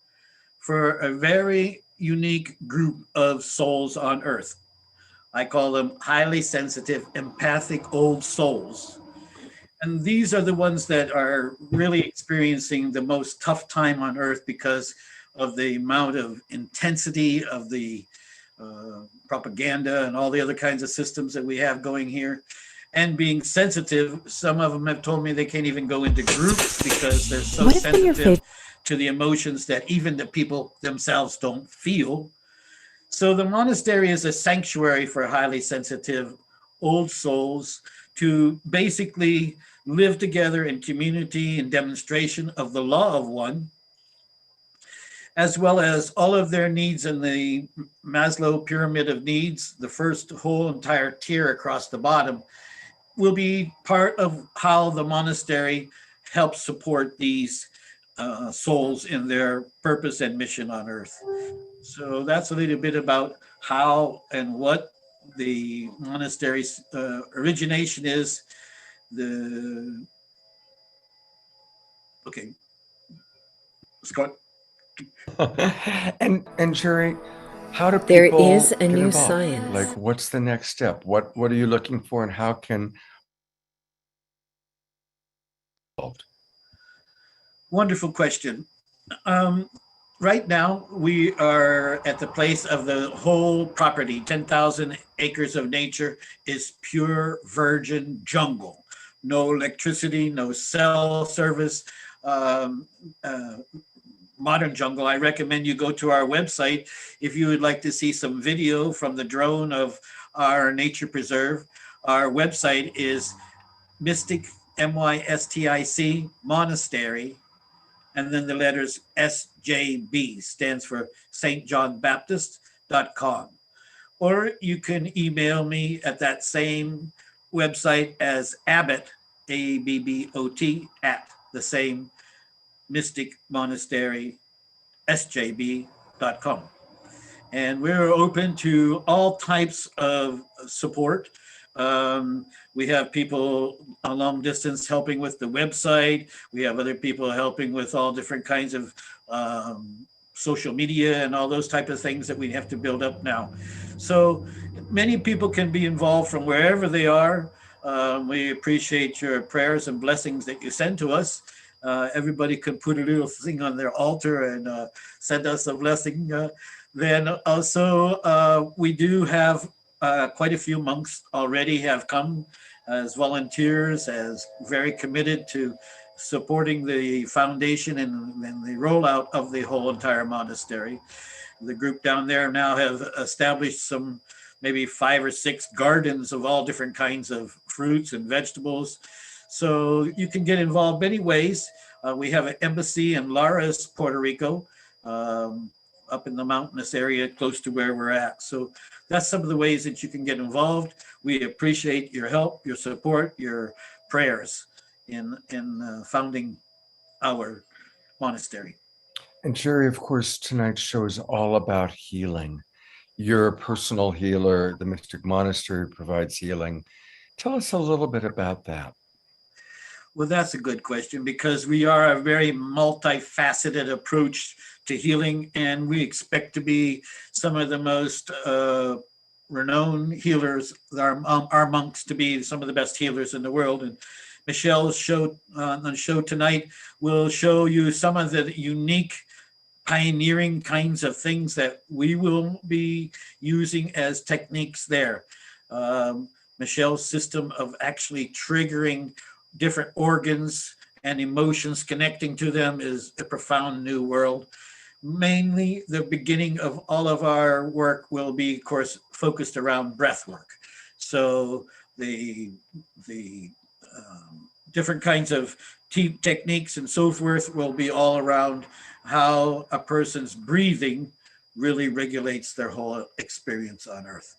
for a very unique group of souls on earth. I call them highly sensitive, empathic old souls. And these are the ones that are really experiencing the most tough time on earth because of the amount of intensity of the propaganda and all the other kinds of systems that we have going here. And being sensitive, some of them have told me they can't even go into groups because they're so sensitive to the emotions that even the people themselves don't feel. So the monastery is a sanctuary for highly sensitive old souls to basically live together in community and demonstration of the law of one, as well as all of their needs in the Maslow pyramid of needs, the first whole entire tier across the bottom, will be part of how the monastery helps support these souls in their purpose and mission on earth. So that's a little bit about how and what the monastery's origination is. Okay, Scott. and Jerry, how do people There is a get new involved? science. Like, what's the next step? What are you looking for, and how can? Wonderful question. Right now, we are at the place of the whole property. 10,000 acres of nature is pure virgin jungle. no electricity, no cell service, um, modern jungle. I recommend you go to our website if you would like to see some video from the drone of our nature preserve. Our website is Mystic, MYSTIC, Monastery, and then the letters SJB, stands for stjohnbaptist.com. Or you can email me at that same website as Abbott, ABBOT, at the same Mystic Monastery, SJB.com. And we're open to all types of support. We have people a long distance helping with the website. We have other people helping with all different kinds of social media and all those type of things that we have to build up now. So many people can be involved from wherever they are. We appreciate your prayers and blessings that you send to us. Everybody can put a little thing on their altar and send us a blessing. Then also, we do have quite a few monks already have come as volunteers, as very committed to supporting the foundation and the rollout of the whole entire monastery. The group down there now have established some maybe 5 or 6 gardens of all different kinds of fruits and vegetables. So you can get involved many ways. We have an embassy in Lares, Puerto Rico, up in the mountainous area close to where we're at. So that's some of the ways that you can get involved. We appreciate your help, your support, your prayers in founding our monastery. And Jerry, of course, tonight's show is all about healing. You're a personal healer. The Mystic Monastery provides healing. Tell us a little bit about that. Well, that's a good question, because we are a very multifaceted approach to healing, and we expect to be some of the most renowned healers, our monks to be some of the best healers in the world. And Michelle's show on the show tonight will show you some of the unique pioneering kinds of things that we will be using as techniques there. Michelle's system of actually triggering different organs and emotions, connecting to them, is a profound new world. Mainly the beginning of all of our work will be, of course, focused around breath work. So the different kinds of techniques and so forth will be all around how a person's breathing really regulates their whole experience on Earth.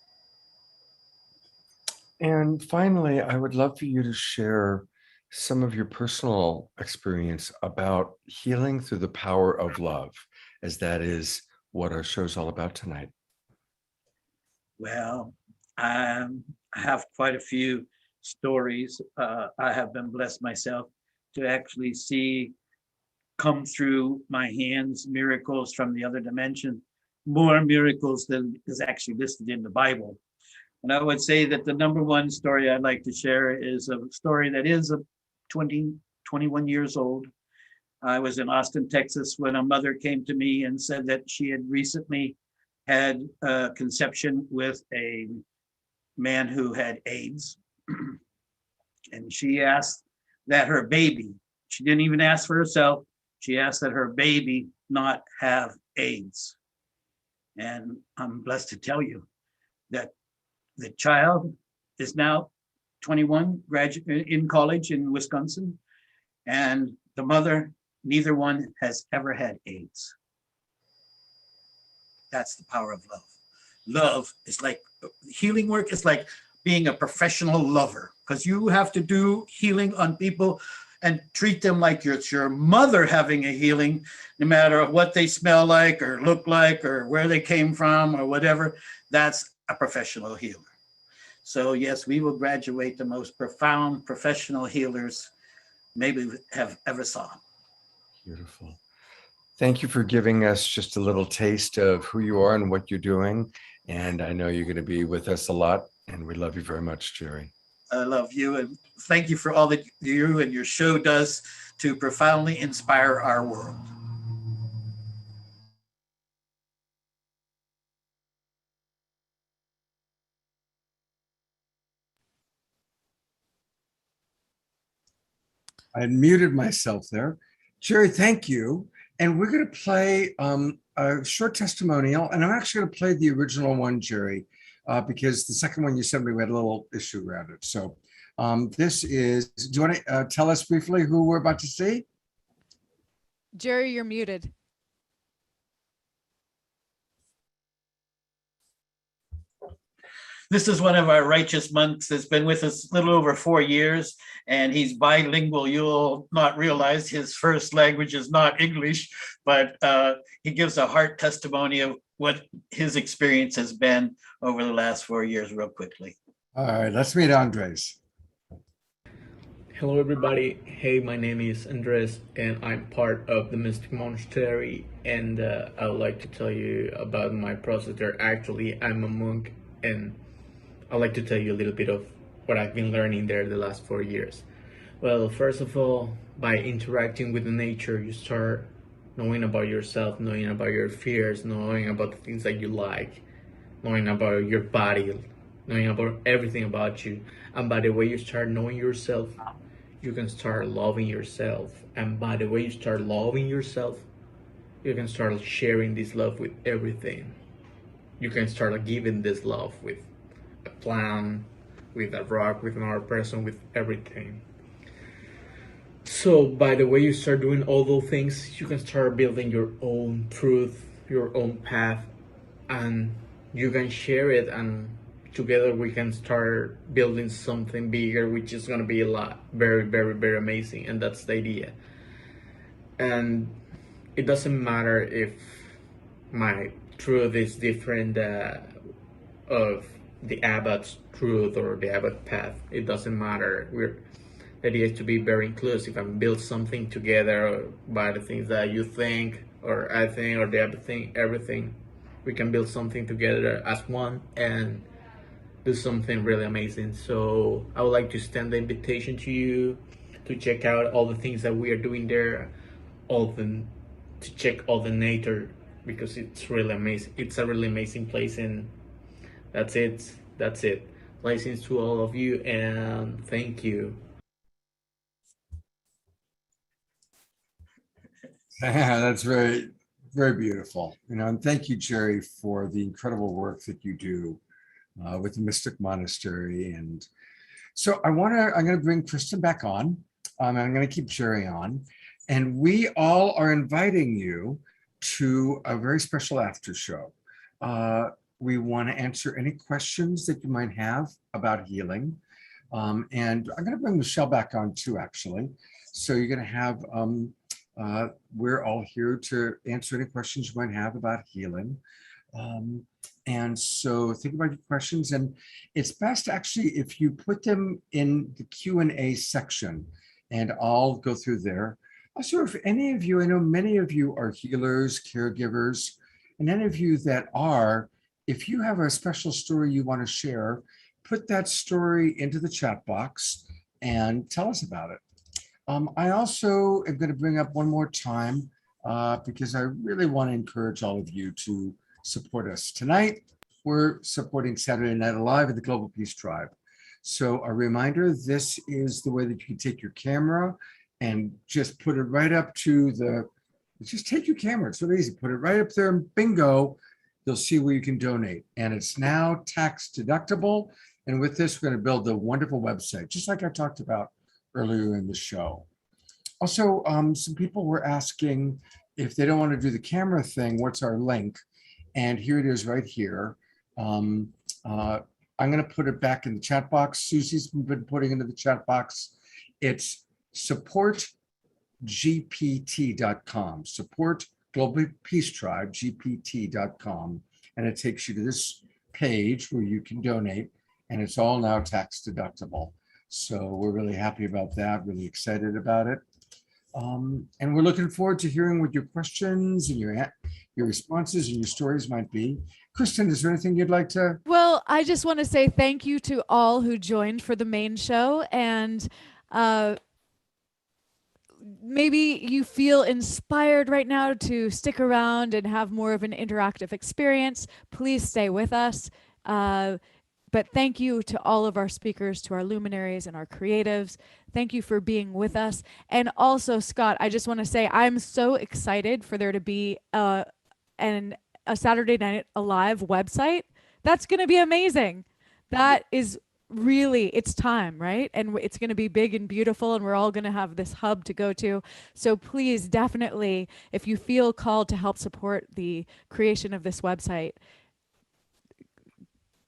And finally, I would love for you to share some of your personal experience about healing through the power of love, as that is what our show's all about tonight. Well, I have quite a few stories. I have been blessed myself to actually see come through my hands miracles from the other dimension, more miracles than is actually listed in the Bible. And I would say that the number one story I'd like to share is a story that is 21 years old. I was in Austin, Texas, when a mother came to me and said that she had recently had a conception with a man who had AIDS. And she asked that her baby, she didn't even ask for herself, she asked that her baby not have AIDS. And I'm blessed to tell you that the child is now 21, graduate in college in Wisconsin, and the mother, neither one has ever had AIDS. That's the power of love. Love is like, healing work is like being a professional lover, because you have to do healing on people and treat them like it's your mother having a healing, no matter what they smell like or look like or where they came from or whatever. That's a professional healer. So yes, we will graduate the most profound professional healers maybe have ever saw. Beautiful. Thank you for giving us just a little taste of who you are and what you're doing. And I know you're going to be with us a lot, and we love you very much, Jerry. I love you, and thank you for all that you and your show does to profoundly inspire our world. I had muted myself there. Jerry, thank you. And we're going to play a short testimonial, and I'm actually going to play the original one, Jerry, because the second one you sent me, we had a little issue around it. So this is, do you want to tell us briefly who we're about to see? Jerry, you're muted. This is one of our righteous monks that's been with us a little over 4 years, and he's bilingual. You'll not realize his first language is not English, but he gives a heart testimony of what his experience has been over the last 4 years real quickly. All right, let's meet Andres. Hello everybody. Hey, my name is Andres and I'm part of the Mystic Monastery, and I would like to tell you about my process there. Actually, I'm a monk, and I'd like to tell you a little bit of what I've been learning there the last 4 years. Well, first of all, by interacting with the nature, you start knowing about yourself, knowing about your fears, knowing about the things that you like, knowing about your body, knowing about everything about you. And by the way you start knowing yourself, you can start loving yourself. And by the way you start loving yourself, you can start sharing this love with everything. You can start giving this love with a plant, with a rock, with another person, with everything. So by the way you start doing all those things, you can start building your own truth, your own path, and you can share it, and together we can start building something bigger, which is going to be a lot, very, very, very amazing. And that's the idea. And it doesn't matter if my truth is different of the abbot's truth or the abbot path. It doesn't matter. The idea is to be very inclusive and build something together by the things that you think or I think or the abbot think, everything. We can build something together as one and do something really amazing. So I would like to extend the invitation to you to check out all the things that we are doing there, to check all the nature, because it's really amazing. It's a really amazing place, and that's it. Blessings to all of you, and thank you. That's very, very beautiful. And thank you, Jerry, for the incredible work that you do with the Mystic Monastery. And so I'm going to bring Kristen back on. I'm going to keep Jerry on. And we all are inviting you to a very special after show. We want to answer any questions that you might have about healing. And I'm going to bring Michelle back on too, actually. So you're going to have, we're all here to answer any questions you might have about healing. And so think about your questions, and it's best actually if you put them in the Q&A section, and I'll go through there. Also, if any of you, I know many of you are healers, caregivers, and any of you that are, if you have a special story you want to share, put that story into the chat box and tell us about it. I also am going to bring up one more time because I really want to encourage all of you to support us. Tonight, we're supporting Saturday Night Alive at the Global Peace Tribe. So a reminder, this is the way that you can take your camera and just put it right up to just take your camera. It's really easy. Put it right up there and bingo, you'll see where you can donate. And it's now tax deductible. And with this, we're going to build a wonderful website, just like I talked about earlier in the show. Also, some people were asking if they don't want to do the camera thing, what's our link? And here it is right here. I'm going to put it back in the chat box. Susie's been putting into the chat box. It's supportgpt.com, support Global Peace Tribe, gpt.com. And it takes you to this page where you can donate, and it's all now tax deductible. So we're really happy about that, really excited about it. And we're looking forward to hearing what your questions and your responses and your stories might be. Kristen, is there anything you'd like to? Well, I just want to say thank you to all who joined for the main show. And maybe you feel inspired right now to stick around and have more of an interactive experience. Please stay with us. But thank you to all of our speakers, to our luminaries and our creatives. Thank you for being with us. And also, Scott, I just want to say I'm so excited for there to be a Saturday Night Alive website. That's going to be amazing. That is really, it's time, right? And it's going to be big and beautiful, and we're all going to have this hub to go to. So please, definitely, if you feel called to help support the creation of this website,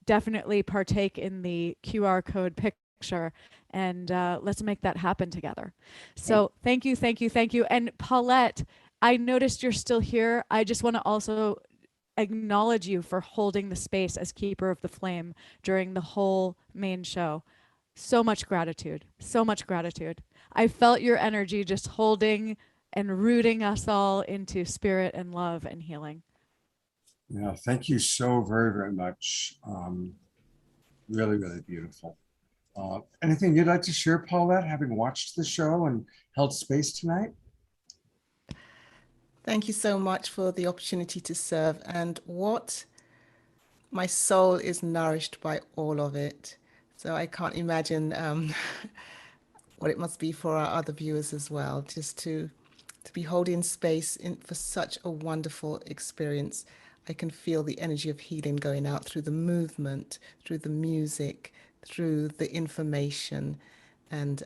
definitely partake in the QR code picture, and let's make that happen together. So thank you, thank you, thank you. And Paulette, I noticed you're still here. I just want to also acknowledge you for holding the space as keeper of the flame during the whole main show. So much gratitude, so much gratitude. I felt your energy just holding and rooting us all into spirit and love and healing. Yeah, thank you so very, very much. Really, really beautiful. Anything you'd like to share, Paulette, having watched the show and held space tonight? Thank you so much for the opportunity to serve, and what my soul is nourished by all of it. So I can't imagine what it must be for our other viewers as well, just to be holding space for such a wonderful experience. I can feel the energy of healing going out through the movement, through the music, through the information, and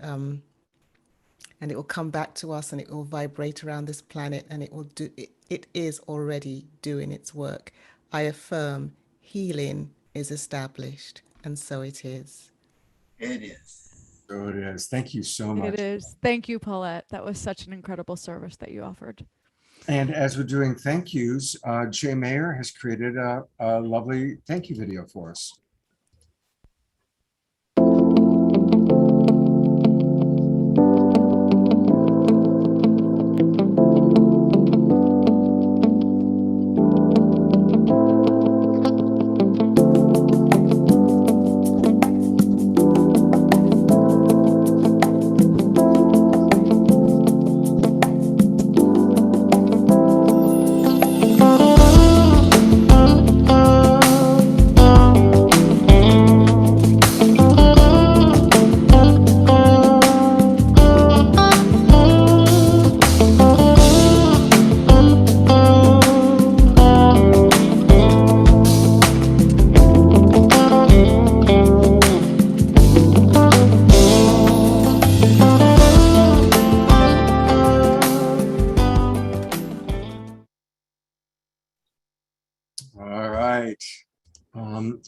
it will come back to us, and it will vibrate around this planet, and it will do. It is already doing its work. I affirm healing is established, and so it is. It is. So it is. Thank you so much. It is. Thank you, Paulette. That was such an incredible service that you offered. And as we're doing thank yous, Jay Mayer has created a lovely thank you video for us.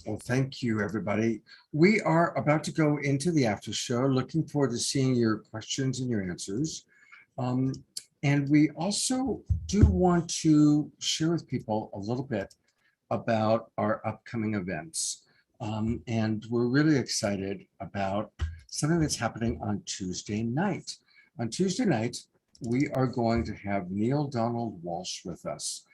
Well, thank you, everybody. We are about to go into the after show. Looking forward to seeing your questions and your answers. And we also do want to share with people a little bit about our upcoming events. And we're really excited about something that's happening on Tuesday night. On Tuesday night, we are going to have Neil Donald Walsh with us.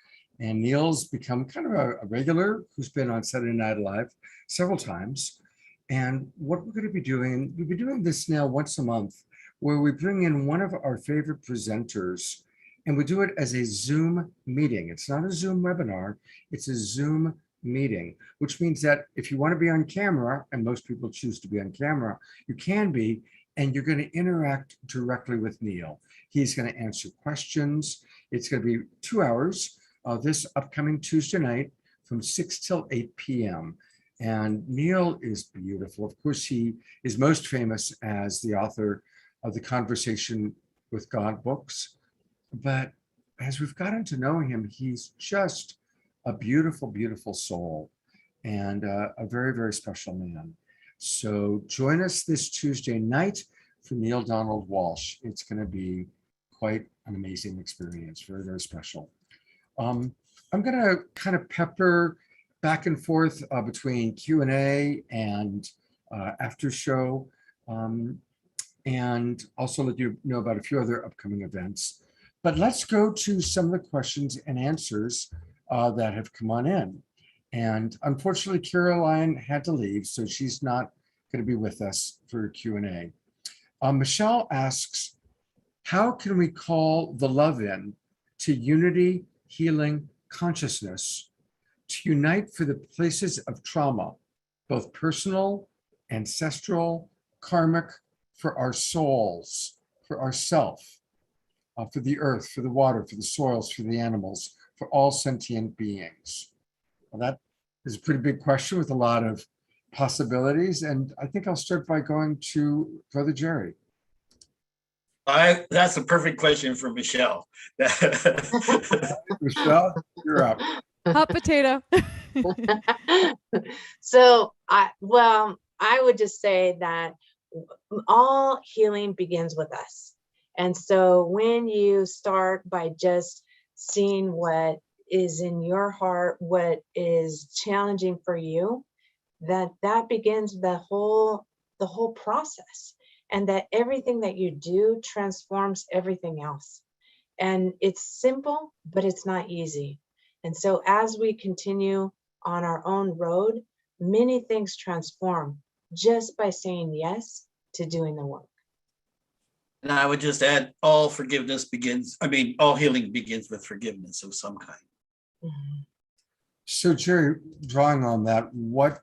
And Neil's become kind of a regular who's been on Saturday Night Live several times. And what we're going to be doing, we'll be doing this now once a month, where we bring in one of our favorite presenters, and we do it as a Zoom meeting. It's not a Zoom webinar, it's a Zoom meeting, which means that if you want to be on camera, and most people choose to be on camera, you can be, and you're going to interact directly with Neil. He's going to answer questions. It's going to be 2 hours. This upcoming Tuesday night from 6 till 8 p.m. And Neil is beautiful. Of course, he is most famous as the author of the Conversation with God books. But as we've gotten to know him, he's just a beautiful, beautiful soul and a very, very special man. So join us this Tuesday night for Neil Donald Walsh. It's going to be quite an amazing experience, very, very special. I'm going to kind of pepper back and forth between Q&A and after show, and also let you know about a few other upcoming events. But let's go to some of the questions and answers that have come on in. And unfortunately, Caroline had to leave, so she's not going to be with us for Q&A. Michelle asks, how can we call the love in to unity, healing, consciousness, to unite for the places of trauma both personal, ancestral, karmic, for our souls, for ourself, for the earth, for the water, for the soils, for the animals, for all sentient beings? Well, that is a pretty big question with a lot of possibilities. And I think I'll start by going to Brother Jerry. That's a perfect question for Michelle. Michelle, you're up. Hot potato. So I would just say that all healing begins with us. And so when you start by just seeing what is in your heart, what is challenging for you, that begins the whole process, and that everything that you do transforms everything else. And it's simple, but it's not easy. And so as we continue on our own road, many things transform just by saying yes to doing the work. And I would just add, all healing begins with forgiveness of some kind. Mm-hmm. So Jerry, drawing on that, what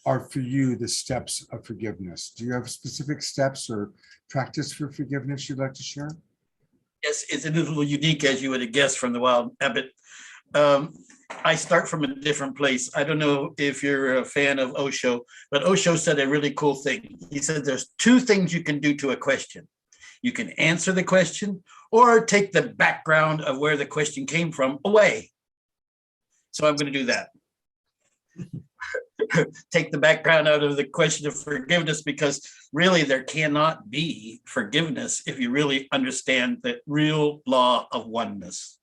are for you the steps of forgiveness? Do you have specific steps or practice for forgiveness you'd like to share? Yes, it's a little unique, as you would have guessed from the Wild Abbot. I start from a different place. I don't know if you're a fan of Osho, but Osho said a really cool thing. He said there's two things you can do to a question. You can answer the question or take the background of where the question came from away. So I'm going to do that. Take the background out of the question of forgiveness, because really there cannot be forgiveness if you really understand the real law of oneness.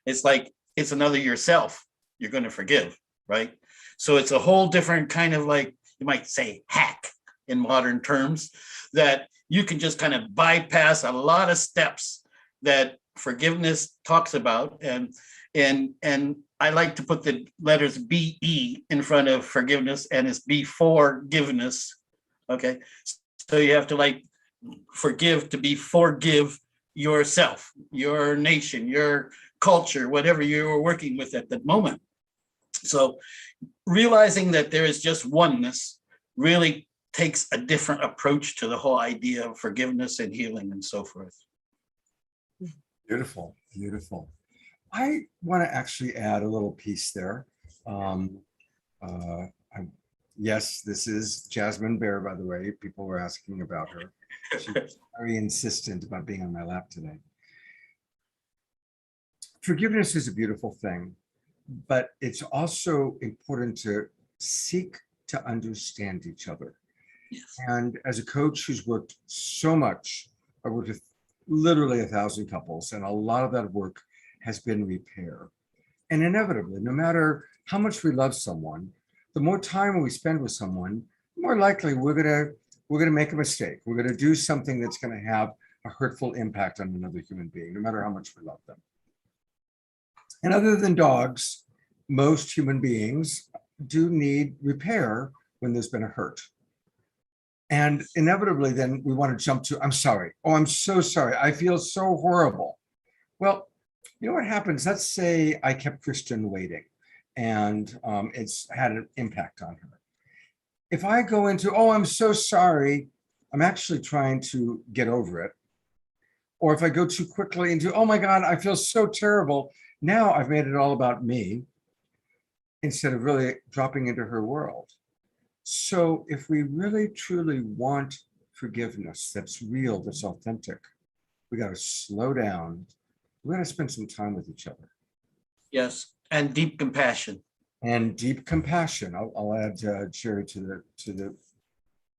It's like it's another yourself you're going to forgive, right? So it's a whole different kind of, like, you might say, hack in modern terms, that you can just kind of bypass a lot of steps that forgiveness talks about. And I like to put the letters BE in front of forgiveness, and it's before giveness. Okay. So you have to, like, forgive to be forgive yourself, your nation, your culture, whatever you were working with at that moment. So realizing that there is just oneness really takes a different approach to the whole idea of forgiveness and healing and so forth. Beautiful, beautiful. I want to actually add a little piece there. Yes, this is Jasmine Bear, by the way. People were asking about her. She's very insistent about being on my lap today. Forgiveness is a beautiful thing, but it's also important to seek to understand each other. Yes. And as a coach who's worked so much, I worked with literally 1,000 couples, and a lot of that work has been repair. And inevitably, no matter how much we love someone, the more time we spend with someone, the more likely we're gonna make a mistake. We're gonna do something that's gonna have a hurtful impact on another human being, no matter how much we love them. And other than dogs, most human beings do need repair when there's been a hurt. And inevitably, then we want to jump to, I'm sorry. Oh, I'm so sorry. I feel so horrible. Well, you know what happens? Let's say I kept Kristen waiting, and it's had an impact on her. If I go into, oh, I'm so sorry, I'm actually trying to get over it. Or if I go too quickly into, oh my God, I feel so terrible. Now I've made it all about me instead of really dropping into her world. So if we really truly want forgiveness that's real, that's authentic, we got to slow down. We got to spend some time with each other. Yes, and deep compassion. And deep compassion. I'll add Jerry to the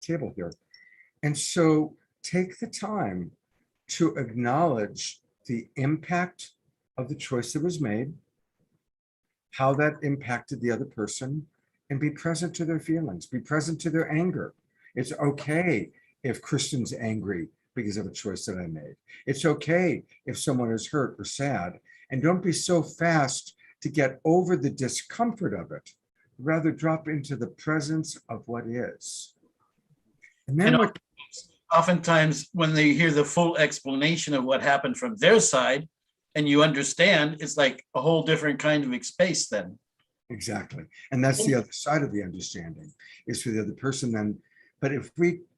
table here. And so take the time to acknowledge the impact of the choice that was made, how that impacted the other person, and be present to their feelings, be present to their anger. It's okay if Kristen's angry because of a choice that I made. It's okay if someone is hurt or sad, and don't be so fast to get over the discomfort of it. Rather drop into the presence of what is. And then oftentimes when they hear the full explanation of what happened from their side, and you understand, it's like a whole different kind of space then. Exactly. And that's the other side of the understanding, is for the other person then. But if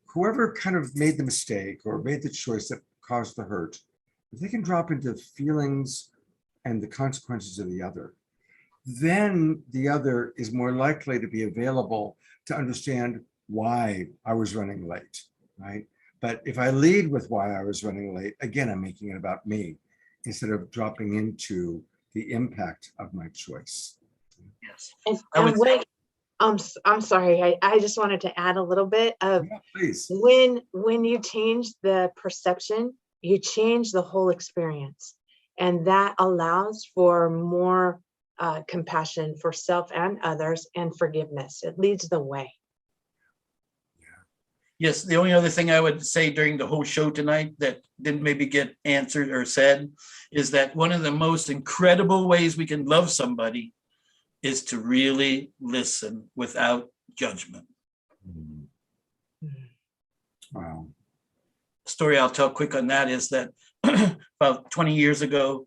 whoever kind of made the mistake or made the choice that caused the hurt, if they can drop into feelings and the consequences of the other, then the other is more likely to be available to understand why I was running late, right? But if I lead with why I was running late, again, I'm making it about me instead of dropping into the impact of my choice. Yes. And wait, I'm sorry. I just wanted to add a little bit of please. When you change the perception, you change the whole experience, and that allows for more compassion for self and others, and forgiveness. It leads the way. Yes, the only other thing I would say during the whole show tonight that didn't maybe get answered or said is that one of the most incredible ways we can love somebody is to really listen without judgment. Wow. Story I'll tell quick on that is that about 20 years ago,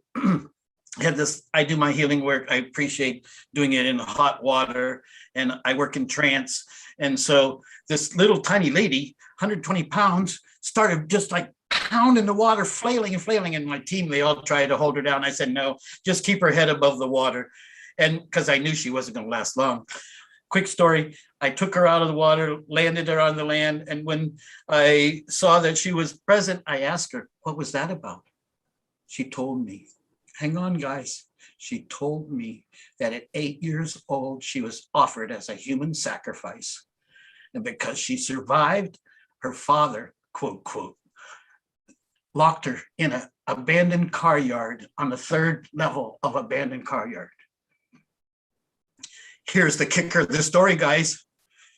I do my healing work. I appreciate doing it in hot water, and I work in trance. And so this little tiny lady, 120 pounds, started just like pounding the water, flailing and flailing. And my team, they all tried to hold her down. I said, no, just keep her head above the water. And because I knew she wasn't going to last long. Quick story, I took her out of the water, landed her on the land. And when I saw that she was present, I asked her, what was that about? She told me, hang on, guys. She told me that at 8 years old, she was offered as a human sacrifice. And because she survived, her father, quote, quote, locked her in an abandoned car yard on the 3rd level of abandoned car yard. Here's the kicker of the story, guys.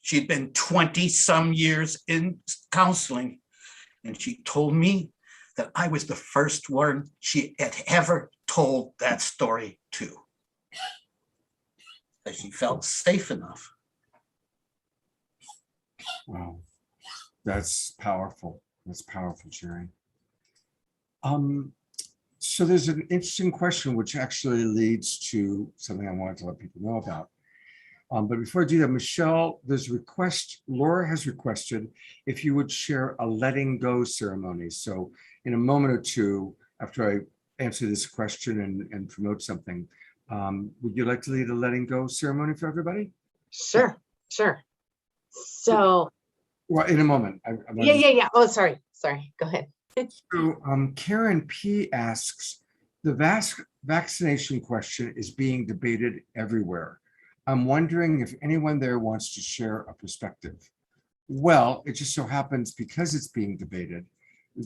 She'd been 20 some years in counseling, and she told me that I was the first one she had ever told that story to. That she felt safe enough. Wow, that's powerful. That's powerful, Jerry. So there's an interesting question which actually leads to something I wanted to let people know about. But before I do that, Michelle, there's a request. Laura has requested if you would share a letting go ceremony. So in a moment or two, after I answer this question and promote something, would you like to lead a letting go ceremony for everybody? Sure. So. Well, in a moment. Yeah. Oh, sorry. Go ahead. So Karen P asks, the vaccination question is being debated everywhere. I'm wondering if anyone there wants to share a perspective. Well, it just so happens, because it's being debated,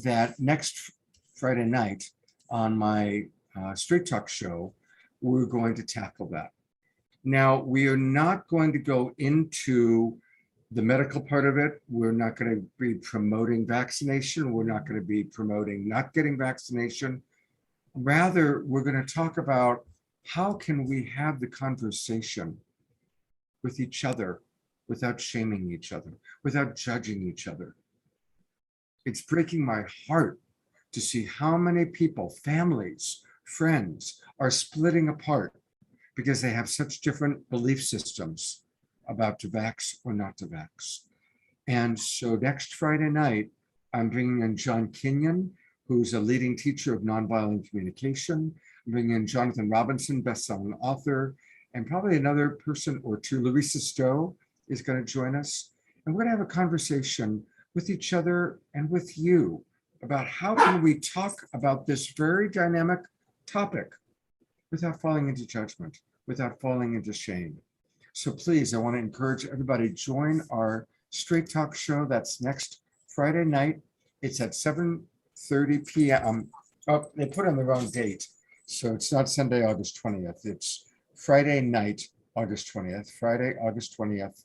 that next Friday night on my Straight Talk show, we're going to tackle that. Now, we are not going to go into the medical part of it. We're not going to be promoting vaccination. We're not going to be promoting not getting vaccination. Rather, we're going to talk about how can we have the conversation with each other without shaming each other, without judging each other. It's breaking my heart to see how many people, families, friends, are splitting apart because they have such different belief systems about to vax or not to vax. And so next Friday night, I'm bringing in John Kenyon, who's a leading teacher of nonviolent communication. I'm bringing in Jonathan Robinson, best-selling author, and probably another person or two. Larissa Stowe is going to join us. And we're going to have a conversation with each other and with you about how can we talk about this very dynamic topic without falling into judgment, without falling into shame. So please, I want to encourage everybody, join our Straight Talk show. That's next Friday night. It's at 7:30 p.m. Oh, they put on the wrong date. So it's not Sunday, August 20th. It's Friday night, August 20th, Friday, August 20th.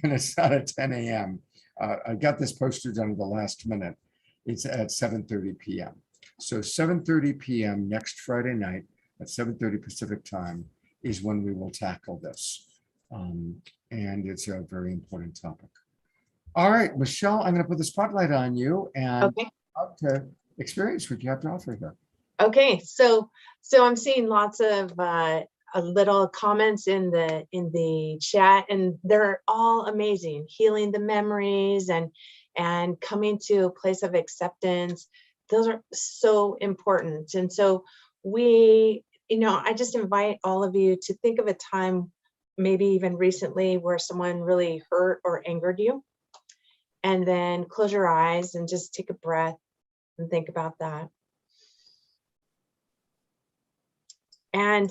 And it's not at 10 a.m. I got this posted down at the last minute. It's at 7:30 p.m. So 7:30 p.m. next Friday night at 7:30 Pacific time is when we will tackle this. And it's a very important topic. All right, Michelle, I'm going to put the spotlight on you and to experience what you have to offer here. Okay, so I'm seeing lots of little comments in the chat, and they're all amazing. Healing the memories and coming to a place of acceptance. Those are so important. And so I just invite all of you to think of a time, maybe even recently, where someone really hurt or angered you. And then close your eyes and just take a breath and think about that. And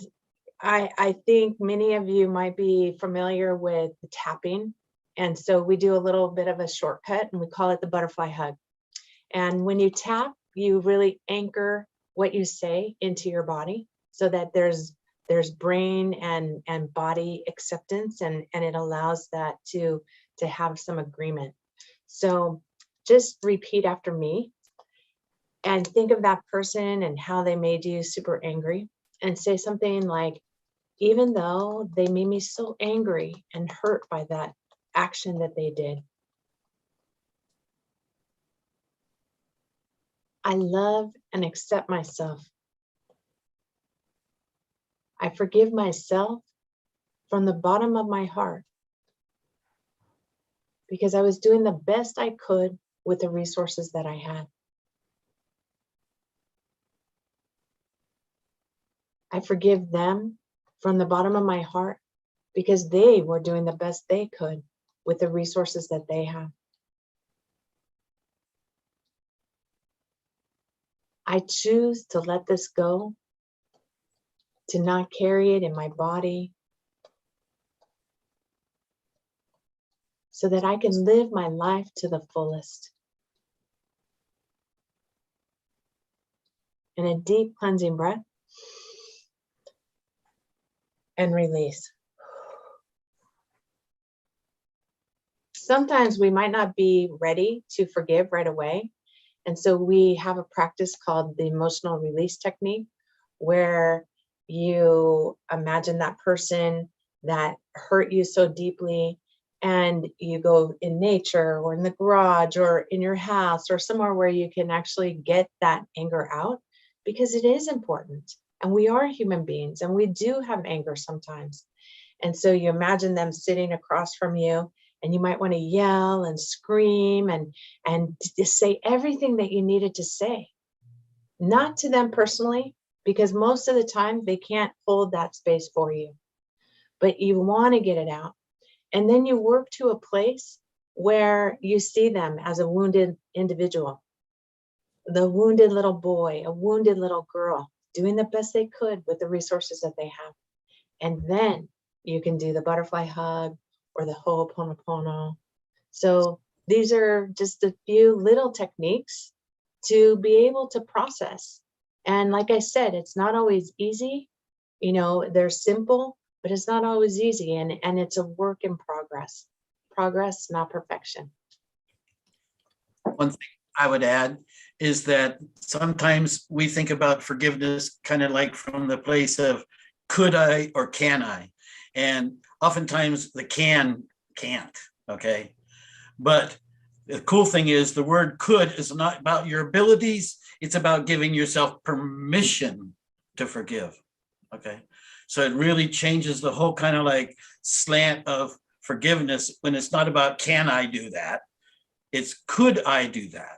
I think many of you might be familiar with the tapping. And so we do a little bit of a shortcut, and we call it the butterfly hug. And when you tap, you really anchor what you say into your body so that there's brain and body acceptance, and it allows that to have some agreement. So just repeat after me and think of that person and how they made you super angry, and say something like, even though they made me so angry and hurt by that action that they did, I love and accept myself. I forgive myself from the bottom of my heart because I was doing the best I could with the resources that I had. I forgive them from the bottom of my heart because they were doing the best they could with the resources that they have. I choose to let this go, to not carry it in my body, so that I can live my life to the fullest. And a deep cleansing breath. And release. Sometimes we might not be ready to forgive right away. And so we have a practice called the emotional release technique, where you imagine that person that hurt you so deeply, and you go in nature or in the garage or in your house or somewhere where you can actually get that anger out, because it is important. And we are human beings, and we do have anger sometimes. And so you imagine them sitting across from you, and you might want to yell and scream and just say everything that you needed to say. Not to them personally, because most of the time they can't hold that space for you. But you want to get it out. And then you work to a place where you see them as a wounded individual. The wounded little boy, a wounded little girl, doing the best they could with the resources that they have. And then you can do the butterfly hug or the ho'oponopono. So these are just a few little techniques to be able to process. And like I said, it's not always easy. They're simple, but it's not always easy. And it's a work in progress. Progress, not perfection. One thing I would add is that sometimes we think about forgiveness kind of like from the place of could I or can I? And oftentimes the can't, okay? But the cool thing is the word could is not about your abilities, it's about giving yourself permission to forgive, okay? So it really changes the whole kind of like slant of forgiveness when it's not about can I do that, it's could I do that?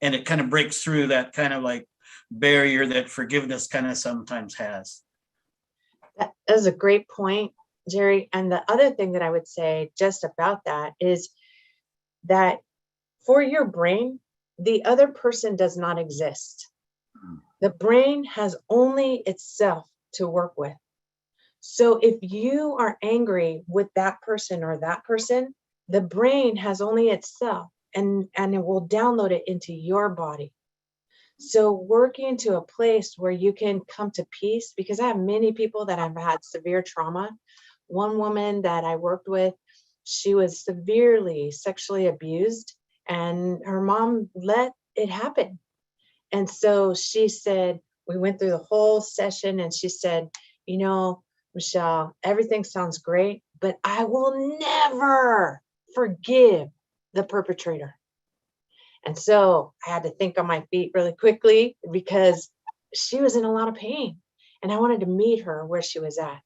And it kind of breaks through that kind of like barrier that forgiveness kind of sometimes has. That is a great point, Jerry. And the other thing that I would say just about that is that for your brain, the other person does not exist. The brain has only itself to work with. So if you are angry with that person or that person, the brain has only itself, and it will download it into your body. So working to a place where you can come to peace, because I have many people that have had severe trauma. One woman that I worked with, she was severely sexually abused, and her mom let it happen. And so she said, we went through the whole session, and she said, Michelle, everything sounds great, but I will never forgive the perpetrator. And so I had to think on my feet really quickly because she was in a lot of pain, and I wanted to meet her where she was at.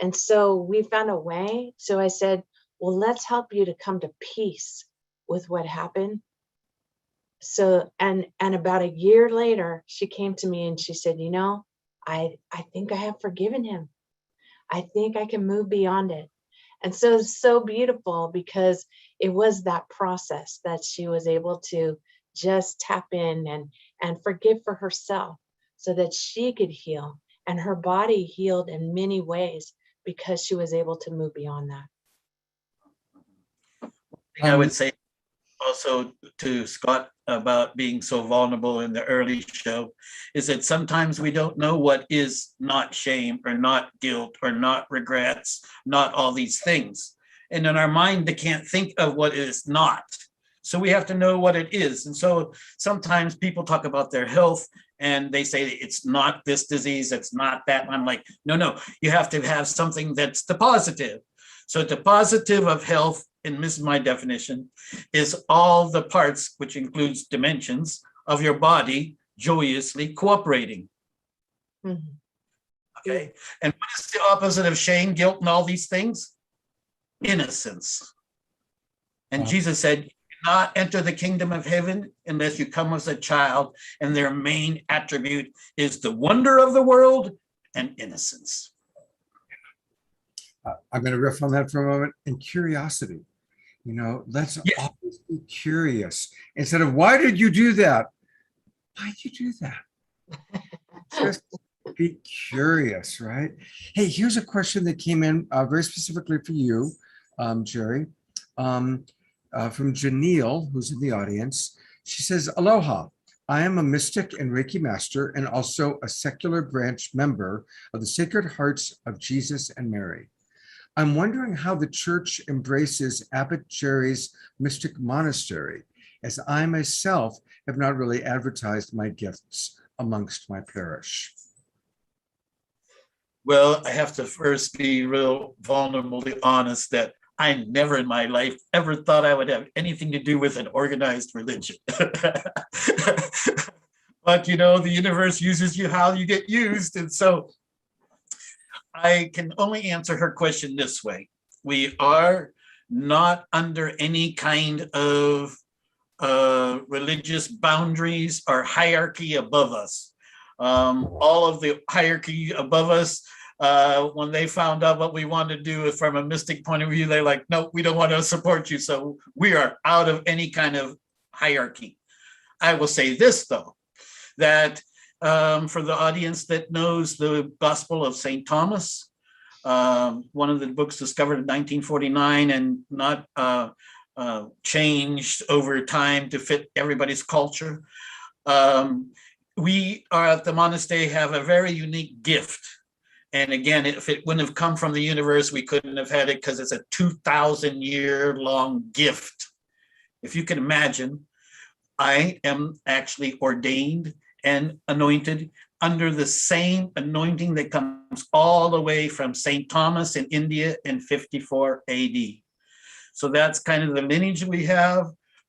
And so we found a way. So I said, well, let's help you to come to peace with what happened. So, and about a year later, she came to me and she said, you know, I think I have forgiven him. I think I can move beyond it. And so it's so beautiful because it was that process that she was able to just tap in and forgive for herself so that she could heal. And her body healed in many ways because she was able to move beyond that. I would say also to Scott about being so vulnerable in the early show is that sometimes we don't know what is not shame or not guilt or not regrets, not all these things. And in our mind, they can't think of what is not. So we have to know what it is. And so sometimes people talk about their health and they say it's not this disease, it's not that. And I'm like, no, you have to have something that's the positive. So the positive of health, and this is my definition, is all the parts, which includes dimensions of your body joyously cooperating. Mm-hmm. Okay. And what is the opposite of shame, guilt, and all these things? Innocence. And Jesus said, not enter the kingdom of heaven unless you come as a child. And their main attribute is the wonder of the world and innocence. I'm going to riff on that for a moment. And curiosity. You know, let's always be curious. Instead of, why did you do that? Why'd you do that? Just be curious, right? Hey, here's a question that came in very specifically for you, Jerry, from Janelle, who's in the audience. She says, aloha. I am a mystic and Reiki master and also a secular branch member of the Sacred Hearts of Jesus and Mary. I'm wondering how the church embraces Abbot Jerry's mystic monastery, as I myself have not really advertised my gifts amongst my parish. Well, I have to first be real vulnerably honest that I never in my life ever thought I would have anything to do with an organized religion. But, you know, the universe uses you how you get used. And so I can only answer her question this way. We are not under any kind of religious boundaries or hierarchy above us. All of the hierarchy above us, when they found out what we wanted to do from a mystic point of view, they're like, no, we don't want to support you. So we are out of any kind of hierarchy. I will say this, though, that for the audience that knows the Gospel of St. Thomas, one of the books discovered in 1949 and not changed over time to fit everybody's culture. We are at the monastery have a very unique gift. And again, if it wouldn't have come from the universe, we couldn't have had it because it's a 2,000-year-long gift. If you can imagine, I am actually ordained and anointed under the same anointing that comes all the way from St. Thomas in India in 54 AD. So that's kind of the lineage we have,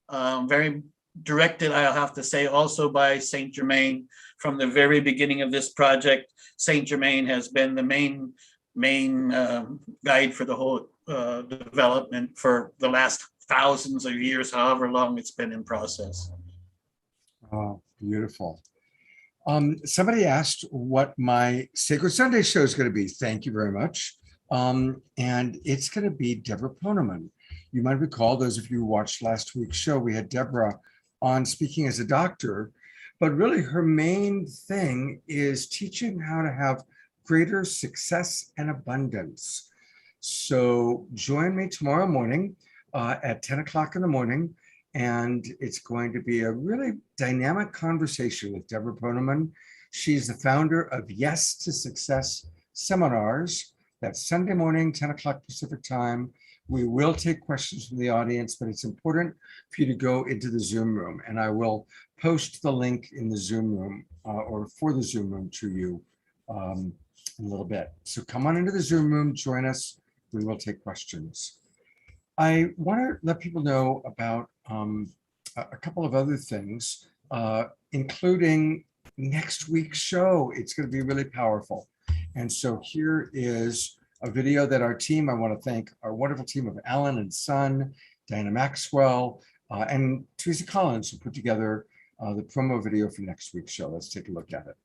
very directed, I'll have to say, also by St. Germain. From the very beginning of this project, St. Germain has been the main guide for the whole development for the last thousands of years, however long it's been in process. Oh, beautiful. Somebody asked what my Sacred Sunday show is going to be. Thank you very much. And it's going to be Deborah Poneman. You might recall, those of you who watched last week's show, we had Deborah on speaking as a doctor, but really her main thing is teaching how to have greater success and abundance. So join me tomorrow morning at 10 o'clock in the morning. And it's going to be a really dynamic conversation with Deborah Poneman. She's the founder of Yes to Success seminars. That's Sunday morning, 10 o'clock Pacific time. We will take questions from the audience, but it's important for you to go into the Zoom room. And I will post the link in the Zoom room or for the Zoom room to you in a little bit. So come on into the Zoom room, join us. We will take questions. I want to let people know about a couple of other things, including next week's show. It's going to be really powerful. And so here is a video that our team, I want to thank our wonderful team of Alan and Son, Diana Maxwell, and Teresa Collins, who put together the promo video for next week's show. Let's take a look at it.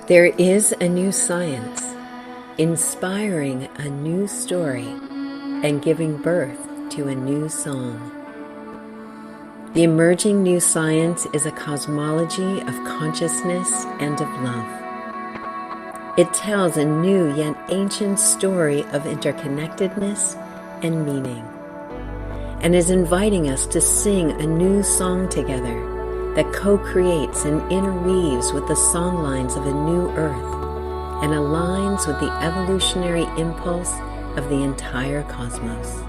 There is a new science, inspiring a new story and giving birth to a new song. The emerging new science is a cosmology of consciousness and of love. It tells a new yet ancient story of interconnectedness and meaning, and is inviting us to sing a new song together that co-creates and interweaves with the song lines of a new earth and aligns with the evolutionary impulse of the entire cosmos.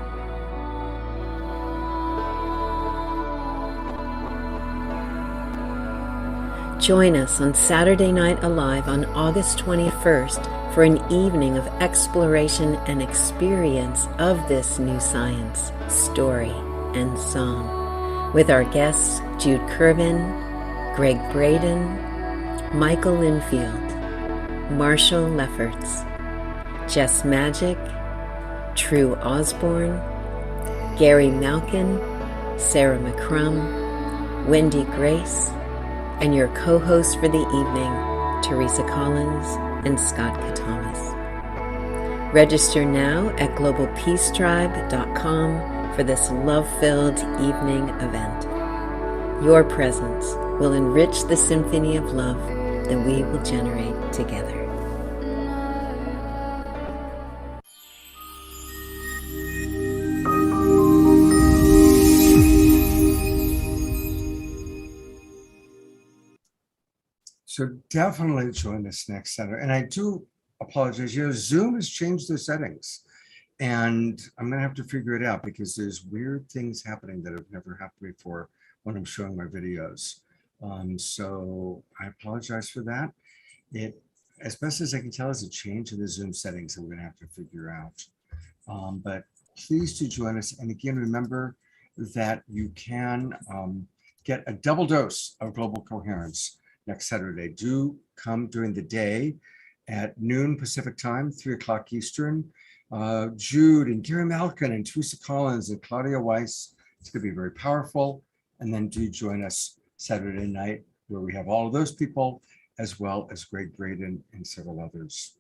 Join us on Saturday Night Alive on August 21st for an evening of exploration and experience of this new science, story, and song, with our guests Jude Curvin, Greg Braden, Michael Linfield, Marshall Lefferts, Jess Magic, True Osborne, Gary Malkin, Sarah McCrum, Wendy Grace, and your co-hosts for the evening, Teresa Collins and Scott Katamas. Register now at globalpeacetribe.com for this love-filled evening event. Your presence will enrich the symphony of love that we will generate together. So definitely join us next Saturday. And I do apologize. Zoom has changed their settings, and I'm going to have to figure it out because there's weird things happening that have never happened before when I'm showing my videos. So I apologize for that. It, as best as I can tell, is a change in the Zoom settings that we're going to have to figure out. But please do join us. And again, remember that you can get a double dose of Global Coherence next Saturday. Do come during the day at noon Pacific time, 3 o'clock Eastern. Jude and Gary Malkin and Teresa Collins and Claudia Weiss. It's going to be very powerful. And then do join us Saturday night where we have all of those people as well as Greg Braden and several others.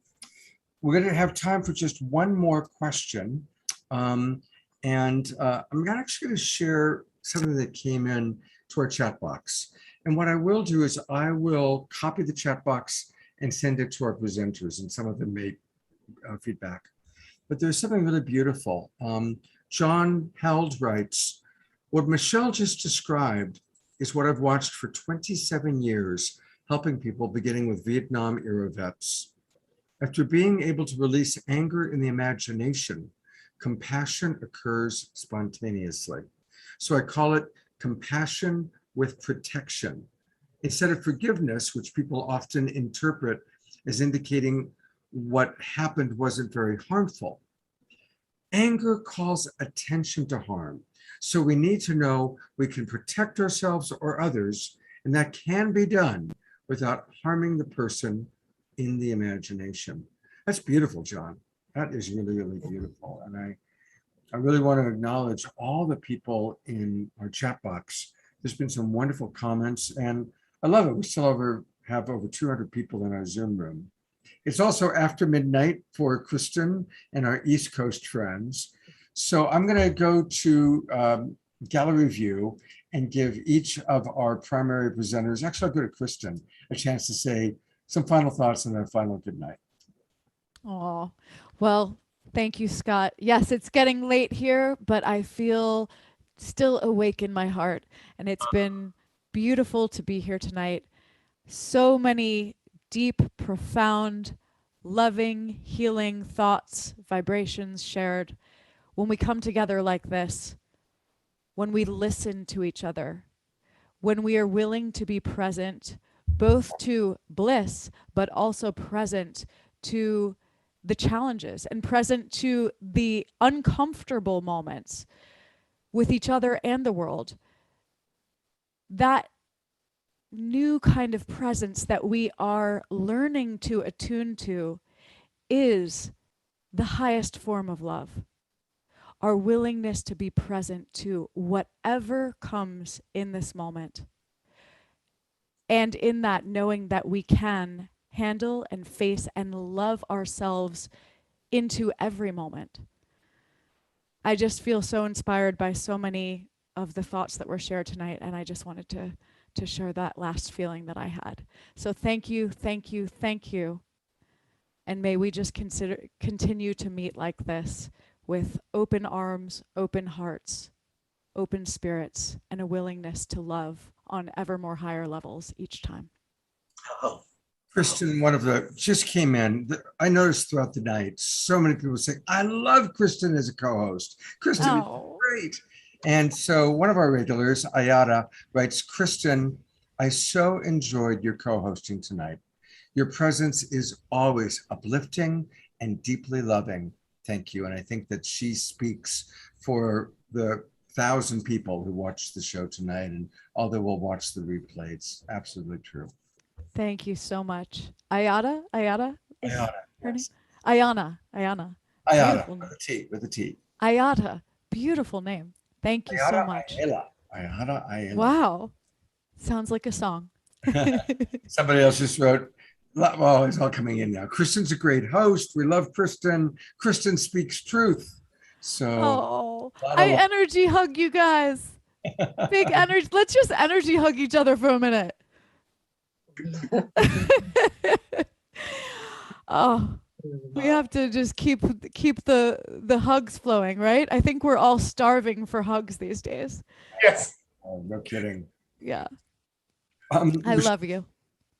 We're going to have time for just one more question. I'm actually going to share something that came in to our chat box. And what I will do is I will copy the chat box and send it to our presenters, and some of them may feedback. But there's something really beautiful. John Held writes, what Michelle just described is what I've watched for 27 years, helping people beginning with Vietnam era vets. After being able to release anger in the imagination, compassion occurs spontaneously. So I call it compassion with protection. Instead of forgiveness, which people often interpret as indicating what happened wasn't very harmful. Anger calls attention to harm. So we need to know we can protect ourselves or others, and that can be done without harming the person in the imagination. That's beautiful, John. That is really, really beautiful. And I really want to acknowledge all the people in our chat box. There's been some wonderful comments, and I love it. We still have over 200 people in our Zoom room. It's also after midnight for Kristen and our East Coast friends. So I'm going to go to gallery view and give each of our primary presenters, actually I'll go to Kristen, a chance to say some final thoughts and then final good night. Oh, well, thank you, Scott. Yes, it's getting late here, but I feel still awake in my heart. And it's been beautiful to be here tonight. So many deep, profound, loving, healing thoughts, vibrations shared. When we come together like this, when we listen to each other, when we are willing to be present, both to bliss, but also present to the challenges and present to the uncomfortable moments with each other and the world, that new kind of presence that we are learning to attune to is the highest form of love. Our willingness to be present to whatever comes in this moment. And in that, knowing that we can handle and face and love ourselves into every moment. I just feel so inspired by so many of the thoughts that were shared tonight, and I just wanted to share that last feeling that I had. So thank you, thank you, thank you. And may we just continue to meet like this with open arms, open hearts, open spirits, and a willingness to love on ever more higher levels each time. Oh. Kristen, just came in. I noticed throughout the night, so many people saying, I love Kristen as a co-host. Kristen is great. And so one of our regulars, Ayada, writes, Kristen, I so enjoyed your co-hosting tonight. Your presence is always uplifting and deeply loving. Thank you. And I think that she speaks for the 1,000 people who watched the show tonight and all that will watch the replay. It's absolutely true. Thank you so much. Ayada? Ayada, her yes. name? Ayana. Ayada, with a T. Ayada. Beautiful name. Thank you so much. Ayada. Wow. Sounds like a song. Somebody else just wrote, well, it's all coming in now. Kristen's a great host. We love Kristen. Kristen speaks truth. So I energy hug you guys. Big energy. Let's just energy hug each other for a minute. Oh, we have to just keep the hugs flowing, right? I think we're all starving for hugs these days. Yes. Oh, no kidding. Yeah. I love you.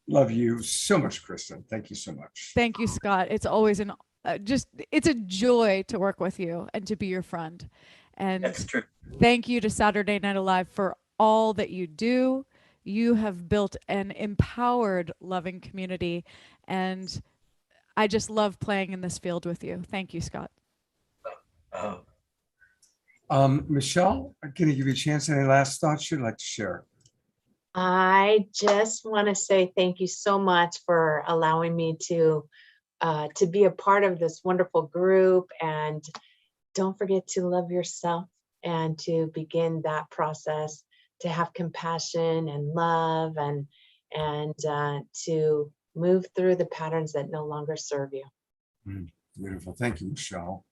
Love you so much, Kristen. Thank you so much. Thank you, Scott. It's always it's a joy to work with you and to be your friend. And that's true. Thank you to Saturday Night Alive for all that you do. You have built an empowered, loving community, and I just love playing in this field with you. Thank you, Scott. Michelle, can I give you a chance? Any last thoughts you'd like to share? I just want to say thank you so much for allowing me to be a part of this wonderful group. And don't forget to love yourself and to begin that process, to have compassion and love and to move through the patterns that no longer serve you. Beautiful. Thank you, Michelle.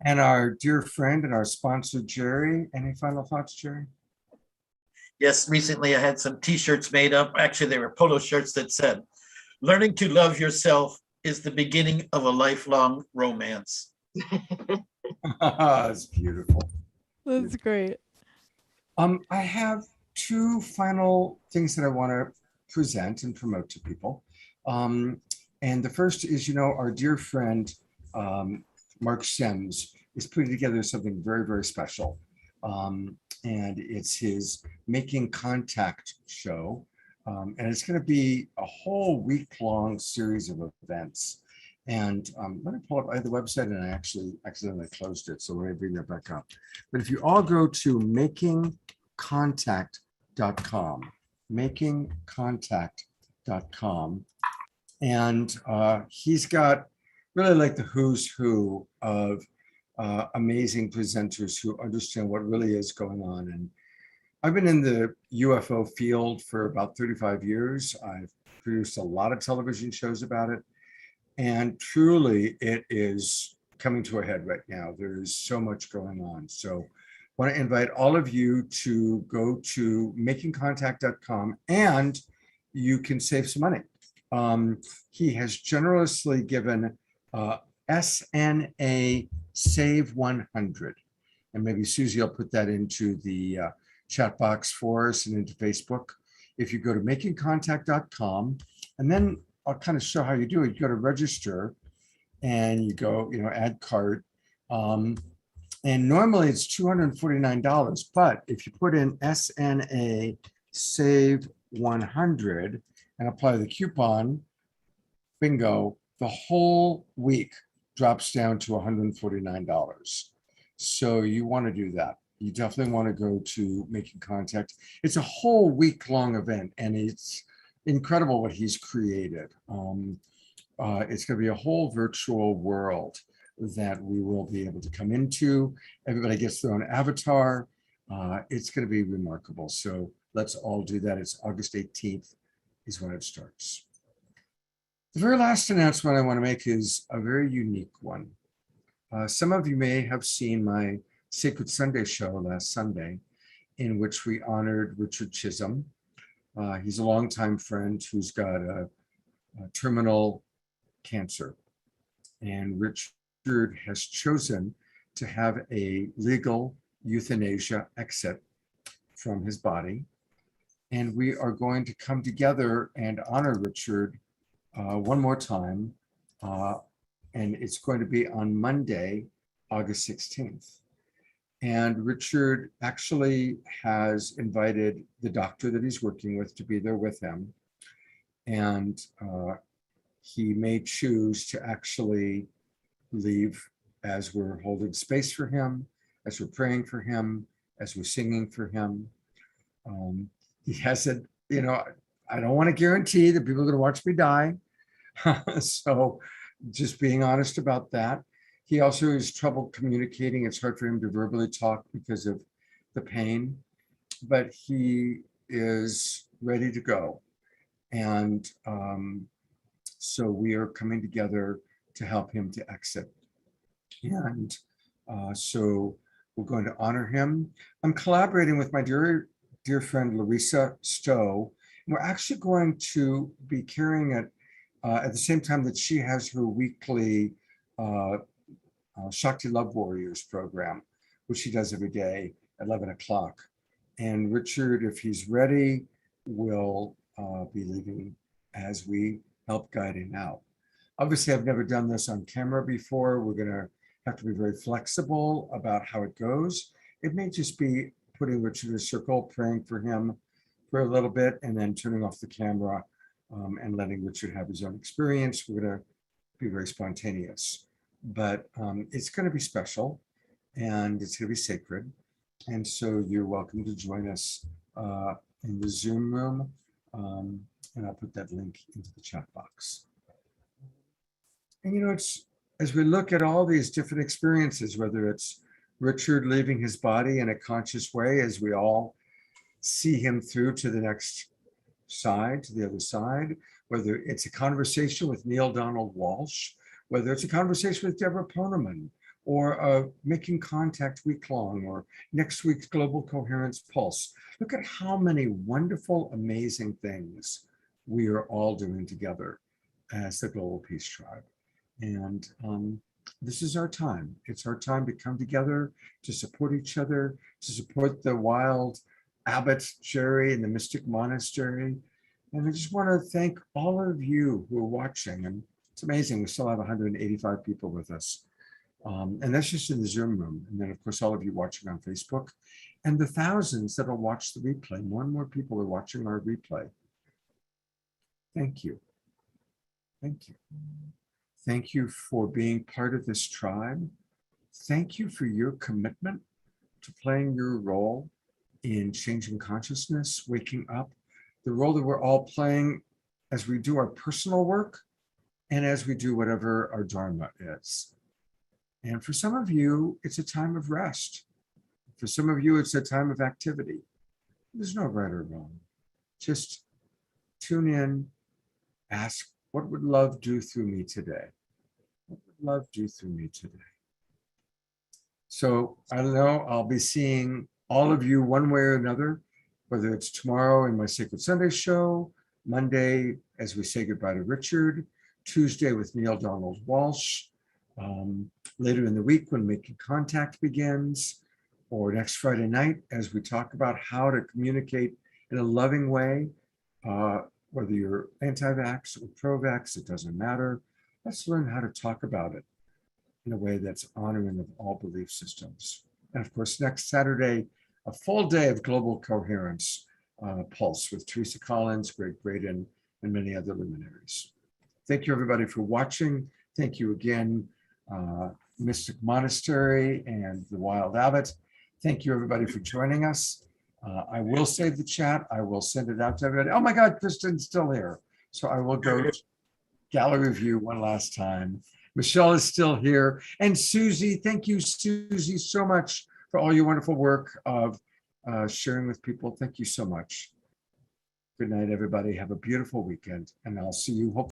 And our dear friend and our sponsor, Jerry. Any final thoughts, Jerry? Yes, recently I had some t-shirts made up. Actually, they were polo shirts that said, learning to love yourself is the beginning of a lifelong romance. That's beautiful. That's great. I have two final things that I want to present and promote to people. And the first is, our dear friend, Mark Sims, is putting together something very, very special. And it's his Making Contact show. And it's going to be a whole week-long series of events. And let me pull up, I had the website and I actually accidentally closed it. So let me bring that back up. But if you all go to makingcontact.com, makingcontact.com, and he's got really like the who's who of amazing presenters who understand what really is going on. And I've been in the UFO field for about 35 years. I've produced a lot of television shows about it. And truly, it is coming to a head right now. There is so much going on. So I want to invite all of you to go to makingcontact.com and you can save some money. He has generously given SNA Save 100. And maybe Susie will put that into the chat box for us and into Facebook. If you go to makingcontact.com, and then I'll kind of show how you do it. You go to register and you go, add cart. And normally it's $249, but if you put in SNA Save 100 and apply the coupon, bingo, the whole week drops down to $149. So you want to do that. you definitely want to go to Making Contact. It's a whole week-long event, and it's incredible what he's created. It's going to be a whole virtual world that we will be able to come into. Everybody gets their own avatar. It's going to be remarkable. So let's all do that. It's August 18th is when it starts. The very last announcement I want to make is a very unique one. Some of you may have seen my Sacred Sunday show last Sunday, in which we honored Richard Chisholm. He's a longtime friend who's got a terminal cancer. And Richard has chosen to have a legal euthanasia exit from his body. And we are going to come together and honor Richard one more time. And it's going to be on Monday, August 16th. And Richard actually has invited the doctor that he's working with to be there with him. And he may choose to actually leave as we're holding space for him, as we're praying for him, as we're singing for him. He hasn't, I don't want to guarantee that people are going to watch me die. So just being honest about that. He also has trouble communicating. It's hard for him to verbally talk because of the pain, but he is ready to go. And so we are coming together to help him to exit. And so we're going to honor him. I'm collaborating with my dear friend, Larissa Stowe. And we're actually going to be carrying it at the same time that she has her weekly Shakti Love Warriors program, which she does every day at 11 o'clock. And Richard, if he's ready, will be leaving as we help guide him out. Obviously, I've never done this on camera before. We're going to have to be very flexible about how it goes. It may just be putting Richard in a circle, praying for him for a little bit, and then turning off the camera and letting Richard have his own experience. We're going to be very spontaneous, but it's going to be special and it's going to be sacred. And so you're welcome to join us in the Zoom room. And I'll put that link into the chat box. And it's, as we look at all these different experiences, whether it's Richard leaving his body in a conscious way, as we all see him through to the next side, to the other side, whether it's a conversation with Neil Donald Walsh, whether it's a conversation with Deborah Poneman, or Making Contact week-long, or next week's Global Coherence Pulse. Look at how many wonderful, amazing things we are all doing together as the Global Peace Tribe. And this is our time. It's our time to come together, to support each other, to support the wild Abbot Jerry and the Mystic Monastery. And I just want to thank all of you who are watching. And it's amazing, we still have 185 people with us. And that's just in the Zoom room. And then, of course, all of you watching on Facebook, and the thousands that will watch the replay. More and more people are watching our replay. Thank you. Thank you. Thank you for being part of this tribe. Thank you for your commitment to playing your role in changing consciousness, waking up, the role that we're all playing as we do our personal work and as we do whatever our Dharma is. And for some of you, it's a time of rest. For some of you, it's a time of activity. There's no right or wrong. Just tune in, ask, what would love do through me today? What would love do through me today? So I don't know, I'll be seeing all of you one way or another, whether it's tomorrow in my Sacred Sunday show, Monday as we say goodbye to Richard, Tuesday with Neil Donald Walsh, later in the week when Making Contact begins, or next Friday night as we talk about how to communicate in a loving way, whether you're anti-vax or pro-vax, it doesn't matter. Let's learn how to talk about it in a way that's honoring of all belief systems. And of course, next Saturday, a full day of Global Coherence Pulse with Teresa Collins, Greg Braden, and many other luminaries. Thank you, everybody, for watching. Thank you again, Mystic Monastery and the Wild Abbot. Thank you, everybody, for joining us. I will save the chat. I will send it out to everybody. Oh my God, Kristen's still here. So I will go to gallery view one last time. Michelle is still here. And Susie, thank you, Susie, so much for all your wonderful work of sharing with people. Thank you so much. Good night, everybody. Have a beautiful weekend. And I'll see you hopefully